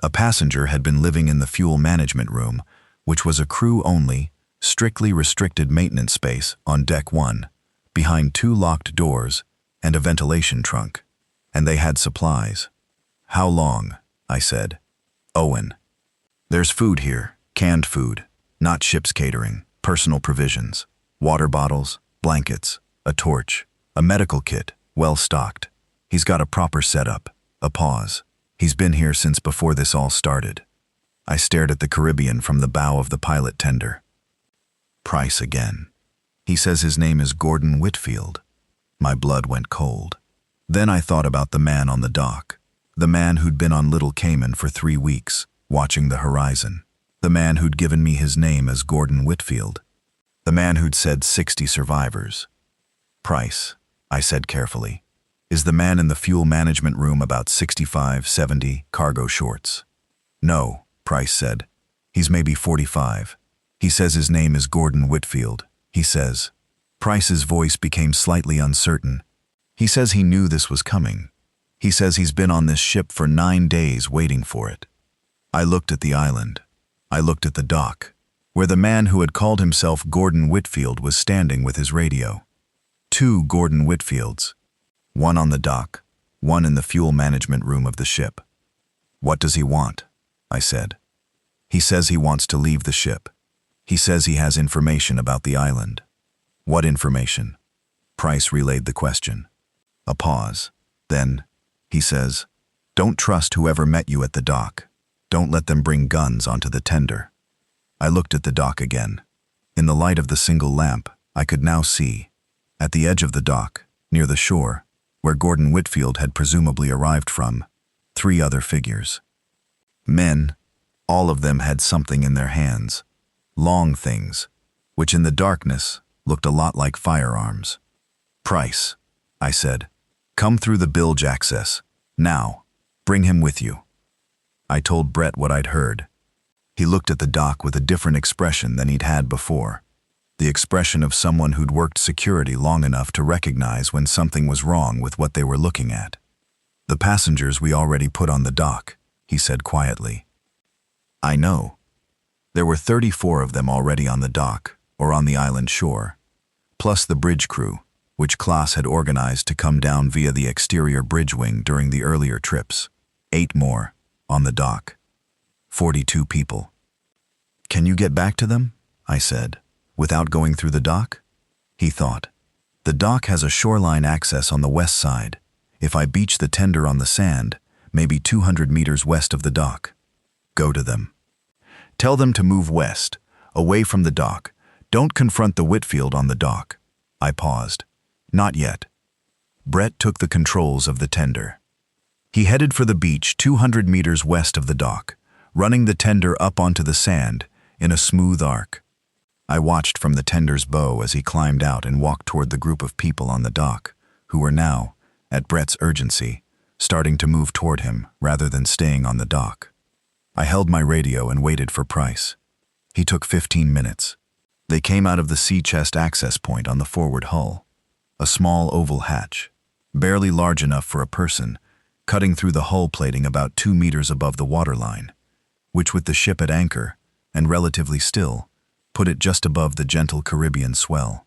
A passenger had been living in the fuel management room, which was a crew-only, strictly restricted maintenance space on Deck 1, behind 2 locked doors and a ventilation trunk. And they had supplies. How long? I said. Owen. There's food here, canned food, not ship's catering, personal provisions, water bottles, blankets, a torch, a medical kit, well stocked. He's got a proper setup. A pause. He's been here since before this all started. I stared at the Caribbean from the bow of the pilot tender. Price again. He says his name is Gordon Whitfield. My blood went cold. Then I thought about the man on the dock. The man who'd been on Little Cayman for 3 weeks, watching the horizon. The man who'd given me his name as Gordon Whitfield. The man who'd said 60 survivors. Price, I said carefully. Is the man in the fuel management room about 65, 70 cargo shorts? No, Price said. He's maybe 45. He says his name is Gordon Whitfield. He says. Price's voice became slightly uncertain. He says he knew this was coming. He says he's been on this ship for 9 days waiting for it. I looked at the island. I looked at the dock, where the man who had called himself Gordon Whitfield was standing with his radio. 2 Gordon Whitfields. One on the dock, one in the fuel management room of the ship. What does he want? I said. He says he wants to leave the ship. He says he has information about the island. What information? Price relayed the question. A pause. Then, he says, don't trust whoever met you at the dock. Don't let them bring guns onto the tender. I looked at the dock again. In the light of the single lamp, I could now see, at the edge of the dock, near the shore, where Gordon Whitfield had presumably arrived from, 3 other figures. Men, all of them had something in their hands, long things, which in the darkness looked a lot like firearms. Price, I said, come through the bilge access, now, bring him with you. I told Brett what I'd heard. He looked at the dock with a different expression than he'd had before. The expression of someone who'd worked security long enough to recognize when something was wrong with what they were looking at. The passengers we already put on the dock, he said quietly. I know. There were 34 of them already on the dock, or on the island shore, plus the bridge crew, which Klaas had organized to come down via the exterior bridge wing during the earlier trips. 8 more, on the dock. 42 people. Can you get back to them? I said. Without going through the dock? He thought. The dock has a shoreline access on the west side. If I beach the tender on the sand, maybe 200 meters west of the dock. Go to them. Tell them to move west, away from the dock. Don't confront the Whitfield on the dock. I paused. Not yet. Brett took the controls of the tender. He headed for the beach 200 meters west of the dock, running the tender up onto the sand in a smooth arc. I watched from the tender's bow as he climbed out and walked toward the group of people on the dock, who were now, at Brett's urgency, starting to move toward him rather than staying on the dock. I held my radio and waited for Price. He took 15 minutes. They came out of the sea chest access point on the forward hull, a small oval hatch, barely large enough for a person, cutting through the hull plating about 2 meters above the waterline, which with the ship at anchor, and relatively still, put it just above the gentle Caribbean swell.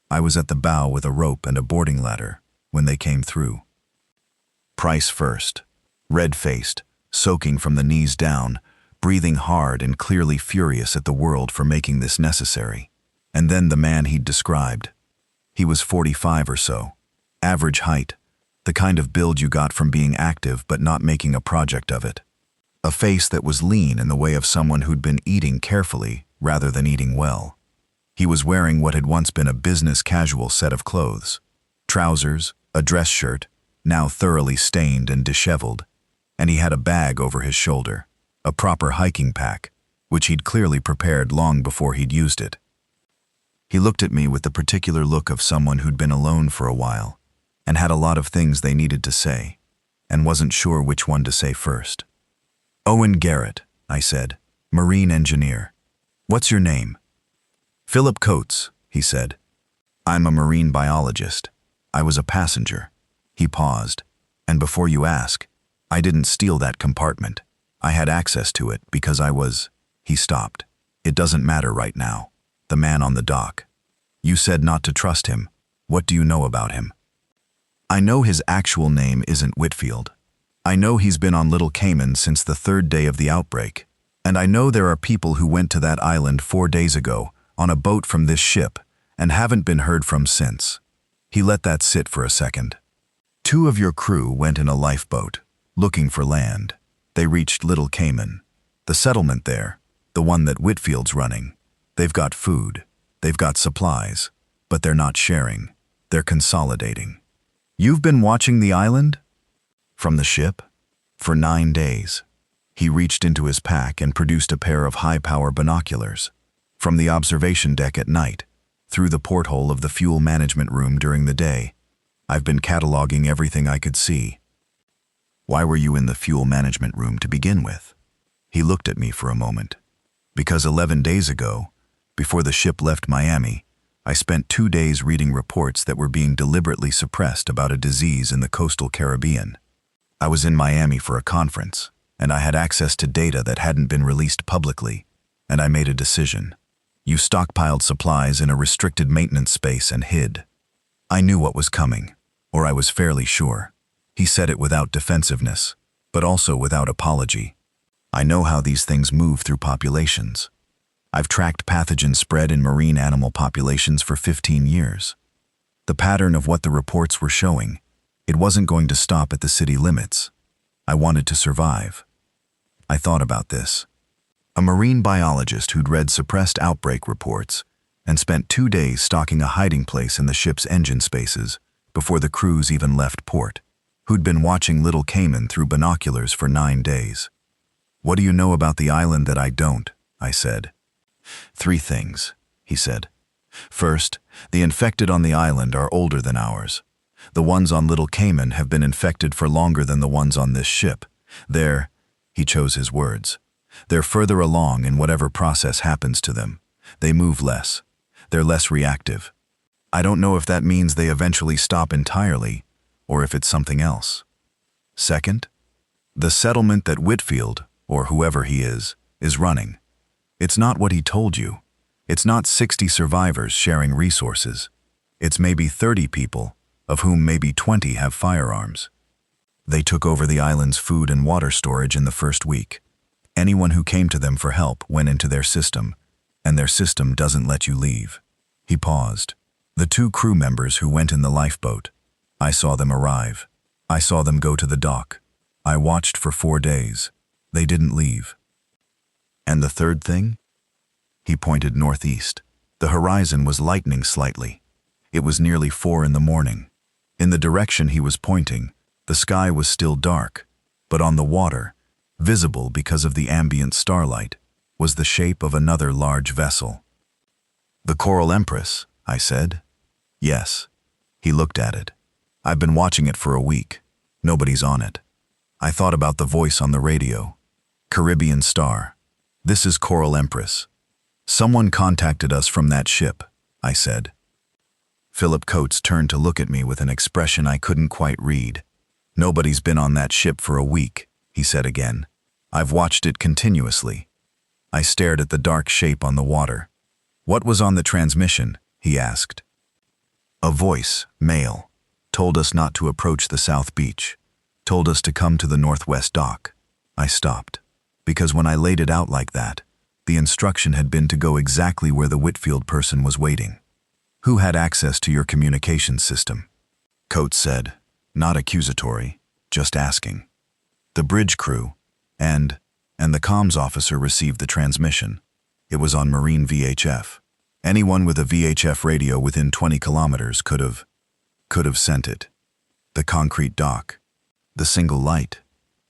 I was at the bow with a rope and a boarding ladder when they came through. Price first, red-faced, soaking from the knees down, breathing hard and clearly furious at the world for making this necessary. And then the man he'd described. He was 45 or so, average height, the kind of build you got from being active but not making a project of it. A face that was lean in the way of someone who'd been eating carefully rather than eating well. He was wearing what had once been a business casual set of clothes. Trousers, a dress shirt, now thoroughly stained and disheveled, and he had a bag over his shoulder, a proper hiking pack, which he'd clearly prepared long before he'd used it. He looked at me with the particular look of someone who'd been alone for a while, and had a lot of things they needed to say, and wasn't sure which one to say first. "Owen Garrett," I said, "marine engineer. What's your name?" "Philip Coates," he said. "I'm a marine biologist. I was a passenger." He paused. "And before you ask, I didn't steal that compartment. I had access to it because I was—" He stopped. "It doesn't matter right now. The man on the dock. You said not to trust him. What do you know about him?" "I know his actual name isn't Whitfield. I know he's been on Little Cayman since the 3rd day of the outbreak. And I know there are people who went to that island 4 days ago on a boat from this ship and haven't been heard from since." He let that sit for a second. "2 of your crew went in a lifeboat, looking for land. They reached Little Cayman, the settlement there, the one that Whitfield's running. They've got food, they've got supplies, but they're not sharing. They're consolidating. You've been watching the island? From the ship? For 9 days. He reached into his pack and produced a pair of high-power binoculars. From the observation deck at night, through the porthole of the fuel management room during the day, I've been cataloging everything I could see." "Why were you in the fuel management room to begin with?" He looked at me for a moment. "Because 11 days ago, before the ship left Miami, I spent 2 days reading reports that were being deliberately suppressed about a disease in the coastal Caribbean. I was in Miami for a conference, and I had access to data that hadn't been released publicly, and I made a decision. You stockpiled supplies in a restricted maintenance space and hid. I knew what was coming, or I was fairly sure." He said it without defensiveness, but also without apology. "I know how these things move through populations. I've tracked pathogen spread in marine animal populations for 15 years. The pattern of what the reports were showing, it wasn't going to stop at the city limits. I wanted to survive." I thought about this. A marine biologist who'd read suppressed outbreak reports and spent 2 days stocking a hiding place in the ship's engine spaces before the crews even left port, who'd been watching Little Cayman through binoculars for 9 days. "What do you know about the island that I don't?" I said. "3 things," he said. "First, the infected on the island are older than ours. The ones on Little Cayman have been infected for longer than the ones on this ship. They're," he chose his words, "they're further along in whatever process happens to them. They move less. They're less reactive. I don't know if that means they eventually stop entirely, or if it's something else. Second, the settlement that Whitfield, or whoever he is running. It's not what he told you. It's not 60 survivors sharing resources. It's maybe 30 people, of whom maybe 20 have firearms. They took over the island's food and water storage in the first week. Anyone who came to them for help went into their system, and their system doesn't let you leave." He paused. "The 2 crew members who went in the lifeboat, I saw them arrive. I saw them go to the dock. I watched for 4 days. They didn't leave." "And the 3rd thing?" He pointed northeast. The horizon was lightening slightly. It was nearly 4 in the morning. In the direction he was pointing, the sky was still dark, but on the water, visible because of the ambient starlight, was the shape of another large vessel. "The Coral Empress," I said. "Yes." He looked at it. "I've been watching it for a week. Nobody's on it." I thought about the voice on the radio. "Caribbean Star. This is Coral Empress. Someone contacted us from that ship," I said. Philip Coates turned to look at me with an expression I couldn't quite read. "Nobody's been on that ship for a week," he said again. "I've watched it continuously." I stared at the dark shape on the water. "What was on the transmission?" he asked. "A voice, male, told us not to approach the South Beach, told us to come to the Northwest Dock." I stopped, because when I laid it out like that, the instruction had been to go exactly where the Whitfield person was waiting. "Who had access to your communications system?" Coates said, not accusatory, just asking. "The bridge crew, and the comms officer received the transmission. It was on Marine VHF. Anyone with a VHF radio within 20 kilometers could have sent it. The concrete dock. The single light.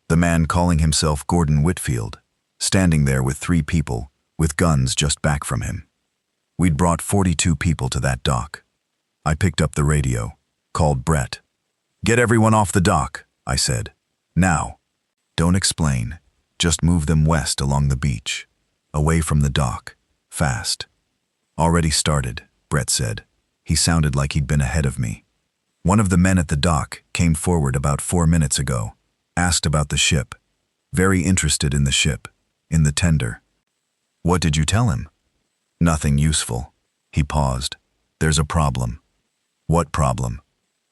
The man calling himself Gordon Whitfield, standing there with 3 people, with guns just back from him. We'd brought 42 people to that dock. I picked up the radio, called Brett. "Get everyone off the dock," I said. "Now." "Don't explain. Just move them west along the beach. Away from the dock. Fast." "Already started," Brett said. He sounded like he'd been ahead of me. "One of the men at the dock came forward about 4 minutes ago, asked about the ship. Very interested in the ship, in the tender." "What did you tell him?" "Nothing useful." He paused. "There's a problem." "What problem?"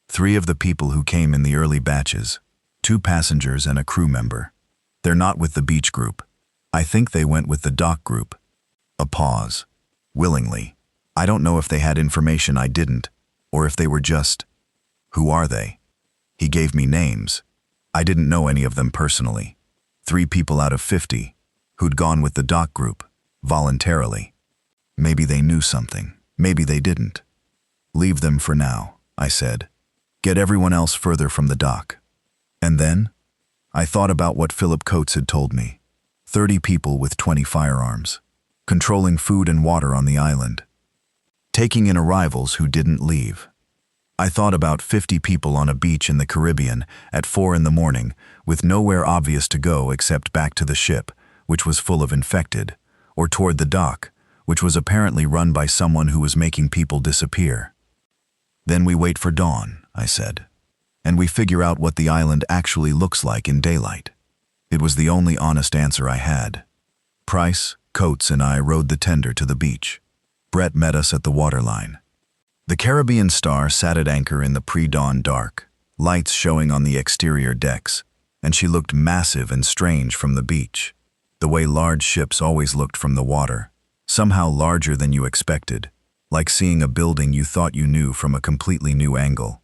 3 of the people who came in the early batches, 2 passengers and a crew member. They're not with the beach group. I think they went with the dock group." A pause. "Willingly. I don't know if they had information I didn't, or if they were just..." "Who are they?" He gave me names. I didn't know any of them personally. 3 people out of 50, who'd gone with the dock group, voluntarily. Maybe they knew something. Maybe they didn't. "Leave them for now," I said. "Get everyone else further from the dock." And then, I thought about what Philip Coates had told me. 30 people with 20 firearms, controlling food and water on the island, taking in arrivals who didn't leave. I thought about 50 people on a beach in the Caribbean at 4 in the morning, with nowhere obvious to go except back to the ship, which was full of infected, or toward the dock, which was apparently run by someone who was making people disappear. "Then we wait for dawn," I said, "and we figure out what the island actually looks like in daylight." It was the only honest answer I had. Price, Coates, and I rowed the tender to the beach. Brett met us at the waterline. The Caribbean Star sat at anchor in the pre-dawn dark, lights showing on the exterior decks, and she looked massive and strange from the beach, the way large ships always looked from the water, somehow larger than you expected, like seeing a building you thought you knew from a completely new angle.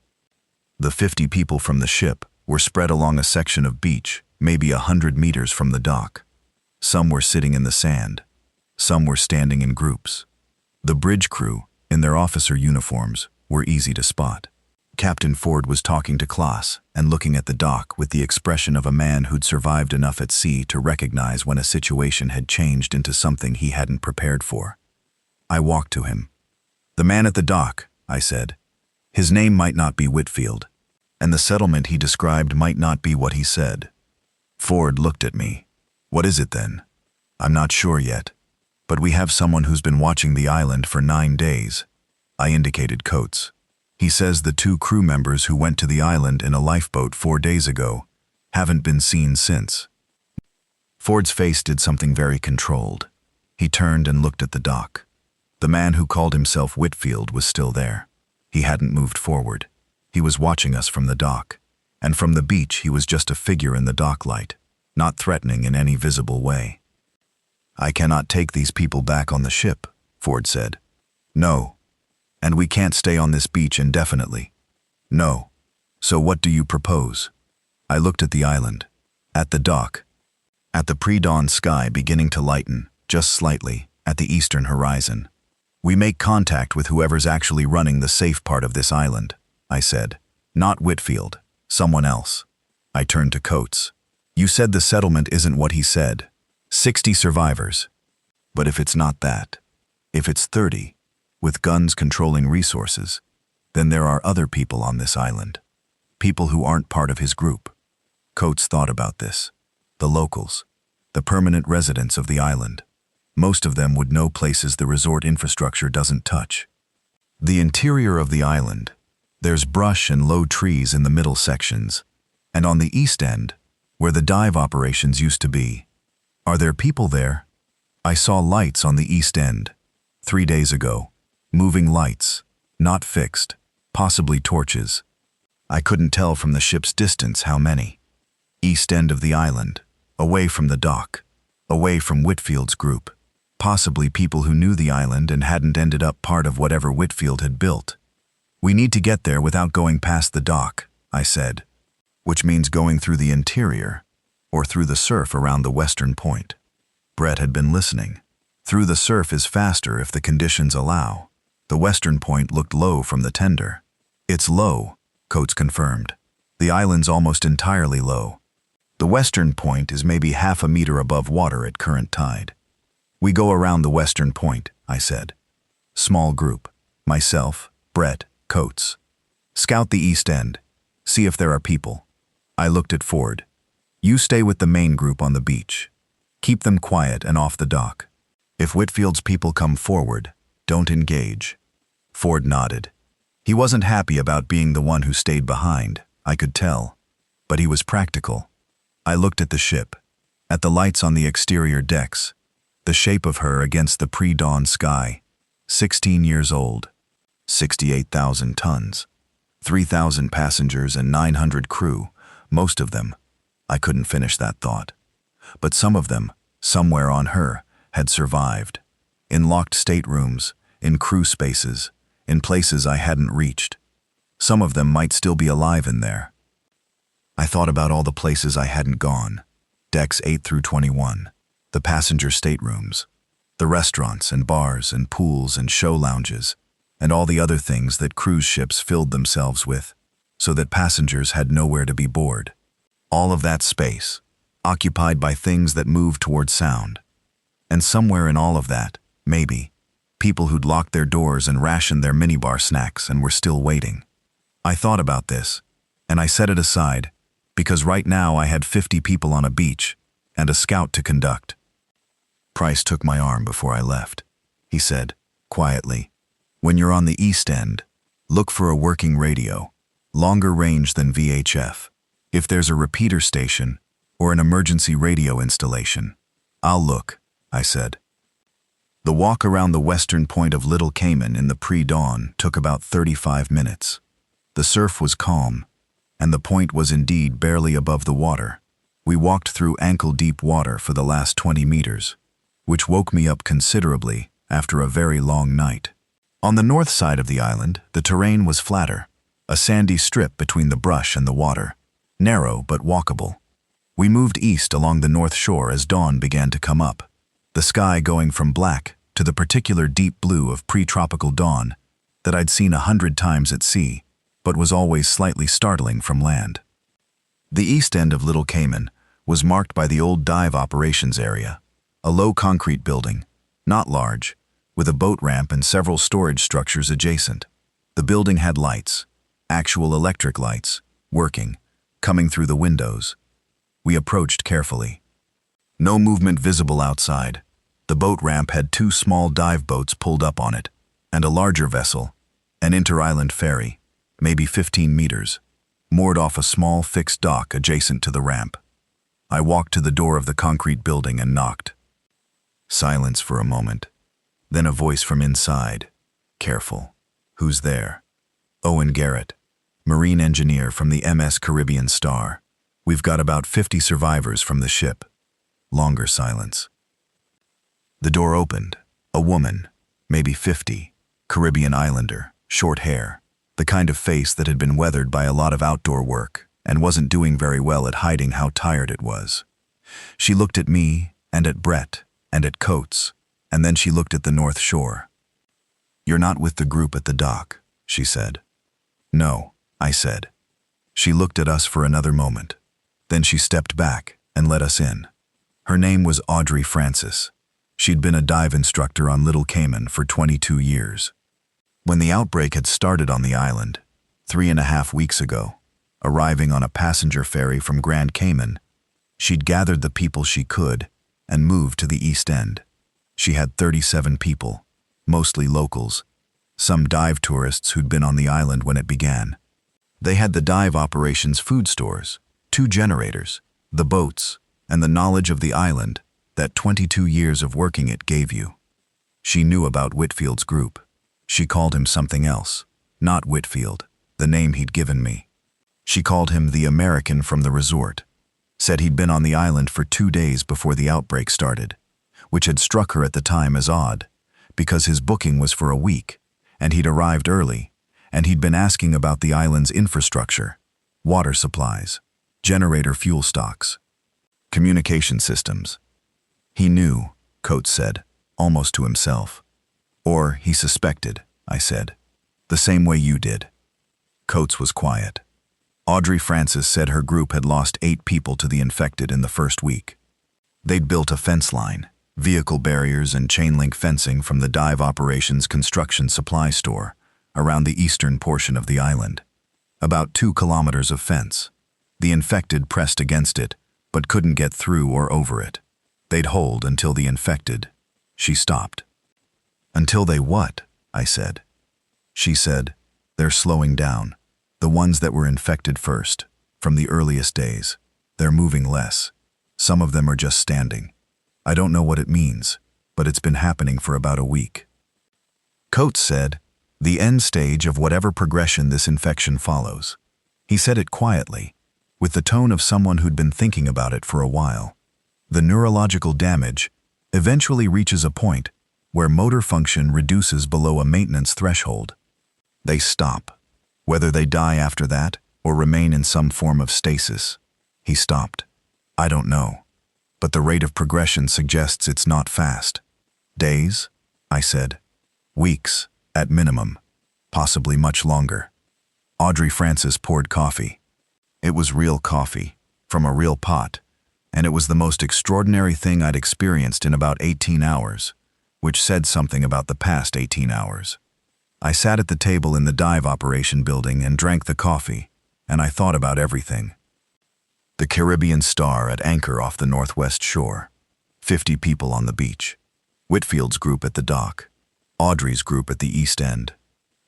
The 50 people from the ship were spread along a section of beach, maybe 100 meters from the dock. Some were sitting in the sand. Some were standing in groups. The bridge crew, in their officer uniforms, were easy to spot. Captain Ford was talking to Klaas and looking at the dock with the expression of a man who'd survived enough at sea to recognize when a situation had changed into something he hadn't prepared for. I walked to him. "The man at the dock," I said. "His name might not be Whitfield, and the settlement he described might not be what he said." Ford looked at me. "What is it then?" "I'm not sure yet, but we have someone who's been watching the island for 9 days. I indicated Coates. "He says the 2 crew members who went to the island in a lifeboat 4 days ago haven't been seen since." Ford's face did something very controlled. He turned and looked at the dock. The man who called himself Whitfield was still there. He hadn't moved forward. He was watching us from the dock, and from the beach he was just a figure in the dock light, not threatening in any visible way. "I cannot take these people back on the ship," Ford said. "No. And we can't stay on this beach indefinitely." "No. So what do you propose?" I looked at the island, at the dock, at the pre-dawn sky beginning to lighten, just slightly, at the eastern horizon. "We make contact with whoever's actually running the safe part of this island," I said. "Not Whitfield, someone else." I turned to Coates. "You said the settlement isn't what he said. 60 survivors. But if it's not that, if it's 30, with guns controlling resources, then there are other people on this island. People who aren't part of his group." Coates thought about this. The locals, the permanent residents of the island. Most of them would know places the resort infrastructure doesn't touch. The interior of the island, there's brush and low trees in the middle sections, and on the east end, where the dive operations used to be. Are there people there? I saw lights on the east end, 3 days ago. Moving lights, not fixed, possibly torches. I couldn't tell from the ship's distance how many. East end of the island, away from the dock, away from Whitfield's group. Possibly people who knew the island and hadn't ended up part of whatever Whitfield had built. "We need to get there without going past the dock," I said, "which means going through the interior, or through the surf around the western point." Brett had been listening. Through the surf is faster if the conditions allow. The western point looked low from the tender. It's low, Coates confirmed. The island's almost entirely low. The western point is maybe half a meter above water at current tide. We go around the western point, I said. Small group. Myself, Brett, Coates. Scout the east end. See if there are people. I looked at Ford. You stay with the main group on the beach. Keep them quiet and off the dock. If Whitfield's people come forward, don't engage. Ford nodded. He wasn't happy about being the one who stayed behind, I could tell. But he was practical. I looked at the ship, at the lights on the exterior decks, the shape of her against the pre-dawn sky. 16 years old, 68,000 tons, 3,000 passengers and 900 crew, most of them. I couldn't finish that thought. But some of them, somewhere on her, had survived. In locked staterooms, in crew spaces, in places I hadn't reached. Some of them might still be alive in there. I thought about all the places I hadn't gone. Decks 8 through 21, the passenger staterooms, the restaurants and bars and pools and show lounges, and all the other things that cruise ships filled themselves with, so that passengers had nowhere to be bored. All of that space, occupied by things that moved toward sound. And somewhere in all of that, maybe, people who'd locked their doors and rationed their minibar snacks and were still waiting. I thought about this, and I set it aside, because right now I had 50 people on a beach and a scout to conduct. Price took my arm before I left. He said, quietly, when you're on the east end, look for a working radio, longer range than VHF. If there's a repeater station or an emergency radio installation, I'll look, I said. The walk around the western point of Little Cayman in the pre-dawn took about 35 minutes. The surf was calm, and the point was indeed barely above the water. We walked through ankle-deep water for the last 20 meters, which woke me up considerably after a very long night. On the north side of the island, the terrain was flatter, a sandy strip between the brush and the water, narrow but walkable. We moved east along the north shore as dawn began to come up, the sky going from black to the particular deep blue of pre-tropical dawn that I'd seen 100 times at sea, but was always slightly startling from land. The east end of Little Cayman was marked by the old dive operations area, a low concrete building, not large, with a boat ramp and several storage structures adjacent. The building had lights, actual electric lights, working, coming through the windows. We approached carefully. No movement visible outside. The boat ramp had 2 small dive boats pulled up on it, and a larger vessel, an inter-island ferry, maybe 15 meters, moored off a small fixed dock adjacent to the ramp. I walked to the door of the concrete building and knocked. Silence for a moment. Then a voice from inside. Careful. Who's there? Owen Garrett, marine engineer from the MS Caribbean Star. We've got about 50 survivors from the ship. Longer silence. The door opened. A woman, maybe 50, Caribbean islander, short hair, the kind of face that had been weathered by a lot of outdoor work and wasn't doing very well at hiding how tired it was. She looked at me and at Brett and at Coates, and then she looked at the north shore. "You're not with the group at the dock," she said. "No," I said. She looked at us for another moment. Then she stepped back and let us in. Her name was Audrey Francis. She'd been a dive instructor on Little Cayman for 22 years. When the outbreak had started on the island, 3.5 weeks ago, arriving on a passenger ferry from Grand Cayman, she'd gathered the people she could and moved to the East End. She had 37 people, mostly locals, some dive tourists who'd been on the island when it began. They had the dive operations food stores, 2 generators, the boats, and the knowledge of the island that 22 years of working it gave you. She knew about Whitfield's group. She called him something else, not Whitfield, the name he'd given me. She called him the American from the resort, said he'd been on the island for 2 days before the outbreak started, which had struck her at the time as odd, because his booking was for a week, and he'd arrived early, and he'd been asking about the island's infrastructure, water supplies, generator fuel stocks, communication systems. He knew, Coates said. almost to himself. Or he suspected, I said. The same way you did. Coates was quiet. Audrey Francis said her group had lost 8 people to the infected in the first week. They'd built a fence line, vehicle barriers and chain-link fencing from the dive operations construction supply store around the eastern portion of the island. About 2 kilometers of fence. The infected pressed against it, but couldn't get through or over it. They'd hold until the infected. She stopped. Until they what? I said. She said, they're slowing down. The ones that were infected first, from the earliest days. They're moving less. Some of them are just standing. I don't know what it means, but it's been happening for about a week. Coates said, the end stage of whatever progression this infection follows. He said it quietly, with the tone of someone who'd been thinking about it for a while. The neurological damage eventually reaches a point where motor function reduces below a maintenance threshold. They stop. Whether they die after that or remain in some form of stasis. He stopped. I don't know. But the rate of progression suggests it's not fast. Days? I said. Weeks, at minimum. Possibly much longer. Audrey Francis poured coffee. It was real coffee, from a real pot, and it was the most extraordinary thing I'd experienced in about 18 hours, which said something about the past 18 hours. I sat at the table in the dive operation building and drank the coffee, and I thought about everything. The Caribbean Star at anchor off the northwest shore. 50 people on the beach. Whitfield's group at the dock. Audrey's group at the east end.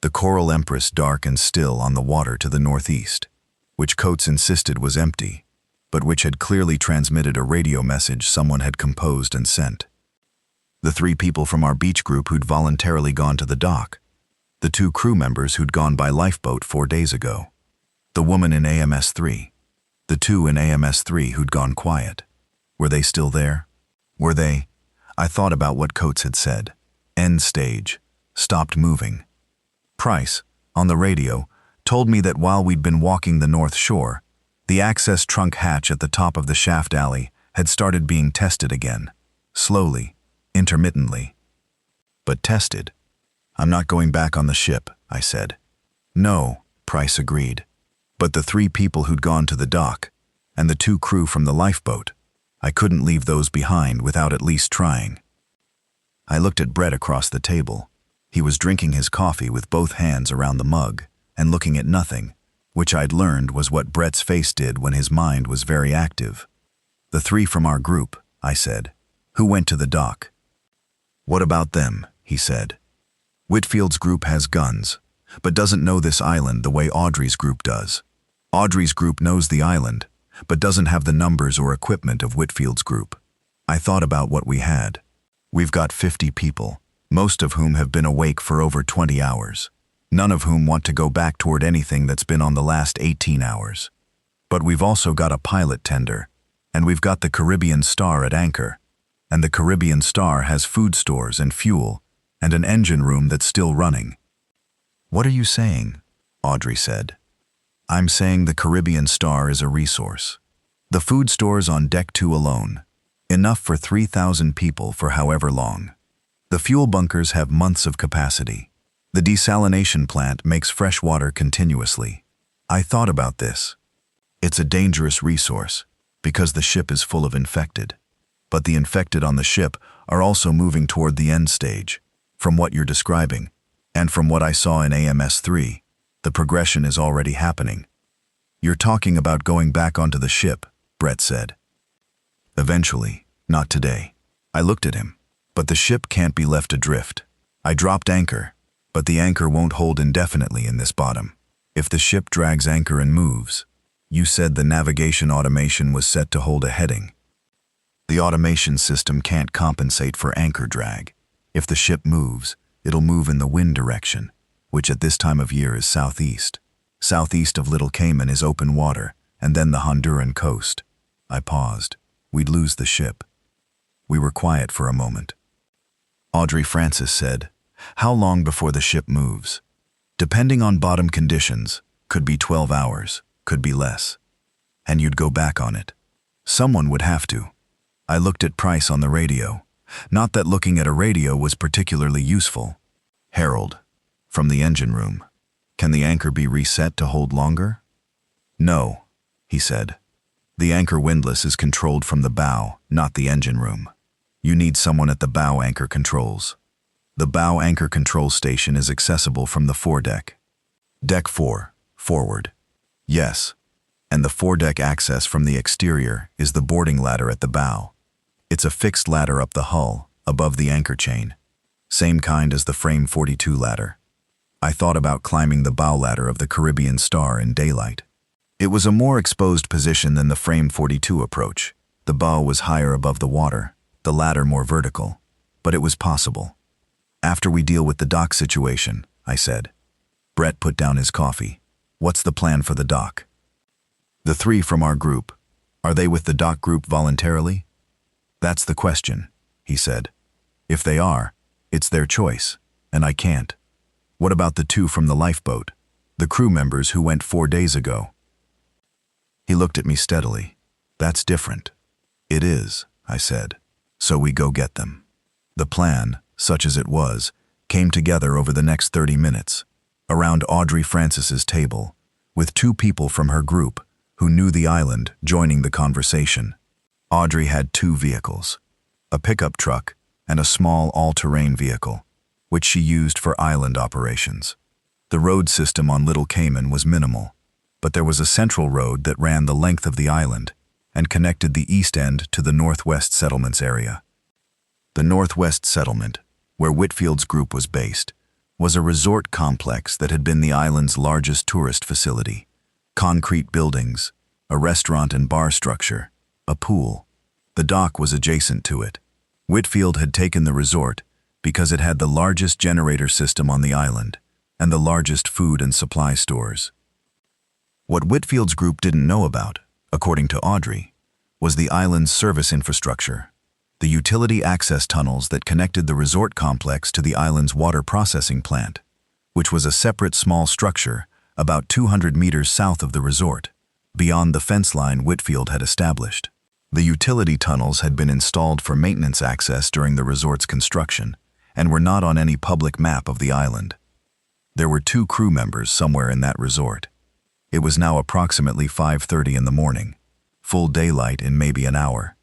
The Coral Empress dark and still on the water to the northeast, which Coates insisted was empty, but which had clearly transmitted a radio message someone had composed and sent. The 3 people from our beach group who'd voluntarily gone to the dock. The 2 crew members who'd gone by lifeboat 4 days ago. The woman in AMS 3. The 2 in AMS 3 who'd gone quiet. Were they still there? Were they? I thought about what Coates had said. End stage. Stopped moving. Price, on the radio, told me that while we'd been walking the north shore, the access trunk hatch at the top of the shaft alley had started being tested again. Slowly, intermittently. But tested. I'm not going back on the ship, I said. No, Price agreed. But the 3 people who'd gone to the dock, and the 2 crew from the lifeboat, I couldn't leave those behind without at least trying. I looked at Brett across the table. He was drinking his coffee with both hands around the mug and looking at nothing, which I'd learned was what Brett's face did when his mind was very active. The 3 from our group, I said, who went to the dock. What about them? He said. Whitfield's group has guns, but doesn't know this island the way Audrey's group does. Audrey's group knows the island, but doesn't have the numbers or equipment of Whitfield's group. I thought about what we had. We've got 50 people, most of whom have been awake for over 20 hours, none of whom want to go back toward anything that's been on the last 18 hours. But we've also got a pilot tender, and we've got the Caribbean Star at anchor, and the Caribbean Star has food stores and fuel, and an engine room that's still running. What are you saying? Audrey said. I'm saying the Caribbean Star is a resource. The food stores on Deck 2 alone. Enough for 3,000 people for however long. The fuel bunkers have months of capacity. The desalination plant makes fresh water continuously. I thought about this. It's a dangerous resource because the ship is full of infected. But the infected on the ship are also moving toward the end stage. From what you're describing, and from what I saw in AMS 3, the progression is already happening. You're talking about going back onto the ship, Brett said. Eventually, not today. I looked at him. But the ship can't be left adrift. I dropped anchor, but the anchor won't hold indefinitely in this bottom. If the ship drags anchor and moves, you said the navigation automation was set to hold a heading. The automation system can't compensate for anchor drag. If the ship moves, it'll move in the wind direction, which at this time of year is southeast. Southeast of Little Cayman is open water, and then the Honduran coast. I paused. We'd lose the ship. We were quiet for a moment. Audrey Francis said, how long before the ship moves? Depending on bottom conditions, could be 12 hours, could be less. And you'd go back on it. Someone would have to. I looked at Price on the radio. Not that looking at a radio was particularly useful. Harold, from the engine room. Can the anchor be reset to hold longer? No, he said. The anchor windlass is controlled from the bow, not the engine room. You need someone at the bow anchor controls. The bow anchor control station is accessible from the foredeck. Deck 4, forward. Yes, and the foredeck access from the exterior is the boarding ladder at the bow. It's a fixed ladder up the hull, above the anchor chain. Same kind as the Frame 42 ladder. I thought about climbing the bow ladder of the Caribbean Star in daylight. It was a more exposed position than the Frame 42 approach. The bow was higher above the water, the ladder more vertical, but it was possible. After we deal with the dock situation, I said. Brett put down his coffee. What's the plan for the dock? The 3 from our group. Are they with the dock group voluntarily? That's the question, he said. If they are, it's their choice, and I can't. What about the 2 from the lifeboat, the crew members who went 4 days ago? He looked at me steadily. That's different. It is, I said. So we go get them. The plan, such as it was, came together over the next 30 minutes, around Audrey Francis's table, with 2 people from her group who knew the island joining the conversation. Audrey had 2 vehicles, a pickup truck and a small all-terrain vehicle, which she used for island operations. The road system on Little Cayman was minimal, but there was a central road that ran the length of the island and connected the east end to the Northwest Settlements area. The Northwest Settlement, where Whitfield's group was based, was a resort complex that had been the island's largest tourist facility. Concrete buildings, a restaurant and bar structure, a pool. The dock was adjacent to it. Whitfield had taken the resort because it had the largest generator system on the island and the largest food and supply stores. What Whitfield's group didn't know about, according to Audrey, was the island's service infrastructure, the utility access tunnels that connected the resort complex to the island's water processing plant, which was a separate small structure about 200 meters south of the resort, beyond the fence line Whitfield had established. The utility tunnels had been installed for maintenance access during the resort's construction and were not on any public map of the island. There were 2 crew members somewhere in that resort. It was now approximately 5:30 in the morning, full daylight in maybe an hour.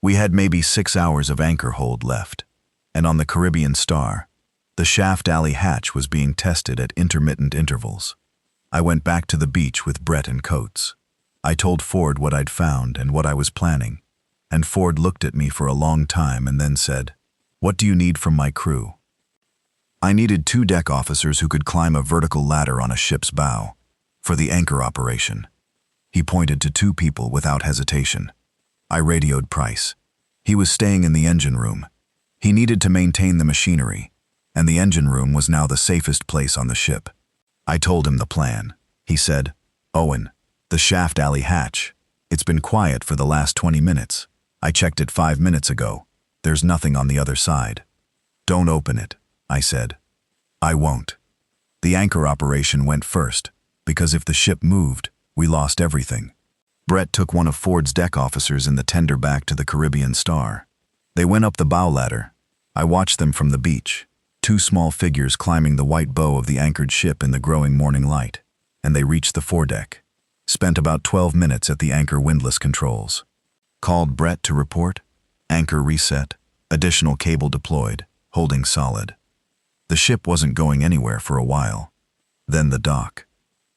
We had maybe 6 hours of anchor hold left, and on the Caribbean Star, the shaft alley hatch was being tested at intermittent intervals. I went back to the beach with Brett and Coates. I told Ford what I'd found and what I was planning, and Ford looked at me for a long time and then said, "What do you need from my crew?" I needed 2 deck officers who could climb a vertical ladder on a ship's bow for the anchor operation. He pointed to 2 people without hesitation. I radioed Price. He was staying in the engine room. He needed to maintain the machinery, and the engine room was now the safest place on the ship. I told him the plan. He said, "Owen, the shaft alley hatch. It's been quiet for the last 20 minutes. I checked it 5 minutes ago. There's nothing on the other side." "Don't open it," I said. "I won't." The anchor operation went first, because if the ship moved, we lost everything. Brett took one of Ford's deck officers in the tender back to the Caribbean Star. They went up the bow ladder. I watched them from the beach, 2 small figures climbing the white bow of the anchored ship in the growing morning light, and they reached the foredeck. Spent about 12 minutes at the anchor windlass controls. Called Brett to report. Anchor reset, additional cable deployed, holding solid. The ship wasn't going anywhere for a while. Then the dock.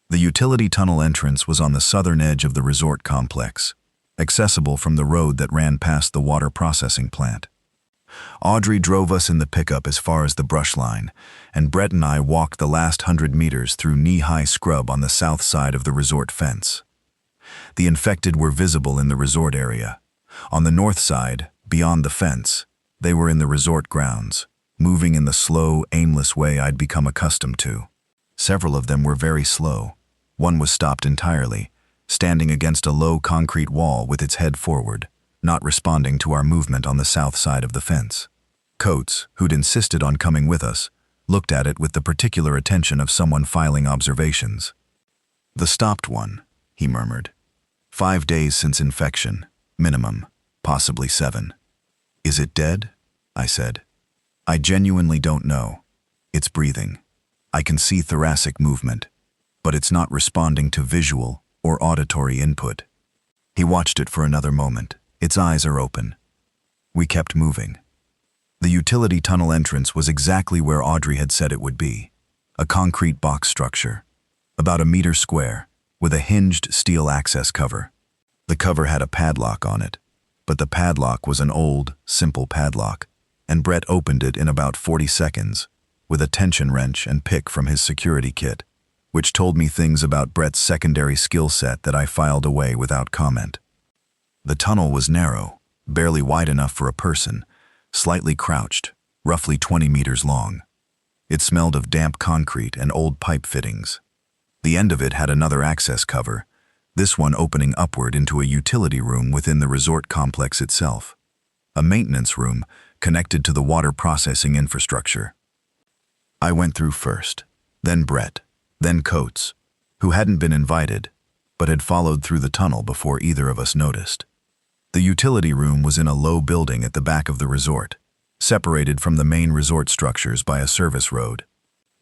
The utility tunnel entrance was on the southern edge of the resort complex, accessible from the road that ran past the water processing plant. Audrey drove us in the pickup as far as the brush line, and Brett and I walked the last 100 meters through knee-high scrub on the south side of the resort fence. The infected were visible in the resort area. On the north side, beyond the fence, they were in the resort grounds, moving in the slow, aimless way I'd become accustomed to. Several of them were very slow. One was stopped entirely, standing against a low concrete wall with its head forward, not responding to our movement on the south side of the fence. Coates, who'd insisted on coming with us, looked at it with the particular attention of someone filing observations. "The stopped one," he murmured. 5 days since infection, minimum, possibly 7. "Is it dead?" I said. I genuinely don't know. It's breathing. I can see thoracic movement, but it's not responding to visual or auditory input. He watched it for another moment. Its eyes are open. We kept moving. The utility tunnel entrance was exactly where Audrey had said it would be. A concrete box structure, about 1 meter square, with a hinged steel access cover. The cover had a padlock on it, but the padlock was an old, simple padlock, and Brett opened it in about 40 seconds, with a tension wrench and pick from his security kit, which told me things about Brett's secondary skill set that I filed away without comment. The tunnel was narrow, barely wide enough for a person, slightly crouched, roughly 20 meters long. It smelled of damp concrete and old pipe fittings. The end of it had another access cover, this one opening upward into a utility room within the resort complex itself. A maintenance room connected to the water processing infrastructure. I went through first, then Brett, then Coates, who hadn't been invited, but had followed through the tunnel before either of us noticed. The utility room was in a low building at the back of the resort, separated from the main resort structures by a service road.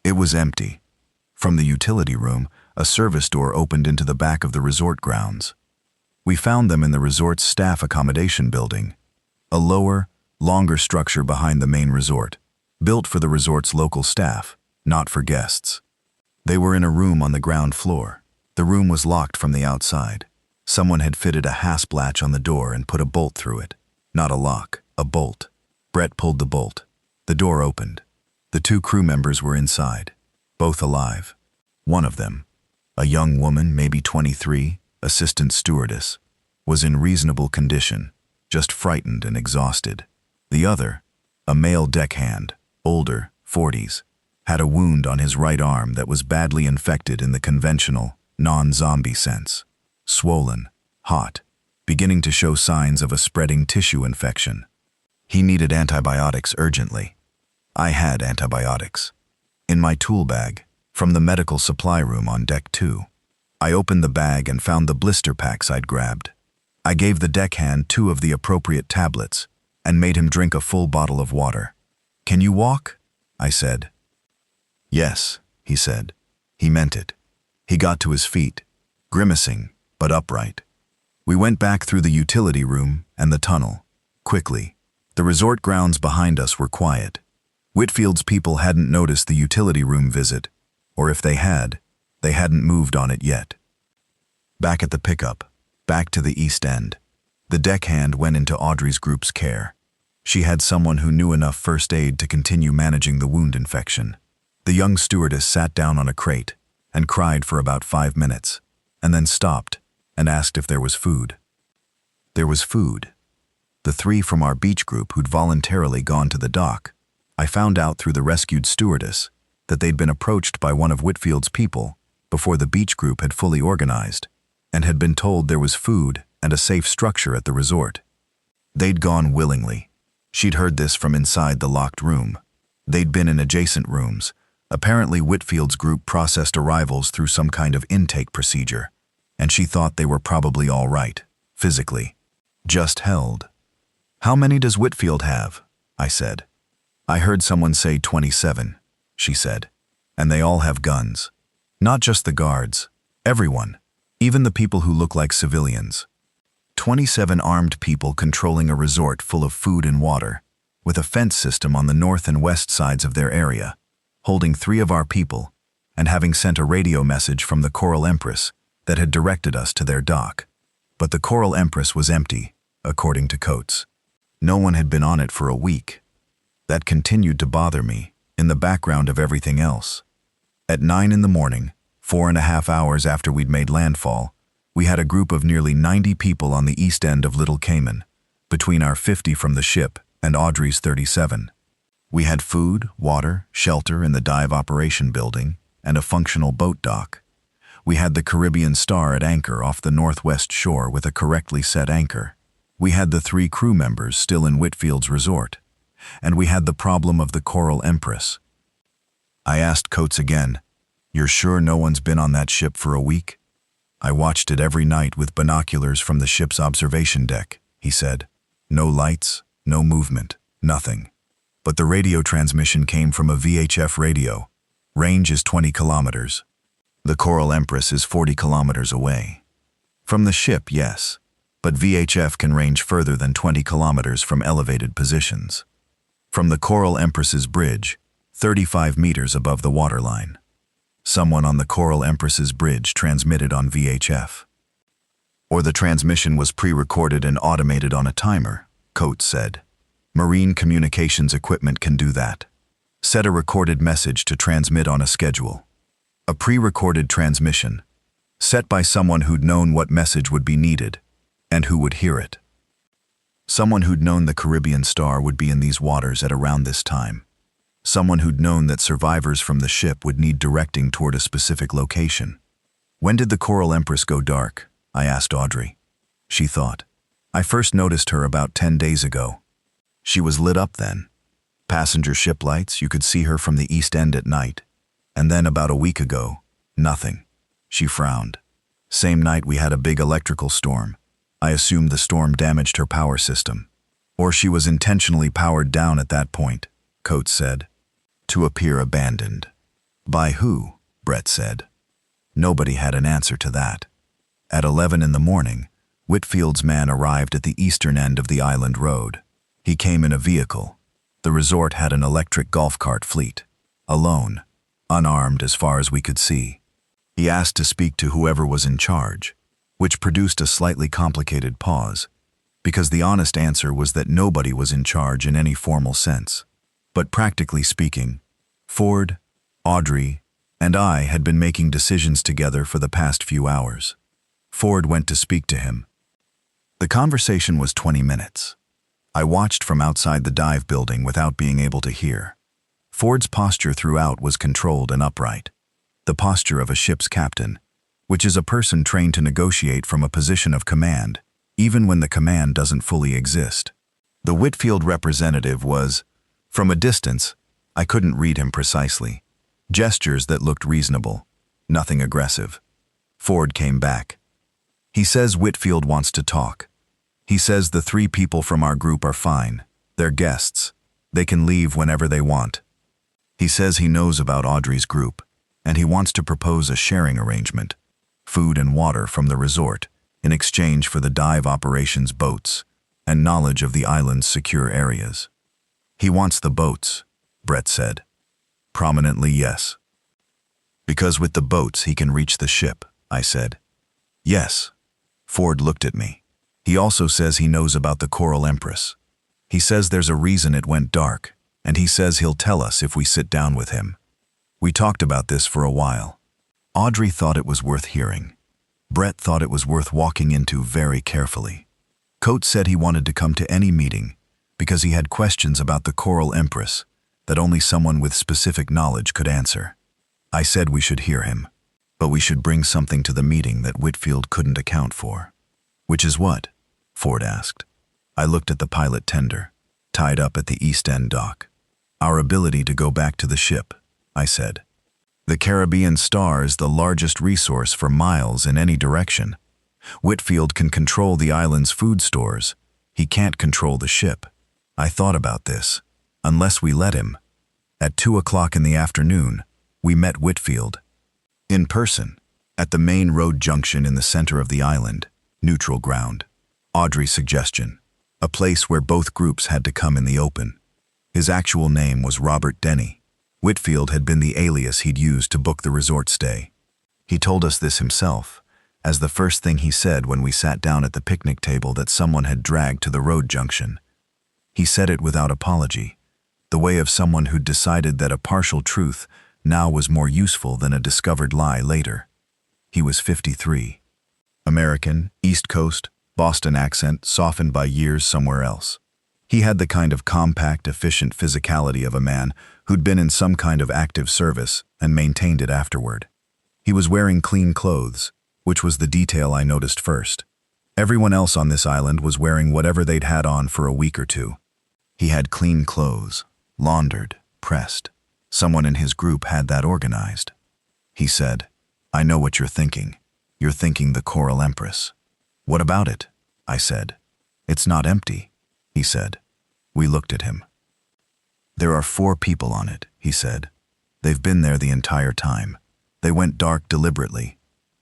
It was empty. From the utility room, a service door opened into the back of the resort grounds. We found them in the resort's staff accommodation building, a lower, longer structure behind the main resort, built for the resort's local staff, not for guests. They were in a room on the ground floor. The room was locked from the outside. Someone had fitted a hasp latch on the door and put a bolt through it. Not a lock, a bolt. Brett pulled the bolt. The door opened. The 2 crew members were inside, both alive. One of them, a young woman, maybe 23, assistant stewardess, was in reasonable condition, just frightened and exhausted. The other, a male deckhand, older, 40s, had a wound on his right arm that was badly infected in the conventional, non-zombie sense. Swollen, hot, beginning to show signs of a spreading tissue infection. He needed antibiotics urgently. I had antibiotics. In my tool bag, from the medical supply room on deck 2. I opened the bag and found the blister packs I'd grabbed. I gave the deckhand 2 of the appropriate tablets and made him drink a full bottle of water. "Can you walk?" I said. "Yes," he said. He meant it. He got to his feet, grimacing, but upright. We went back through the utility room and the tunnel, quickly. The resort grounds behind us were quiet. Whitfield's people hadn't noticed the utility room visit, or if they had, they hadn't moved on it yet. Back at the pickup, back to the East End, the deckhand went into Audrey's group's care. She had someone who knew enough first aid to continue managing the wound infection. The young stewardess sat down on a crate and cried for about 5 minutes, and then stopped and asked if there was food. There was food. The 3 from our beach group who'd voluntarily gone to the dock. I found out through the rescued stewardess that they'd been approached by one of Whitfield's people before the beach group had fully organized, and had been told there was food and a safe structure at the resort. They'd gone willingly. She'd heard this from inside the locked room. They'd been in adjacent rooms. Apparently Whitfield's group processed arrivals through some kind of intake procedure, and she thought they were probably all right, physically. Just held. "How many does Whitfield have?" I said. "I heard someone say 27, she said. "And they all have guns. Not just the guards. Everyone. Even the people who look like civilians. 27 armed people controlling a resort full of food and water, with a fence system on the north and west sides of their area, holding 3 of our people, and having sent a radio message from the Coral Empress that had directed us to their dock. But the Coral Empress was empty, according to Coates. No one had been on it for a week. That continued to bother me, in the background of everything else. At 9 in the morning, 4.5 hours after we'd made landfall, we had a group of nearly 90 people on the east end of Little Cayman, between our 50 from the ship and Audrey's 37. We had food, water, shelter in the dive operation building, and a functional boat dock. We had the Caribbean Star at anchor off the northwest shore with a correctly set anchor. We had the 3 crew members still in Whitfield's resort. And we had the problem of the Coral Empress. I asked Coates again, "You're sure no one's been on that ship for a week?" "I watched it every night with binoculars from the ship's observation deck," he said. "No lights, no movement, nothing. but the radio transmission came from a VHF radio. Range is 20 kilometers. The Coral Empress is 40 kilometers away. From the ship, yes, but VHF can range further than 20 kilometers from elevated positions. From the Coral Empress's bridge, 35 meters above the waterline. Someone on the Coral Empress's bridge transmitted on VHF. Or the transmission was pre-recorded and automated on a timer, Coates said. Marine communications equipment can do that. Set a recorded message to transmit on a schedule. A pre-recorded transmission, set by someone who'd known what message would be needed, and who would hear it. Someone who'd known the Caribbean Star would be in these waters at around this time. Someone who'd known that survivors from the ship would need directing toward a specific location. When did the Coral Empress go dark? I asked Audrey. She thought. I first noticed her about 10 days ago. She was lit up then. Passenger ship lights, you could see her from the east end at night. And then about a week ago, nothing. She frowned. Same night we had a big electrical storm. I assumed the storm damaged her power system. Or she was intentionally powered down at that point, Coates said. To appear abandoned. By who? Brett said. Nobody had an answer to that. At 11 in the morning, Whitfield's man arrived at the eastern end of the island road. He came in a vehicle. The resort had an electric golf cart fleet. Alone. Unarmed as far as we could see. He asked to speak to whoever was in charge, which produced a slightly complicated pause, because the honest answer was that nobody was in charge in any formal sense. But practically speaking, Ford, Audrey, and I had been making decisions together for the past few hours. Ford went to speak to him. The conversation was 20 minutes. I watched from outside the dive building without being able to hear. Ford's posture throughout was controlled and upright. The posture of a ship's captain, which is a person trained to negotiate from a position of command, even when the command doesn't fully exist. The Whitfield representative was, from a distance, I couldn't read him precisely. Gestures that looked reasonable, nothing aggressive. Ford came back. He says Whitfield wants to talk. He says the 3 people from our group are fine. They're guests. They can leave whenever they want. He says he knows about Audrey's group, and he wants to propose a sharing arrangement, food and water from the resort, in exchange for the dive operations boats, and knowledge of the island's secure areas. He wants the boats, Brett said. Prominently, yes. Because with the boats he can reach the ship, I said. Yes. Ford looked at me. He also says he knows about the Coral Empress. He says there's a reason it went dark, and he says he'll tell us if we sit down with him. We talked about this for a while. Audrey thought it was worth hearing. Brett thought it was worth walking into very carefully. Coates said he wanted to come to any meeting because he had questions about the Coral Empress that only someone with specific knowledge could answer. I said we should hear him, but we should bring something to the meeting that Whitfield couldn't account for. Which is what? Ford asked. I looked at the pilot tender, tied up at the East End dock. Our ability to go back to the ship, I said. The Caribbean Star is the largest resource for miles in any direction. Whitfield can control the island's food stores. He can't control the ship. I thought about this. Unless we let him. At 2 o'clock in the afternoon, we met Whitfield. In person, at the main road junction in the center of the island, neutral ground. Audrey's suggestion. A place where both groups had to come in the open. His actual name was Robert Denny. Whitfield had been the alias he'd used to book the resort stay. He told us this himself, as the first thing he said when we sat down at the picnic table that someone had dragged to the road junction. He said it without apology, the way of someone who'd decided that a partial truth now was more useful than a discovered lie later. He was 53. American, East Coast, Boston accent softened by years somewhere else. He had the kind of compact, efficient physicality of a man who'd been in some kind of active service and maintained it afterward. He was wearing clean clothes, which was the detail I noticed first. Everyone else on this island was wearing whatever they'd had on for a week or two. He had clean clothes, laundered, pressed. Someone in his group had that organized. He said, I know what you're thinking. You're thinking the Coral Empress. What about it? I said. It's not empty, he said. We looked at him. There are 4 people on it, he said. They've been there the entire time. They went dark deliberately,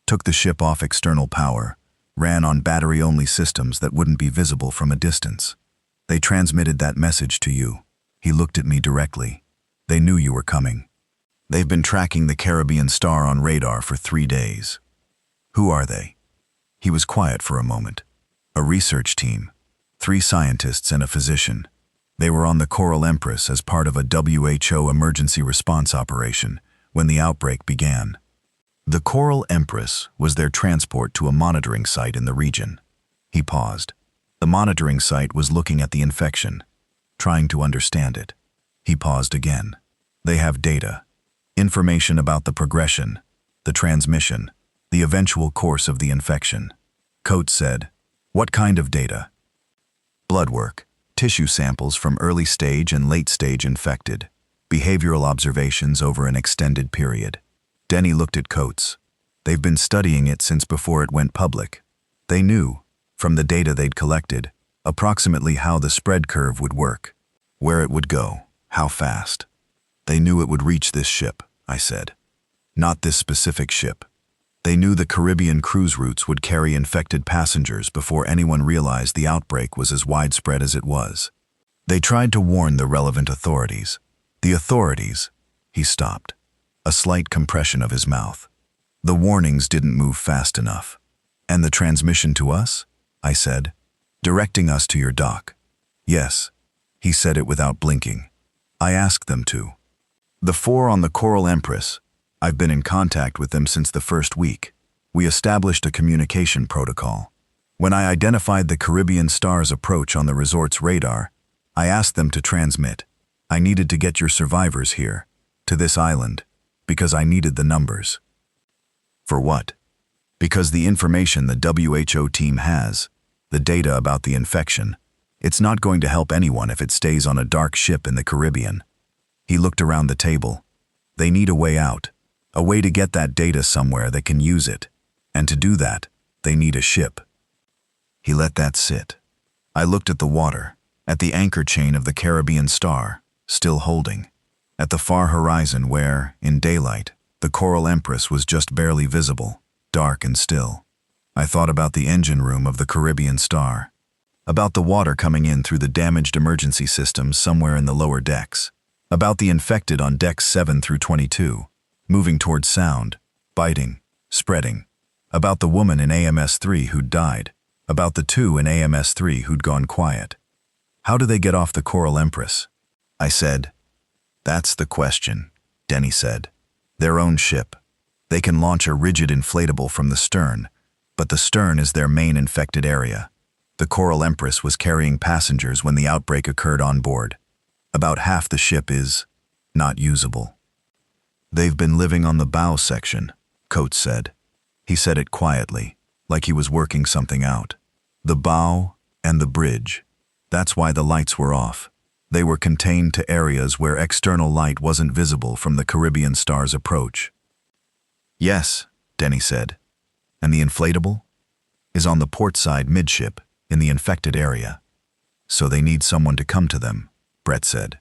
took the ship off external power, ran on battery-only systems that wouldn't be visible from a distance. They transmitted that message to you. He looked at me directly. They knew you were coming. They've been tracking the Caribbean Star on radar for 3 days. Who are they? He was quiet for a moment. A research team. 3 scientists and a physician. They were on the Coral Empress as part of a WHO emergency response operation when the outbreak began. The Coral Empress was their transport to a monitoring site in the region. He paused. The monitoring site was looking at the infection, trying to understand it. He paused again. They have data. Information about the progression, the transmission, the eventual course of the infection. Coates said, "What kind of data?" Blood work, tissue samples from early stage and late stage infected, behavioral observations over an extended period. Denny looked at Coates. They've been studying it since before it went public. They knew, from the data they'd collected, approximately how the spread curve would work, where it would go, how fast. They knew it would reach this ship, I said. Not this specific ship. They knew the Caribbean cruise routes would carry infected passengers before anyone realized the outbreak was as widespread as it was. They tried to warn the relevant authorities. The authorities, he stopped. A slight compression of his mouth. The warnings didn't move fast enough. And the transmission to us? I said. Directing us to your dock. Yes. He said it without blinking. I asked them to. The 4 on the Coral Empress. I've been in contact with them since the first week. We established a communication protocol. When I identified the Caribbean Star's approach on the resort's radar, I asked them to transmit. I needed to get your survivors here, to this island, because I needed the numbers. For what? Because the information the WHO team has, the data about the infection, it's not going to help anyone if it stays on a dark ship in the Caribbean. He looked around the table. They need a way out, a way to get that data somewhere that can use it. And to do that, they need a ship. He let that sit. I looked at the water, at the anchor chain of the Caribbean Star, still holding. At the far horizon where, in daylight, the Coral Empress was just barely visible, dark and still. I thought about the engine room of the Caribbean Star, about the water coming in through the damaged emergency systems somewhere in the lower decks, about the infected on decks 7 through 22, moving towards sound, biting, spreading, about the woman in AMS-3 who'd died, about the 2 in AMS-3 who'd gone quiet. How do they get off the Coral Empress? I said. That's the question, Denny said. Their own ship. They can launch a rigid inflatable from the stern, but the stern is their main infected area. The Coral Empress was carrying passengers when the outbreak occurred on board. About half the ship is not usable. They've been living on the bow section, Coates said. He said it quietly, like he was working something out. The bow and the bridge. That's why the lights were off. They were contained to areas where external light wasn't visible from the Caribbean Star's approach. Yes, Denny said. And the inflatable? Is on the port side midship, in the infected area. So they need someone to come to them, Brett said.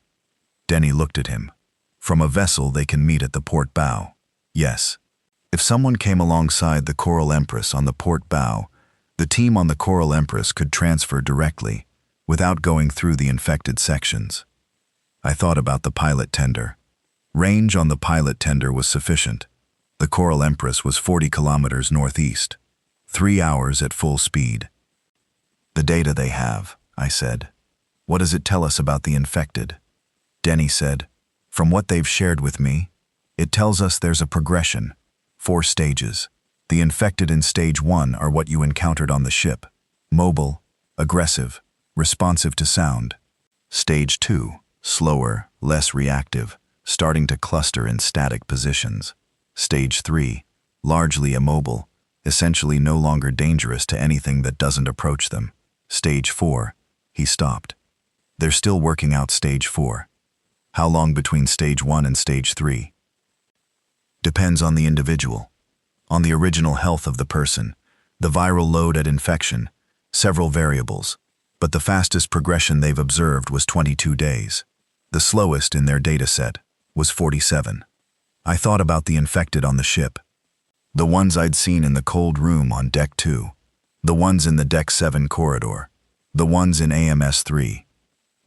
Denny looked at him. From a vessel they can meet at the port bow. Yes. If someone came alongside the Coral Empress on the port bow, the team on the Coral Empress could transfer directly, without going through the infected sections. I thought about the pilot tender. Range on the pilot tender was sufficient. The Coral Empress was 40 kilometers northeast, 3 hours at full speed. The data they have, I said. What does it tell us about the infected? Denny said, from what they've shared with me, it tells us there's a progression, 4 stages. The infected in stage 1 are what you encountered on the ship. Mobile, aggressive, responsive to sound. Stage 2, slower, less reactive, starting to cluster in static positions. Stage 3, largely immobile, essentially no longer dangerous to anything that doesn't approach them. Stage 4, he stopped. They're still working out stage 4. How long between stage 1 and stage 3? Depends on the individual, on the original health of the person, the viral load at infection, several variables. But the fastest progression they've observed was 22 days. The slowest in their data set was 47. I thought about the infected on the ship. The ones I'd seen in the cold room on Deck 2. The ones in the Deck 7 corridor. The ones in AMS 3.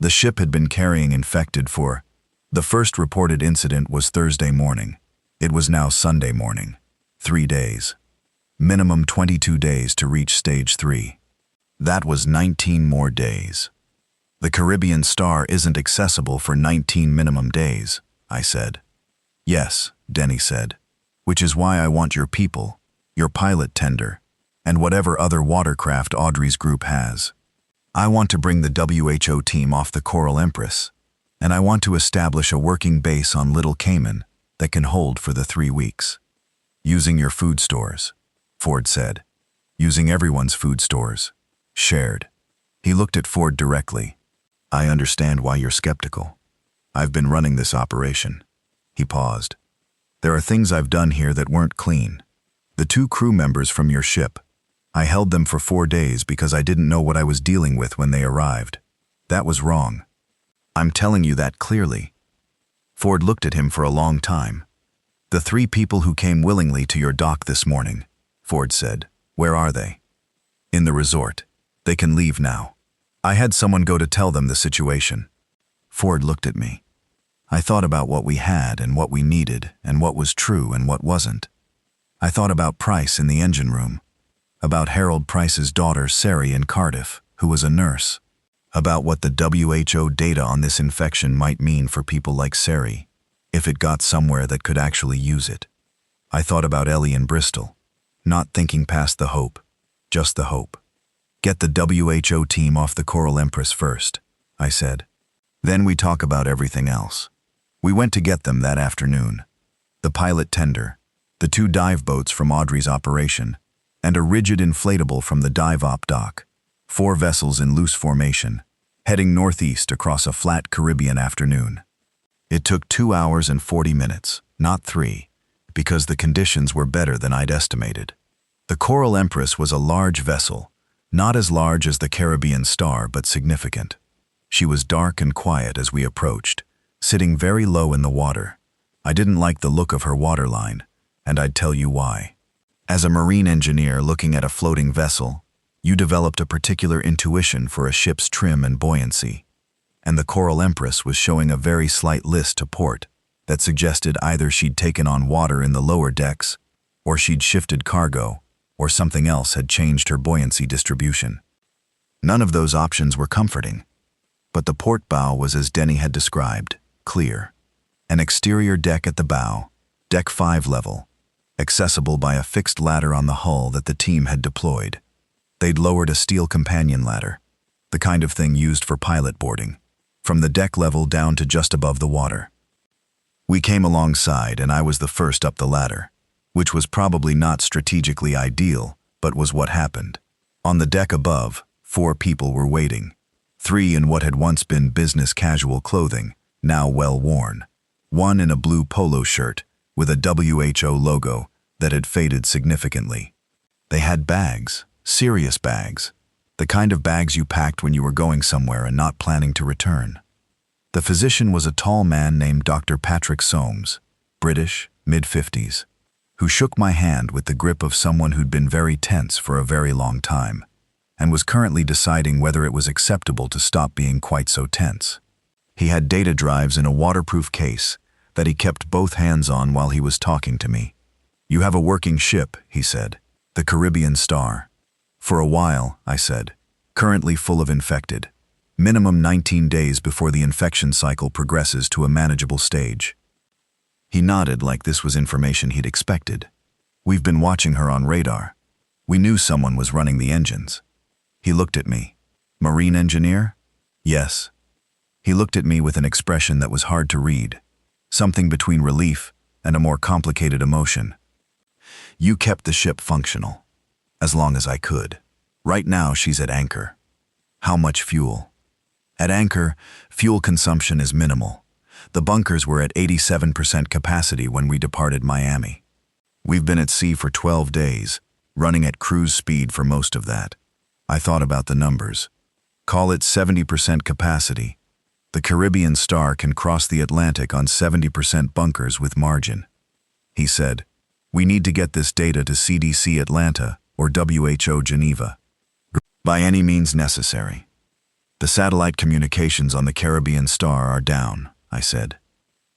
The ship had been carrying infected for... The first reported incident was Thursday morning. It was now Sunday morning. 3 days. Minimum 22 days to reach stage 3. That was 19 more days. The Caribbean Star isn't accessible for 19 minimum days, I said. Yes, Denny said, which is why I want your people, your pilot tender, and whatever other watercraft Audrey's group has. I want to bring the WHO team off the Coral Empress, and I want to establish a working base on Little Cayman that can hold for the 3 weeks. Using your food stores, Ford said. Using everyone's food stores. Shared. He looked at Ford directly. I understand why you're skeptical. I've been running this operation. He paused. There are things I've done here that weren't clean. The 2 crew members from your ship. I held them for 4 days because I didn't know what I was dealing with when they arrived. That was wrong. I'm telling you that clearly. Ford looked at him for a long time. The 3 people who came willingly to your dock this morning, Ford said. Where are they? In the resort. They can leave now. I had someone go to tell them the situation. Ford looked at me. I thought about what we had and what we needed and what was true and what wasn't. I thought about Price in the engine room, about Harold Price's daughter Sari in Cardiff, who was a nurse, about what the WHO data on this infection might mean for people like Sari, if it got somewhere that could actually use it. I thought about Ellie in Bristol, not thinking past the hope, just the hope. Get the WHO team off the Coral Empress first, I said. Then we talk about everything else. We went to get them that afternoon. The pilot tender, the 2 dive boats from Audrey's operation, and a rigid inflatable from the dive-op dock. 4 vessels in loose formation, heading northeast across a flat Caribbean afternoon. It took 2 hours and 40 minutes, not 3, because the conditions were better than I'd estimated. The Coral Empress was a large vessel, not as large as the Caribbean Star, but significant. She was dark and quiet as we approached, sitting very low in the water. I didn't like the look of her waterline, and I'd tell you why. As a marine engineer looking at a floating vessel, you developed a particular intuition for a ship's trim and buoyancy, and the Coral Empress was showing a very slight list to port that suggested either she'd taken on water in the lower decks, or she'd shifted cargo, or something else had changed her buoyancy distribution. None of those options were comforting, but the port bow was as Denny had described, clear. An exterior deck at the bow, Deck 5 level, accessible by a fixed ladder on the hull that the team had deployed. They'd lowered a steel companion ladder, the kind of thing used for pilot boarding, from the deck level down to just above the water. We came alongside and I was the first up the ladder, which was probably not strategically ideal, but was what happened. On the deck above, 4 people were waiting, 3 in what had once been business casual clothing, now well worn. 1 in a blue polo shirt with a WHO logo that had faded significantly. They had bags, serious bags, the kind of bags you packed when you were going somewhere and not planning to return. The physician was a tall man named Dr. Patrick Soames, British, mid-50s, who shook my hand with the grip of someone who'd been very tense for a very long time, and was currently deciding whether it was acceptable to stop being quite so tense. He had data drives in a waterproof case that he kept both hands on while he was talking to me. You have a working ship, he said, the Caribbean Star. For a while, I said, currently full of infected. Minimum 19 days before the infection cycle progresses to a manageable stage. He nodded like this was information he'd expected. We've been watching her on radar. We knew someone was running the engines. He looked at me. Marine engineer? Yes. He looked at me with an expression that was hard to read, something between relief and a more complicated emotion. You kept the ship functional, as long as I could. Right now she's at anchor. How much fuel? At anchor, fuel consumption is minimal. The bunkers were at 87% capacity when we departed Miami. We've been at sea for 12 days, running at cruise speed for most of that. I thought about the numbers. Call it 70% capacity. The Caribbean Star can cross the Atlantic on 70% bunkers with margin. He said, "We need to get this data to CDC Atlanta or WHO Geneva. By any means necessary." "The satellite communications on the Caribbean Star are down," I said.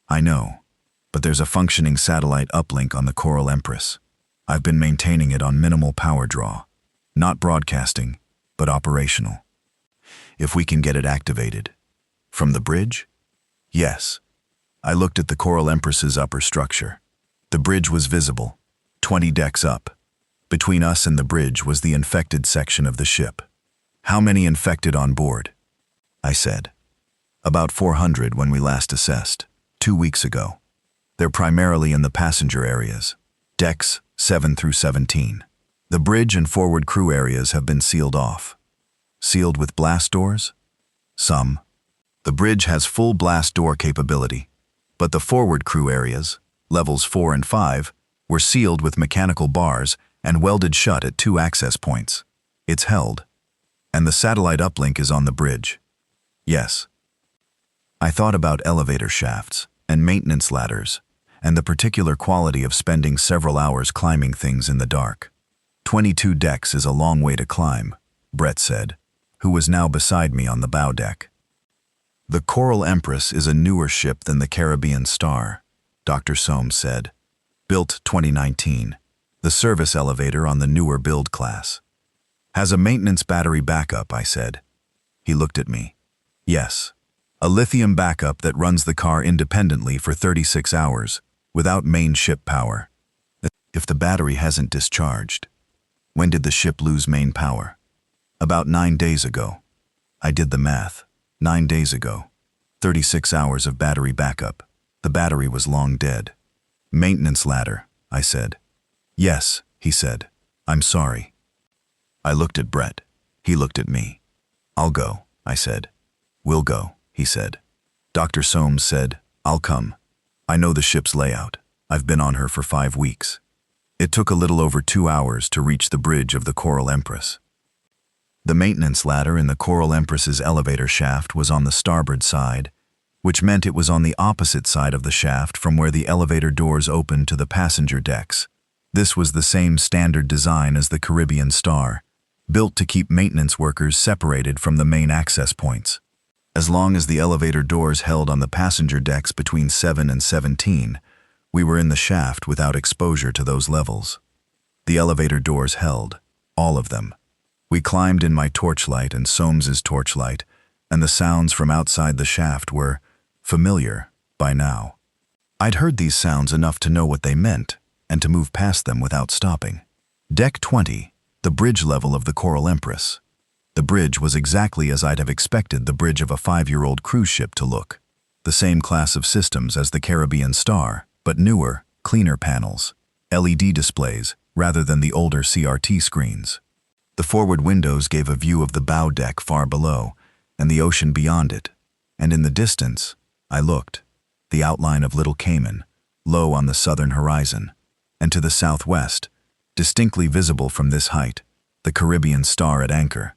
"I know, but there's a functioning satellite uplink on the Coral Empress. I've been maintaining it on minimal power draw. Not broadcasting, but operational. If we can get it activated." "From the bridge?" "Yes." I looked at the Coral Empress's upper structure. The bridge was visible, 20 decks up. Between us and the bridge was the infected section of the ship. "How many infected on board?" I said. "About 400 when we last assessed, 2 weeks ago. They're primarily in the passenger areas, decks 7 through 17. The bridge and forward crew areas have been sealed off." "Sealed with blast doors?" "Some. The bridge has full blast door capability, but the forward crew areas, levels 4 and 5, were sealed with mechanical bars and welded shut at 2 access points. It's held. And the satellite uplink is on the bridge." "Yes." I thought about elevator shafts and maintenance ladders and the particular quality of spending several hours climbing things in the dark. 22 decks is a long way to climb," Brett said, who was now beside me on the bow deck. "The Coral Empress is a newer ship than the Caribbean Star," Dr. Soames said. "Built 2019, the service elevator on the newer build class. Has a maintenance battery backup," I said. He looked at me. "Yes, a lithium backup that runs the car independently for 36 hours, without main ship power. If the battery hasn't discharged." "When did the ship lose main power?" "About 9 days ago." I did the math. 9 days ago. 36 hours of battery backup. The battery was long dead. "Maintenance ladder," I said. "Yes," he said. "I'm sorry." I looked at Brett. He looked at me. "I'll go," I said. "We'll go," he said. Dr. Soames said, "I'll come. I know the ship's layout. I've been on her for 5 weeks." It took a little over 2 hours to reach the bridge of the Coral Empress. The maintenance ladder in the Coral Empress's elevator shaft was on the starboard side, which meant it was on the opposite side of the shaft from where the elevator doors opened to the passenger decks. This was the same standard design as the Caribbean Star, built to keep maintenance workers separated from the main access points. As long as the elevator doors held on the passenger decks between 7 and 17, we were in the shaft without exposure to those levels. The elevator doors held, all of them. We climbed in my torchlight and Soames's torchlight, and the sounds from outside the shaft were familiar by now. I'd heard these sounds enough to know what they meant and to move past them without stopping. Deck 20, the bridge level of the Coral Empress. The bridge was exactly as I'd have expected the bridge of a 5-year-old cruise ship to look. The same class of systems as the Caribbean Star, but newer, cleaner panels, LED displays rather than the older CRT screens. The forward windows gave a view of the bow deck far below and the ocean beyond it, and in the distance, I looked, the outline of Little Cayman, low on the southern horizon, and to the southwest, distinctly visible from this height, the Caribbean Star at anchor.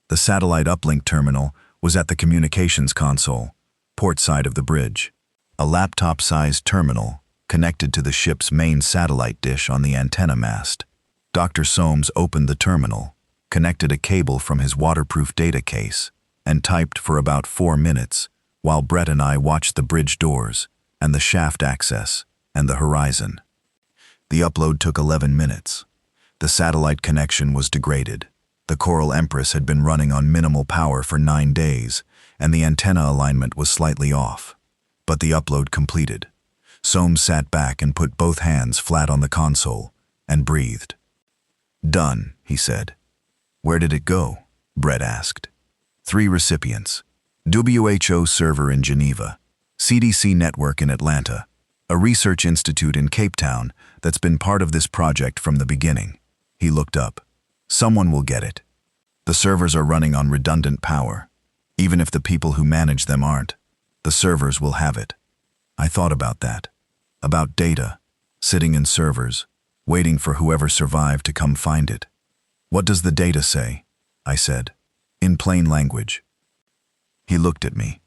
The satellite uplink terminal was at the communications console, port side of the bridge, a laptop-sized terminal connected to the ship's main satellite dish on the antenna mast. Dr. Soames opened the terminal, connected a cable from his waterproof data case, and typed for about 4 minutes, while Brett and I watched the bridge doors, and the shaft access, and the horizon. The upload took 11 minutes. The satellite connection was degraded. The Coral Empress had been running on minimal power for 9 days, and the antenna alignment was slightly off. But the upload completed. Soames sat back and put both hands flat on the console, and breathed. "Done," he said. "Where did it go?" Brett asked. 3 recipients. WHO server in Geneva, CDC network in Atlanta, a research institute in Cape Town that's been part of this project from the beginning. He looked up. "Someone will get it. The servers are running on redundant power. Even if the people who manage them aren't, the servers will have it." I thought about that. About data, sitting in servers, waiting for whoever survived to come find it. "What does the data say?" I said, in plain language. He looked at me.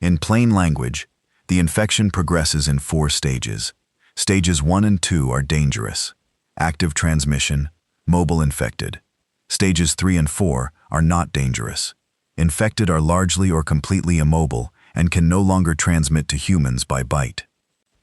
In plain language, the infection progresses in 4 stages. Stages 1 and 2 are dangerous. Active transmission, mobile infected. Stages 3 and 4 are not dangerous. Infected are largely or completely immobile and can no longer transmit to humans by bite.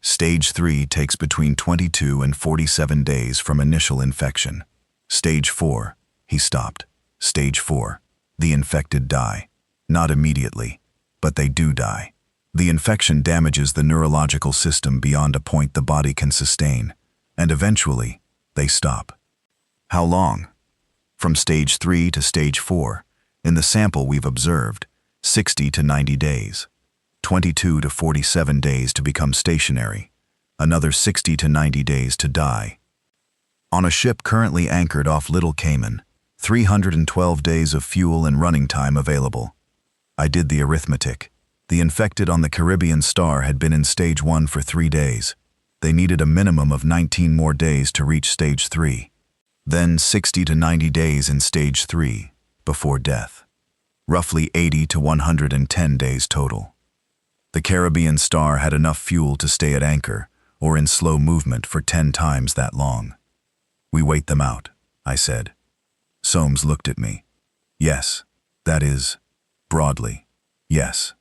Stage 3 takes between 22 and 47 days from initial infection. Stage 4, he stopped. Stage 4, the infected die. Not immediately, but they do die. The infection damages the neurological system beyond a point the body can sustain, and eventually, they stop. How long? From stage 3 to stage 4, in the sample we've observed, 60 to 90 days. 22 to 47 days to become stationary, another 60 to 90 days to die. On a ship currently anchored off Little Cayman, 312 days of fuel and running time available. I did the arithmetic. The infected on the Caribbean Star had been in stage 1 for 3 days. They needed a minimum of 19 more days to reach stage 3. Then 60 to 90 days in stage 3, before death. Roughly 80 to 110 days total. The Caribbean Star had enough fuel to stay at anchor, or in slow movement for 10 times that long. We wait them out, I said. Soames looked at me. Yes, that is, broadly, yes.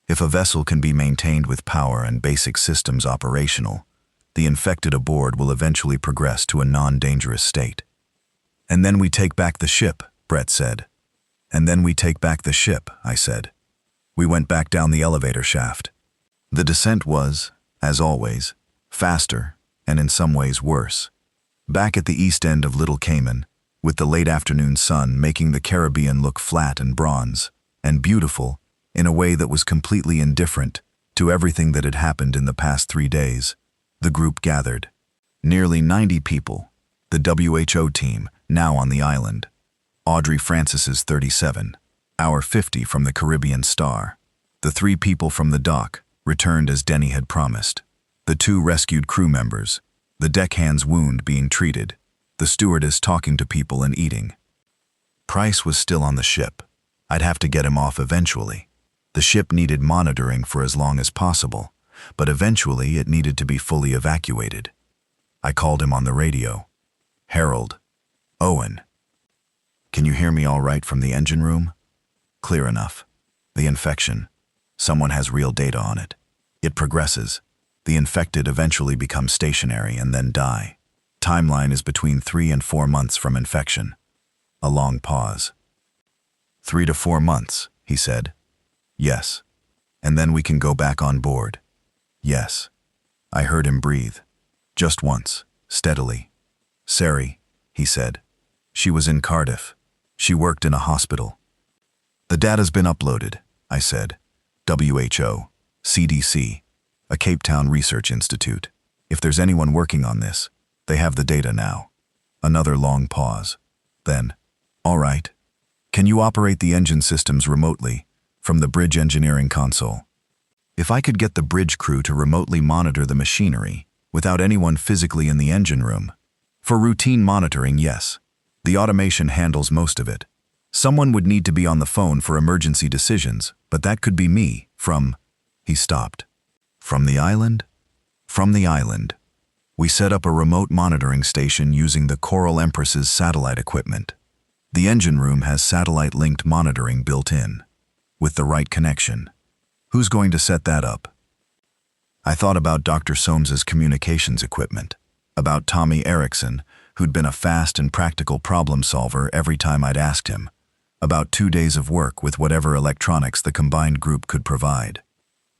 If a vessel can be maintained with power and basic systems operational, the infected aboard will eventually progress to a non-dangerous state. And then we take back the ship, Brett said. And then we take back the ship, I said. We went back down the elevator shaft. The descent was, as always, faster and in some ways worse. Back at the east end of Little Cayman, with the late afternoon sun making the Caribbean look flat and bronze, and beautiful in a way that was completely indifferent to everything that had happened in the past 3 days, the group gathered. Nearly 90 people, the WHO team, now on the island. Audrey Francis's 37, our 50 from the Caribbean Star. The 3 people from the dock, returned as Denny had promised. The 2 rescued crew members, the deckhand's wound being treated, the stewardess talking to people and eating. Price was still on the ship. I'd have to get him off eventually. The ship needed monitoring for as long as possible, but eventually it needed to be fully evacuated. I called him on the radio. Harold. Owen. Can you hear me all right from the engine room? Clear enough. The infection. Someone has real data on it. It progresses. The infected eventually become stationary and then die. Timeline is between 3 and 4 months from infection. A long pause. 3 to 4 months, he said. Yes. And then we can go back on board. Yes. I heard him breathe. Just once, steadily. Sari, he said. She was in Cardiff. She worked in a hospital. The data's been uploaded, I said. WHO, CDC, a Cape Town Research Institute. If there's anyone working on this, they have the data now. Another long pause. Then, all right. Can you operate the engine systems remotely, from the bridge engineering console? If I could get the bridge crew to remotely monitor the machinery, without anyone physically in the engine room. For routine monitoring, yes. The automation handles most of it. Someone would need to be on the phone for emergency decisions, but that could be me, from... He stopped. From the island? From the island. We set up a remote monitoring station using the Coral Empress's satellite equipment. The engine room has satellite-linked monitoring built in, with the right connection. Who's going to set that up? I thought about Dr. Soames's communications equipment, about Tommy Erickson, who'd been a fast and practical problem solver every time I'd asked him, about 2 days of work with whatever electronics the combined group could provide.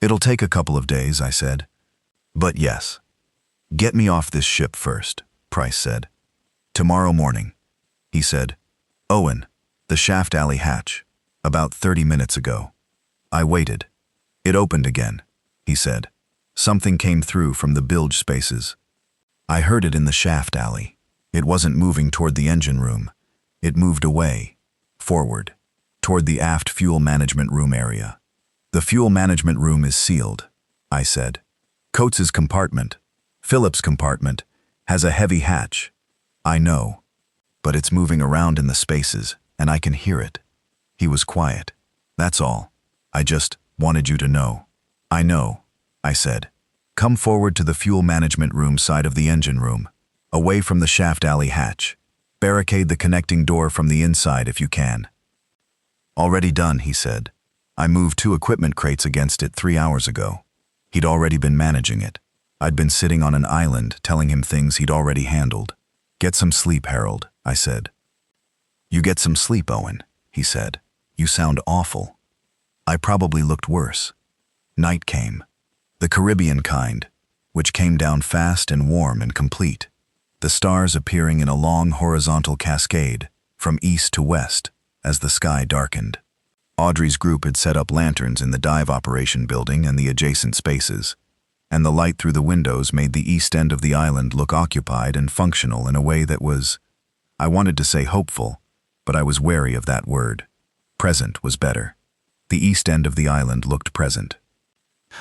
It'll take a couple of days, I said. But yes. Get me off this ship first, Price said. Tomorrow morning. He said, Owen, the shaft alley hatch, about 30 minutes ago. I waited. It opened again, he said. Something came through from the bilge spaces. I heard it in the shaft alley. It wasn't moving toward the engine room. It moved away, forward, toward the aft fuel management room area. The fuel management room is sealed, I said. Coates's compartment, Philip's compartment, has a heavy hatch. I know, but it's moving around in the spaces, and I can hear it. He was quiet. That's all. I just Wanted you to know. I know, I said. Come forward to the fuel management room side of the engine room, away from the shaft alley hatch. Barricade the connecting door from the inside if you can. Already done, he said. I moved 2 equipment crates against it 3 hours ago. He'd already been managing it. I'd been sitting on an island telling him things he'd already handled. Get some sleep, Harold, I said. You get some sleep, Owen, he said. You sound awful. I probably looked worse. Night came. The Caribbean kind, which came down fast and warm and complete. The stars appearing in a long horizontal cascade from east to west as the sky darkened. Audrey's group had set up lanterns in the dive operation building and the adjacent spaces, and the light through the windows made the east end of the island look occupied and functional in a way that was, I wanted to say hopeful, but I was wary of that word. Present was better. The east end of the island looked present.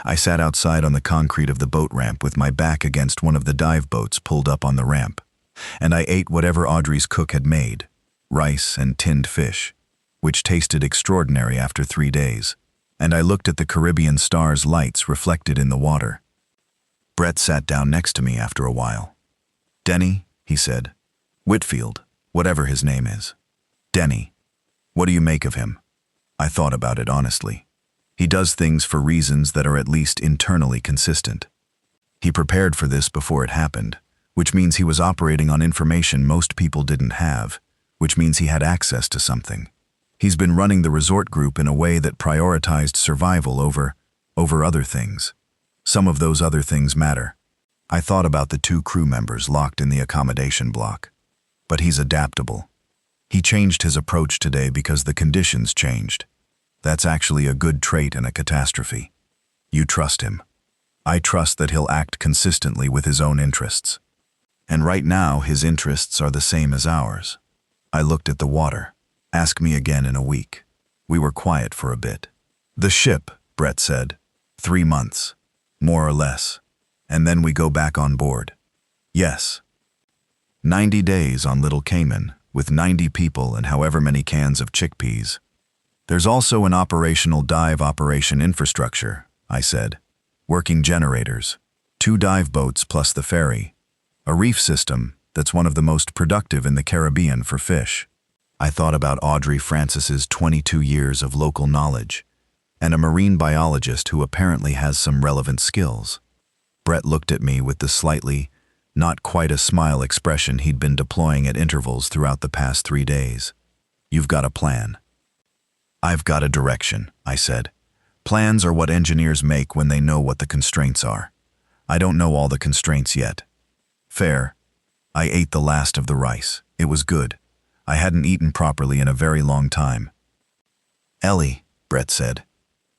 I sat outside on the concrete of the boat ramp with my back against one of the dive boats pulled up on the ramp, and I ate whatever Audrey's cook had made, rice and tinned fish, which tasted extraordinary after 3 days, and I looked at the Caribbean stars' lights reflected in the water. Brett sat down next to me after a while. Denny, he said. Whitfield, whatever his name is. Denny. What do you make of him? I thought about it honestly. He does things for reasons that are at least internally consistent. He prepared for this before it happened, which means he was operating on information most people didn't have, which means he had access to something. He's been running the resort group in a way that prioritized survival over other things. Some of those other things matter. I thought about the 2 crew members locked in the accommodation block. But he's adaptable. He changed his approach today because the conditions changed. That's actually a good trait in a catastrophe. You trust him. I trust that he'll act consistently with his own interests. And right now, his interests are the same as ours. I looked at the water. Ask me again in a week. We were quiet for a bit. The ship, Brett said. 3 months. More or less. And then we go back on board. Yes. 90 days on Little Cayman, with 90 people and however many cans of chickpeas. There's also an operational dive operation infrastructure, I said. Working generators. 2 dive boats plus the ferry. A reef system that's one of the most productive in the Caribbean for fish. I thought about Audrey Francis's 22 years of local knowledge, and a marine biologist who apparently has some relevant skills. Brett looked at me with the slightly, not quite a smile expression he'd been deploying at intervals throughout the past 3 days. You've got a plan. I've got a direction, I said. Plans are what engineers make when they know what the constraints are. I don't know all the constraints yet. Fair. I ate the last of the rice. It was good. I hadn't eaten properly in a very long time. Ellie, Brett said.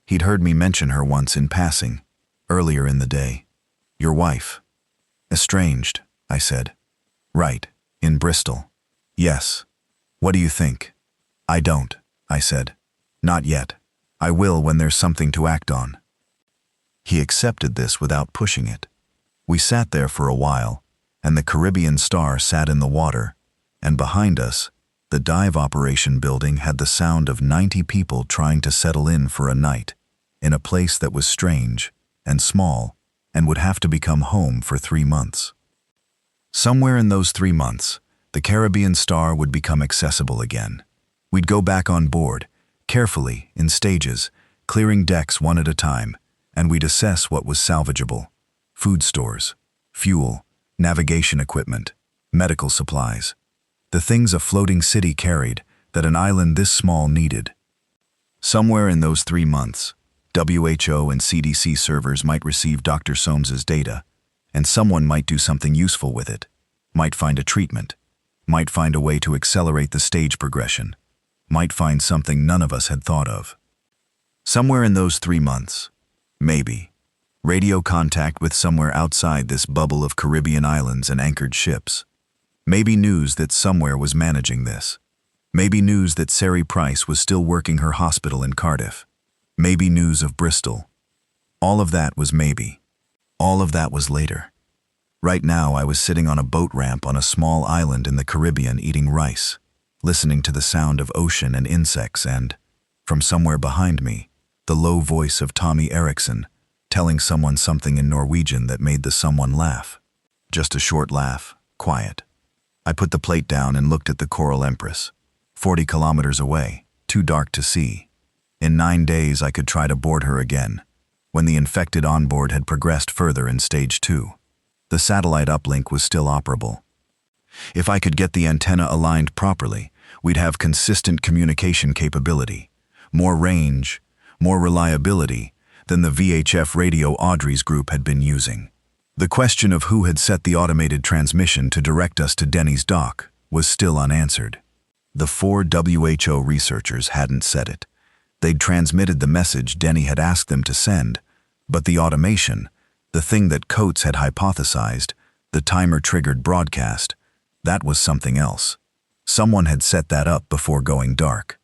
He'd heard me mention her once in passing, earlier in the day. Your wife. Estranged, I said. Right, in Bristol. Yes. What do you think? I don't, I said. Not yet. I will when there's something to act on. He accepted this without pushing it. We sat there for a while, and the Caribbean star sat in the water, and behind us, the dive operation building had the sound of 90 people trying to settle in for a night, in a place that was strange and small and would have to become home for 3 months. Somewhere in those 3 months, the Caribbean star would become accessible again. We'd go back on board, carefully, in stages, clearing decks one at a time, and we'd assess what was salvageable: food stores, fuel, navigation equipment, medical supplies, the things a floating city carried that an island this small needed. Somewhere in those 3 months, WHO and CDC servers might receive Dr. Soames's data, and someone might do something useful with it, might find a treatment, might find a way to accelerate the stage progression, might find something none of us had thought of. Somewhere in those 3 months, maybe, radio contact with somewhere outside this bubble of Caribbean islands and anchored ships. Maybe news that somewhere was managing this. Maybe news that Sari Price was still working her hospital in Cardiff. Maybe news of Bristol. All of that was maybe. All of that was later. Right now I was sitting on a boat ramp on a small island in the Caribbean eating rice, listening to the sound of ocean and insects and, from somewhere behind me, the low voice of Tommy Eriksson, telling someone something in Norwegian that made the someone laugh. Just a short laugh, quiet. I put the plate down and looked at the Coral Empress. 40 kilometers away, too dark to see. In 9 days I could try to board her again, when the infected onboard had progressed further in stage 2. The satellite uplink was still operable. If I could get the antenna aligned properly, we'd have consistent communication capability, more range, more reliability than the VHF radio Audrey's group had been using. The question of who had set the automated transmission to direct us to Denny's dock was still unanswered. The 4 WHO researchers hadn't said it. They'd transmitted the message Denny had asked them to send, but the automation, the thing that Coates had hypothesized, the timer-triggered broadcast, that was something else. Someone had set that up before going dark.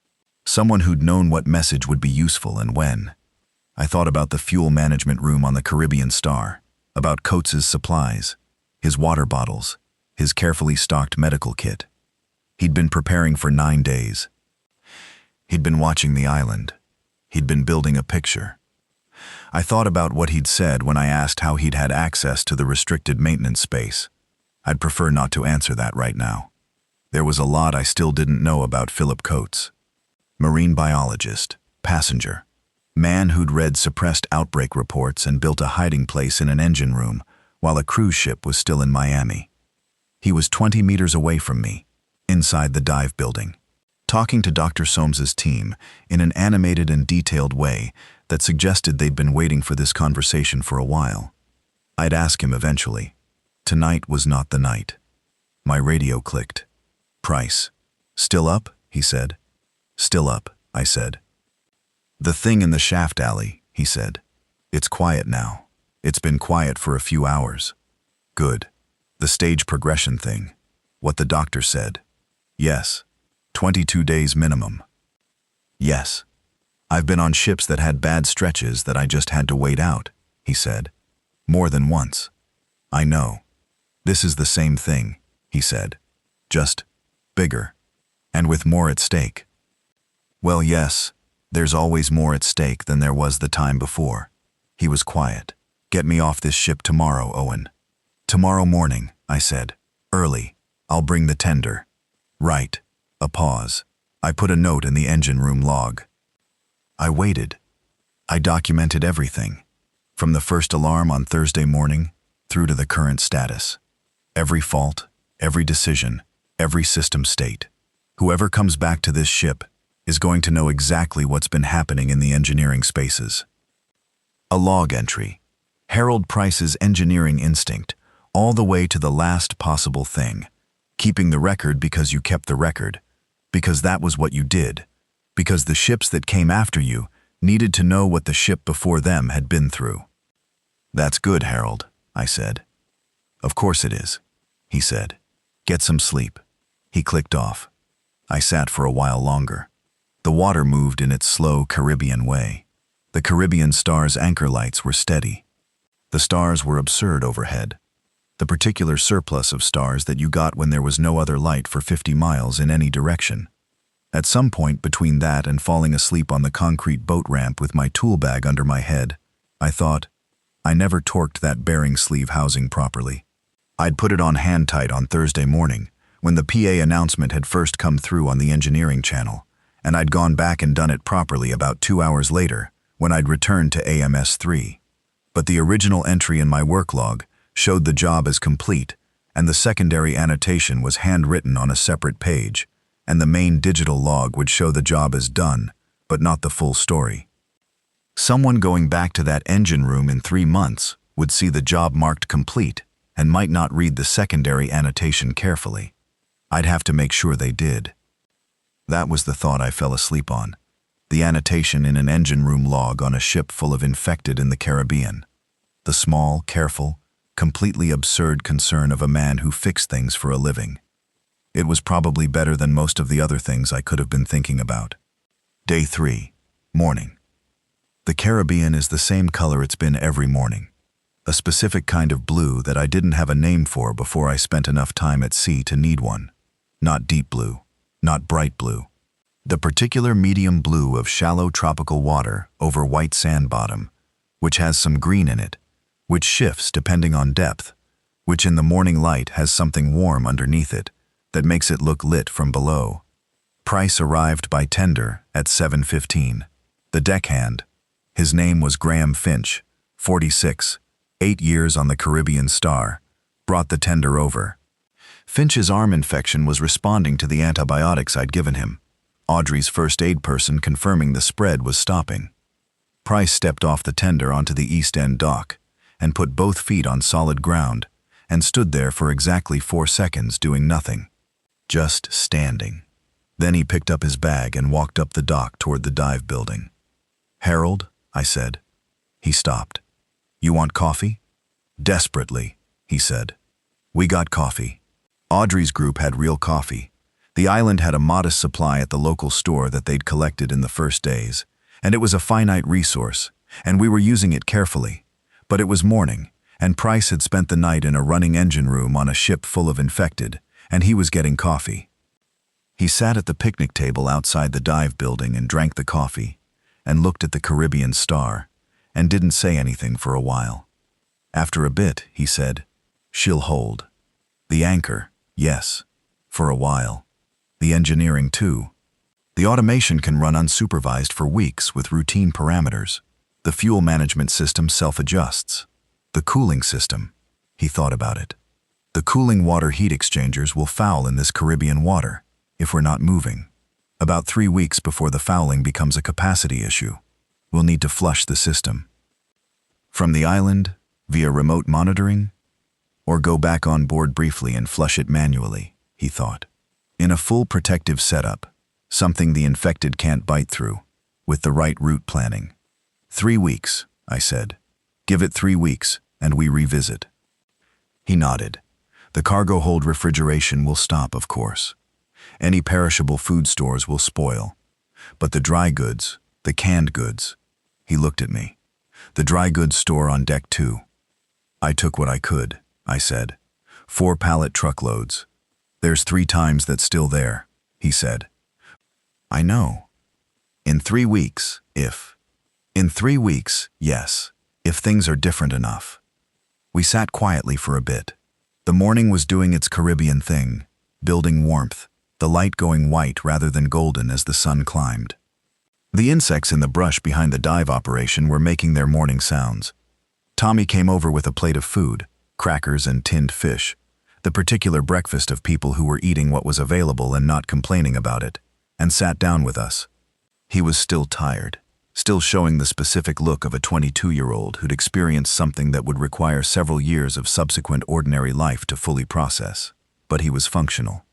Someone who'd known what message would be useful and when. I thought about the fuel management room on the Caribbean Star, about Coates's supplies, his water bottles, his carefully stocked medical kit. He'd been preparing for 9 days. He'd been watching the island. He'd been building a picture. I thought about what he'd said when I asked how he'd had access to the restricted maintenance space. I'd prefer not to answer that right now. There was a lot I still didn't know about Philip Coates. Marine biologist, passenger, man who'd read suppressed outbreak reports and built a hiding place in an engine room while a cruise ship was still in Miami. He was 20 meters away from me, inside the dive building, talking to Dr. Soames's team in an animated and detailed way that suggested they'd been waiting for this conversation for a while. I'd ask him eventually. Tonight was not the night. My radio clicked. Price. Still up? He said. Still up, I said. The thing in the shaft alley, he said. It's quiet now. It's been quiet for a few hours. Good. The stage progression thing. What the doctor said. Yes. 22 days minimum. Yes. I've been on ships that had bad stretches that I just had to wait out, he said. More than once. I know. This is the same thing, he said. Just bigger. And with more at stake. Well, yes, there's always more at stake than there was the time before. He was quiet. Get me off this ship tomorrow, Owen. Tomorrow morning, I said. Early. I'll bring the tender. Right. A pause. I put a note in the engine room log. I waited. I documented everything, from the first alarm on Thursday morning through to the current status. Every fault, every decision, every system state. Whoever comes back to this ship is going to know exactly what's been happening in the engineering spaces. A log entry. Harold Price's engineering instinct, all the way to the last possible thing. Keeping the record because you kept the record, because that was what you did, because the ships that came after you needed to know what the ship before them had been through. That's good, Harold, I said. Of course it is, he said. Get some sleep. He clicked off. I sat for a while longer. The water moved in its slow Caribbean way. The Caribbean Star's anchor lights were steady. The stars were absurd overhead. The particular surplus of stars that you got when there was no other light for 50 miles in any direction. At some point between that and falling asleep on the concrete boat ramp with my tool bag under my head, I thought, I never torqued that bearing sleeve housing properly. I'd put it on hand tight on Thursday morning, when the PA announcement had first come through on the engineering channel, and I'd gone back and done it properly about 2 hours later, when I'd returned to AMS-3. But the original entry in my work log showed the job as complete, and the secondary annotation was handwritten on a separate page, and the main digital log would show the job as done, but not the full story. Someone going back to that engine room in 3 months would see the job marked complete and might not read the secondary annotation carefully. I'd have to make sure they did. That was the thought I fell asleep on. The annotation in an engine room log on a ship full of infected in the Caribbean. The small, careful, completely absurd concern of a man who fixed things for a living. It was probably better than most of the other things I could have been thinking about. Day 3, morning. The Caribbean is the same color it's been every morning. A specific kind of blue that I didn't have a name for before I spent enough time at sea to need one. Not deep blue, not bright blue. The particular medium blue of shallow tropical water over white sand bottom, which has some green in it, which shifts depending on depth, which in the morning light has something warm underneath it that makes it look lit from below. Price arrived by tender at 7:15. The deckhand, his name was Graham Finch, 46, 8 years on the Caribbean Star, brought the tender over. Finch's arm infection was responding to the antibiotics I'd given him. Audrey's first aid person confirming the spread was stopping. Price stepped off the tender onto the East End dock and put both feet on solid ground and stood there for exactly 4 seconds doing nothing, just standing. Then he picked up his bag and walked up the dock toward the dive building. "Harold," I said. He stopped. "You want coffee?" "Desperately," he said. We got coffee. Audrey's group had real coffee. The island had a modest supply at the local store that they'd collected in the first days, and it was a finite resource, and we were using it carefully. But it was morning, and Price had spent the night in a running engine room on a ship full of infected, and he was getting coffee. He sat at the picnic table outside the dive building and drank the coffee, and looked at the Caribbean Star, and didn't say anything for a while. After a bit, he said, "She'll hold. The anchor, yes, for a while. The engineering too. The automation can run unsupervised for weeks with routine parameters. The fuel management system self-adjusts. The cooling system," he thought about it. "The cooling water heat exchangers will foul in this Caribbean water if we're not moving. About 3 weeks before the fouling becomes a capacity issue. We'll need to flush the system. From the island, via remote monitoring, or go back on board briefly and flush it manually," he thought. "In a full protective setup, something the infected can't bite through, with the right route planning." 3 weeks, I said. "Give it 3 weeks, and we revisit." He nodded. "The cargo hold refrigeration will stop, of course. Any perishable food stores will spoil. But the dry goods, the canned goods," he looked at me. "The dry goods store on deck too." "I took what I could," I said. 4 pallet truckloads. "There's 3 times that's still there," he said. "I know. In 3 weeks, if. In 3 weeks, yes, if things are different enough." We sat quietly for a bit. The morning was doing its Caribbean thing, building warmth, the light going white rather than golden as the sun climbed. The insects in the brush behind the dive operation were making their morning sounds. Tommy came over with a plate of food, crackers and tinned fish, the particular breakfast of people who were eating what was available and not complaining about it, and sat down with us. He was still tired, still showing the specific look of a 22-year-old who'd experienced something that would require several years of subsequent ordinary life to fully process. But he was functional.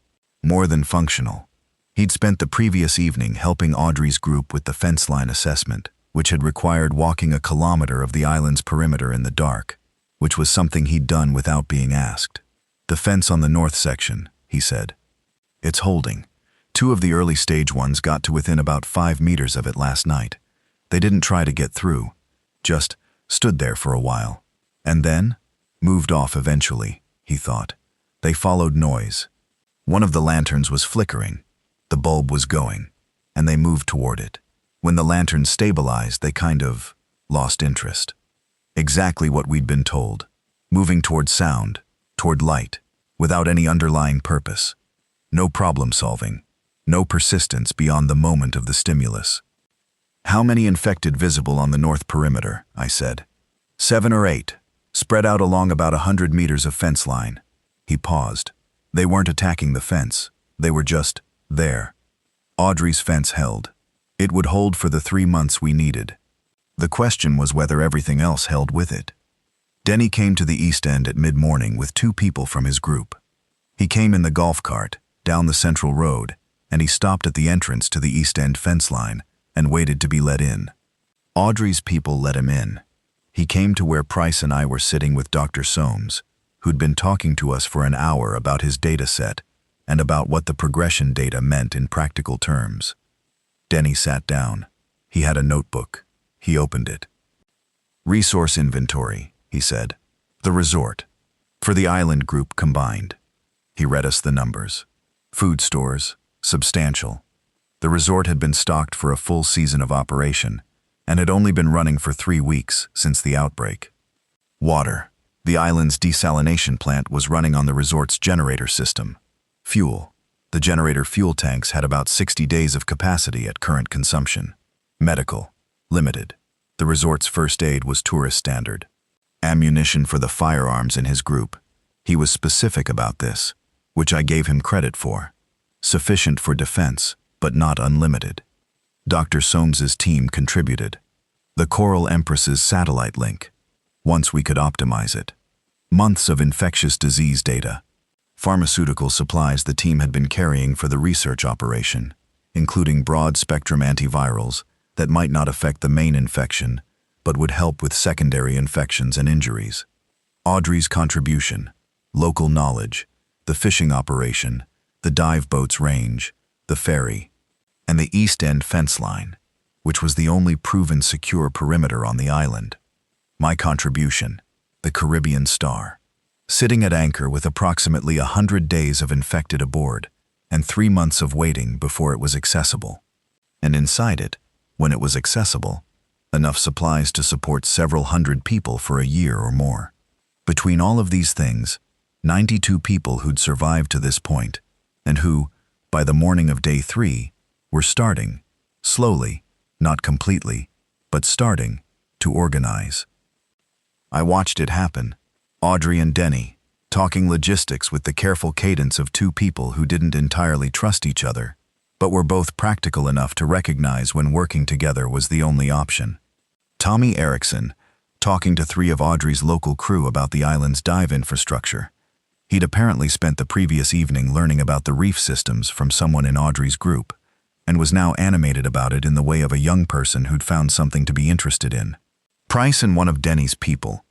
More than functional. He'd spent the previous evening helping Audrey's group with the fence line assessment, which had required walking a kilometer of the island's perimeter in the dark, which was something he'd done without being asked. "The fence on the north section," he said. "It's holding. 2 of the early stage ones got to within about 5 meters of it last night. They didn't try to get through, just stood there for a while. And then moved off eventually," he thought. "They followed noise. One of the lanterns was flickering. The bulb was going, and they moved toward it. When the lantern stabilized, they kind of lost interest. Exactly what we'd been told. Moving toward sound, toward light, without any underlying purpose. No problem solving. No persistence beyond the moment of the stimulus." "How many infected visible on the north perimeter?" I said. 7 or 8, spread out along about 100 meters of fence line." He paused. "They weren't attacking the fence. They were just there." Audrey's fence held. It would hold for the 3 months we needed. The question was whether everything else held with it. Denny came to the East End at mid-morning with 2 people from his group. He came in the golf cart, down the central road, and he stopped at the entrance to the East End fence line and waited to be let in. Audrey's people let him in. He came to where Price and I were sitting with Dr. Soames, who'd been talking to us for an hour about his data set and about what the progression data meant in practical terms. Denny sat down. He had a notebook. He opened it. "Resource inventory," he said. "The resort. For the island group combined." He read us the numbers. Food stores, substantial. The resort had been stocked for a full season of operation and had only been running for 3 weeks since the outbreak. Water. The island's desalination plant was running on the resort's generator system. Fuel. The generator fuel tanks had about 60 days of capacity at current consumption. Medical. Limited. The resort's first aid was tourist standard. Ammunition for the firearms in his group. He was specific about this, which I gave him credit for. Sufficient for defense, but not unlimited. Dr. Soames's team contributed. The Coral Empress's satellite link. Once we could optimize it. Months of infectious disease data. Pharmaceutical supplies the team had been carrying for the research operation, including broad-spectrum antivirals that might not affect the main infection, but would help with secondary infections and injuries. Audrey's contribution, local knowledge, the fishing operation, the dive boat's range, the ferry, and the East End fence line, which was the only proven secure perimeter on the island. My contribution, the Caribbean Star, sitting at anchor with approximately 100 days of infected aboard and 3 months of waiting before it was accessible. And inside it, when it was accessible, enough supplies to support several hundred people for a year or more. Between all of these things, 92 people who'd survived to this point, and who, by the morning of day 3, were starting, slowly, not completely, but starting, to organize. I watched it happen. Audrey and Denny, talking logistics with the careful cadence of 2 people who didn't entirely trust each other, but were both practical enough to recognize when working together was the only option. Tommy Erickson, talking to 3 of Audrey's local crew about the island's dive infrastructure. He'd apparently spent the previous evening learning about the reef systems from someone in Audrey's group, and was now animated about it in the way of a young person who'd found something to be interested in. Price and one of Denny's people,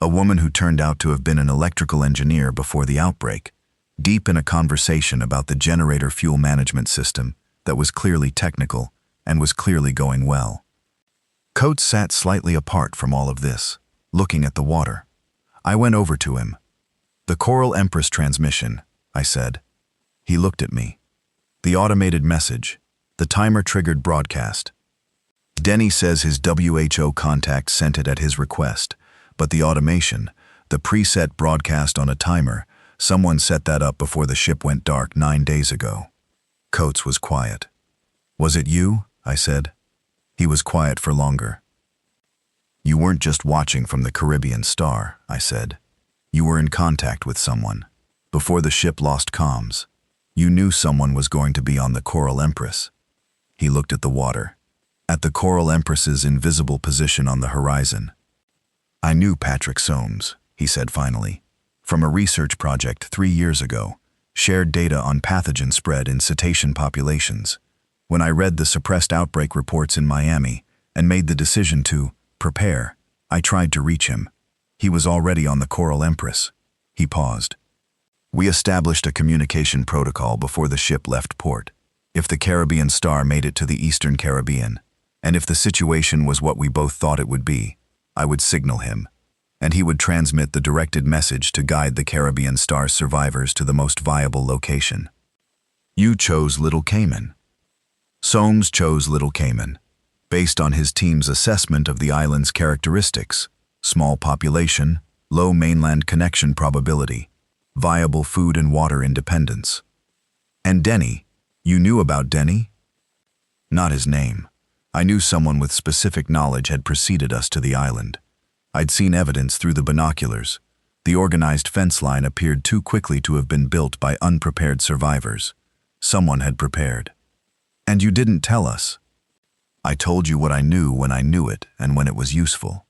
a woman who turned out to have been an electrical engineer before the outbreak, deep in a conversation about the generator fuel management system that was clearly technical and was clearly going well. Coates sat slightly apart from all of this, looking at the water. I went over to him. "The Coral Empress transmission," I said. He looked at me. The automated message, the timer-triggered broadcast. Denny says his WHO contact sent it at his request, but the automation, the preset broadcast on a timer, someone set that up before the ship went dark 9 days ago. Coates was quiet. "Was it you?" I said. He was quiet for longer. "You weren't just watching from the Caribbean Star," I said. "You were in contact with someone. Before the ship lost comms, you knew someone was going to be on the Coral Empress." He looked at the water, at the Coral Empress's invisible position on the horizon. "I knew Patrick Soames," he said finally, "from a research project 3 years ago, shared data on pathogen spread in cetacean populations. When I read the suppressed outbreak reports in Miami and made the decision to prepare, I tried to reach him. He was already on the Coral Empress." He paused. "We established a communication protocol before the ship left port. If the Caribbean Star made it to the Eastern Caribbean, and if the situation was what we both thought it would be, I would signal him, and he would transmit the directed message to guide the Caribbean Star's survivors to the most viable location. You chose Little Cayman." Soames chose Little Cayman, based on his team's assessment of the island's characteristics: small population, low mainland connection probability, viable food and water independence. "And Denny, you knew about Denny?" "Not his name. I knew someone with specific knowledge had preceded us to the island. I'd seen evidence through the binoculars. The organized fence line appeared too quickly to have been built by unprepared survivors. Someone had prepared." "And you didn't tell us." "I told you what I knew when I knew it and when it was useful."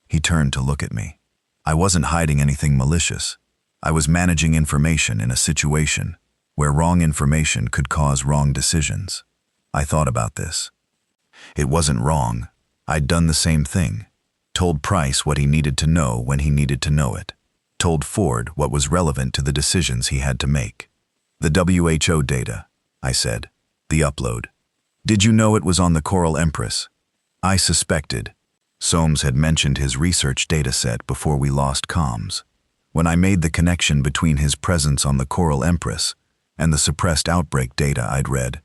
He turned to look at me. "I wasn't hiding anything malicious. I was managing information in a situation where wrong information could cause wrong decisions. I thought about this. It wasn't wrong. I'd done the same thing. Told Price what he needed to know when he needed to know it. Told Ford what was relevant to the decisions he had to make. The WHO data," I said. "The upload. Did you know it was on the Coral Empress?" I suspected. Soames had mentioned his research data set before we lost comms. When I made the connection between his presence on the Coral Empress and the suppressed outbreak data I'd read,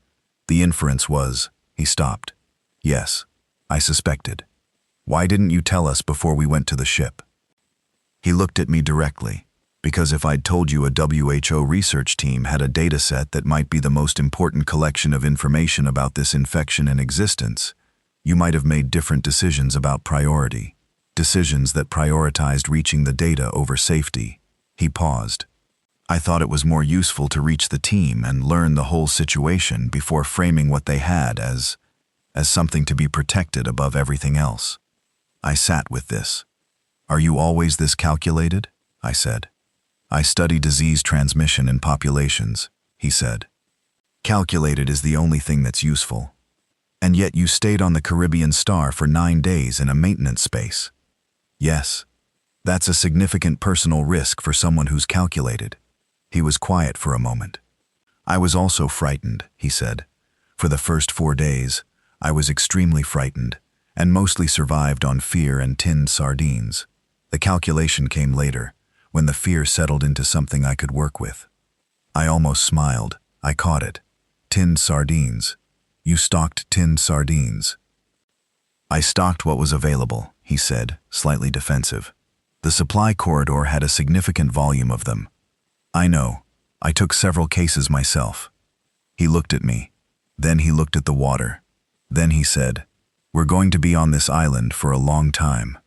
The inference was, he stopped. Yes, I suspected. Why didn't you tell us before we went to the ship? He looked at me directly, because if I'd told you a WHO research team had a data set that might be the most important collection of information about this infection in existence, you might have made different decisions about priority, decisions that prioritized reaching the data over safety. He paused. I thought it was more useful to reach the team and learn the whole situation before framing what they had as something to be protected above everything else. I sat with this. Are you always this calculated? I said. I study disease transmission in populations, he said. Calculated is the only thing that's useful. And yet you stayed on the Caribbean Star for 9 days in a maintenance space. Yes, that's a significant personal risk for someone who's calculated. He was quiet for a moment. I was also frightened, he said. For the first 4 days, I was extremely frightened, and mostly survived on fear and tinned sardines. The calculation came later, when the fear settled into something I could work with. I almost smiled. I caught it. Tinned sardines. You stocked tinned sardines. I stocked what was available, he said, slightly defensive. The supply corridor had a significant volume of them. I know. I took several cases myself. He looked at me. Then he looked at the water. Then he said, We're going to be on this island for a long time.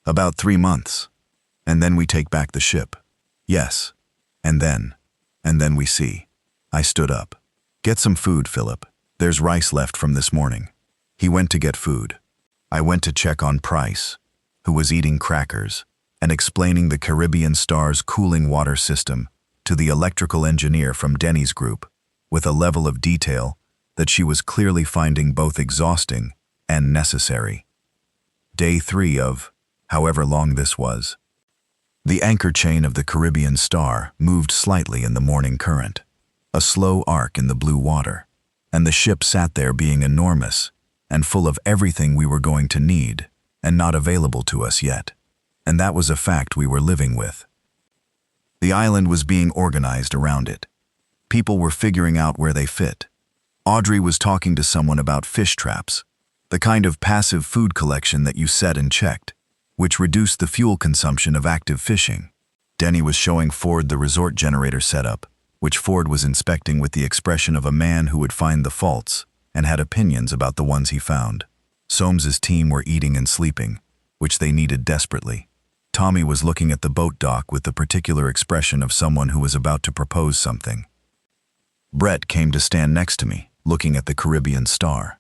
About 3 months. And then we take back the ship. Yes. And then we see. I stood up. Get some food, Philip. There's rice left from this morning. He went to get food. I went to check on Price, who was eating crackers and explaining the Caribbean Star's cooling water system to the electrical engineer from Denny's group with a level of detail that she was clearly finding both exhausting and necessary. Day 3 of, however long this was. The anchor chain of the Caribbean Star moved slightly in the morning current, a slow arc in the blue water, and the ship sat there being enormous and full of everything we were going to need and not available to us yet. And that was a fact we were living with. The island was being organized around it. People were figuring out where they fit. Audrey was talking to someone about fish traps, the kind of passive food collection that you set and checked, which reduced the fuel consumption of active fishing. Denny was showing Ford the resort generator setup, which Ford was inspecting with the expression of a man who would find the faults and had opinions about the ones he found. Soames's team were eating and sleeping, which they needed desperately. Tommy was looking at the boat dock with the particular expression of someone who was about to propose something. Brett came to stand next to me, looking at the Caribbean Star.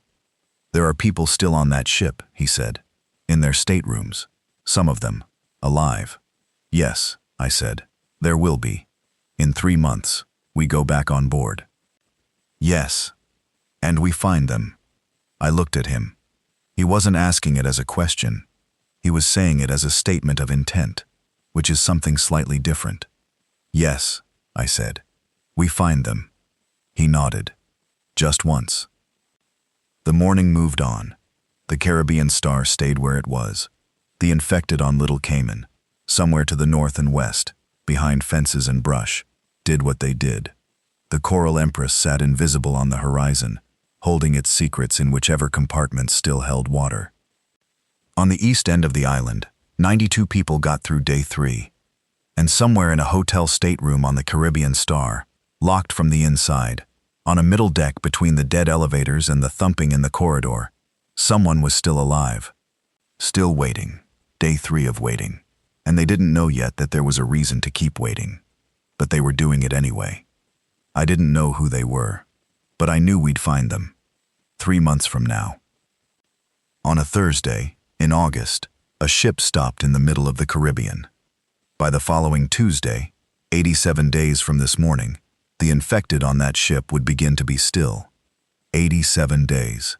There are people still on that ship, he said, in their staterooms. Some of them, alive. Yes, I said, there will be. In 3 months, we go back on board. Yes. And we find them. I looked at him. He wasn't asking it as a question. He was saying it as a statement of intent, which is something slightly different. Yes, I said. We find them. He nodded. Just once. The morning moved on. The Caribbean Star stayed where it was. The infected on Little Cayman, somewhere to the north and west, behind fences and brush, did what they did. The Coral Empress sat invisible on the horizon, holding its secrets in whichever compartment still held water. On the east end of the island, 92 people got through day 3, and somewhere in a hotel stateroom on the Caribbean Star, locked from the inside, on a middle deck between the dead elevators and the thumping in the corridor, someone was still alive. Still waiting. Day 3 of waiting. And they didn't know yet that there was a reason to keep waiting. But they were doing it anyway. I didn't know who they were, but I knew we'd find them. 3 months from now. On a Thursday, in August, a ship stopped in the middle of the Caribbean. By the following Tuesday, 87 days from this morning, the infected on that ship would begin to be still. 87 days.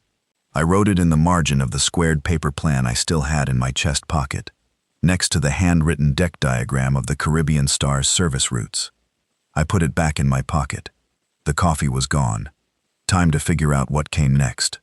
I wrote it in the margin of the squared paper plan I still had in my chest pocket, next to the handwritten deck diagram of the Caribbean Star's service routes. I put it back in my pocket. The coffee was gone. Time to figure out what came next.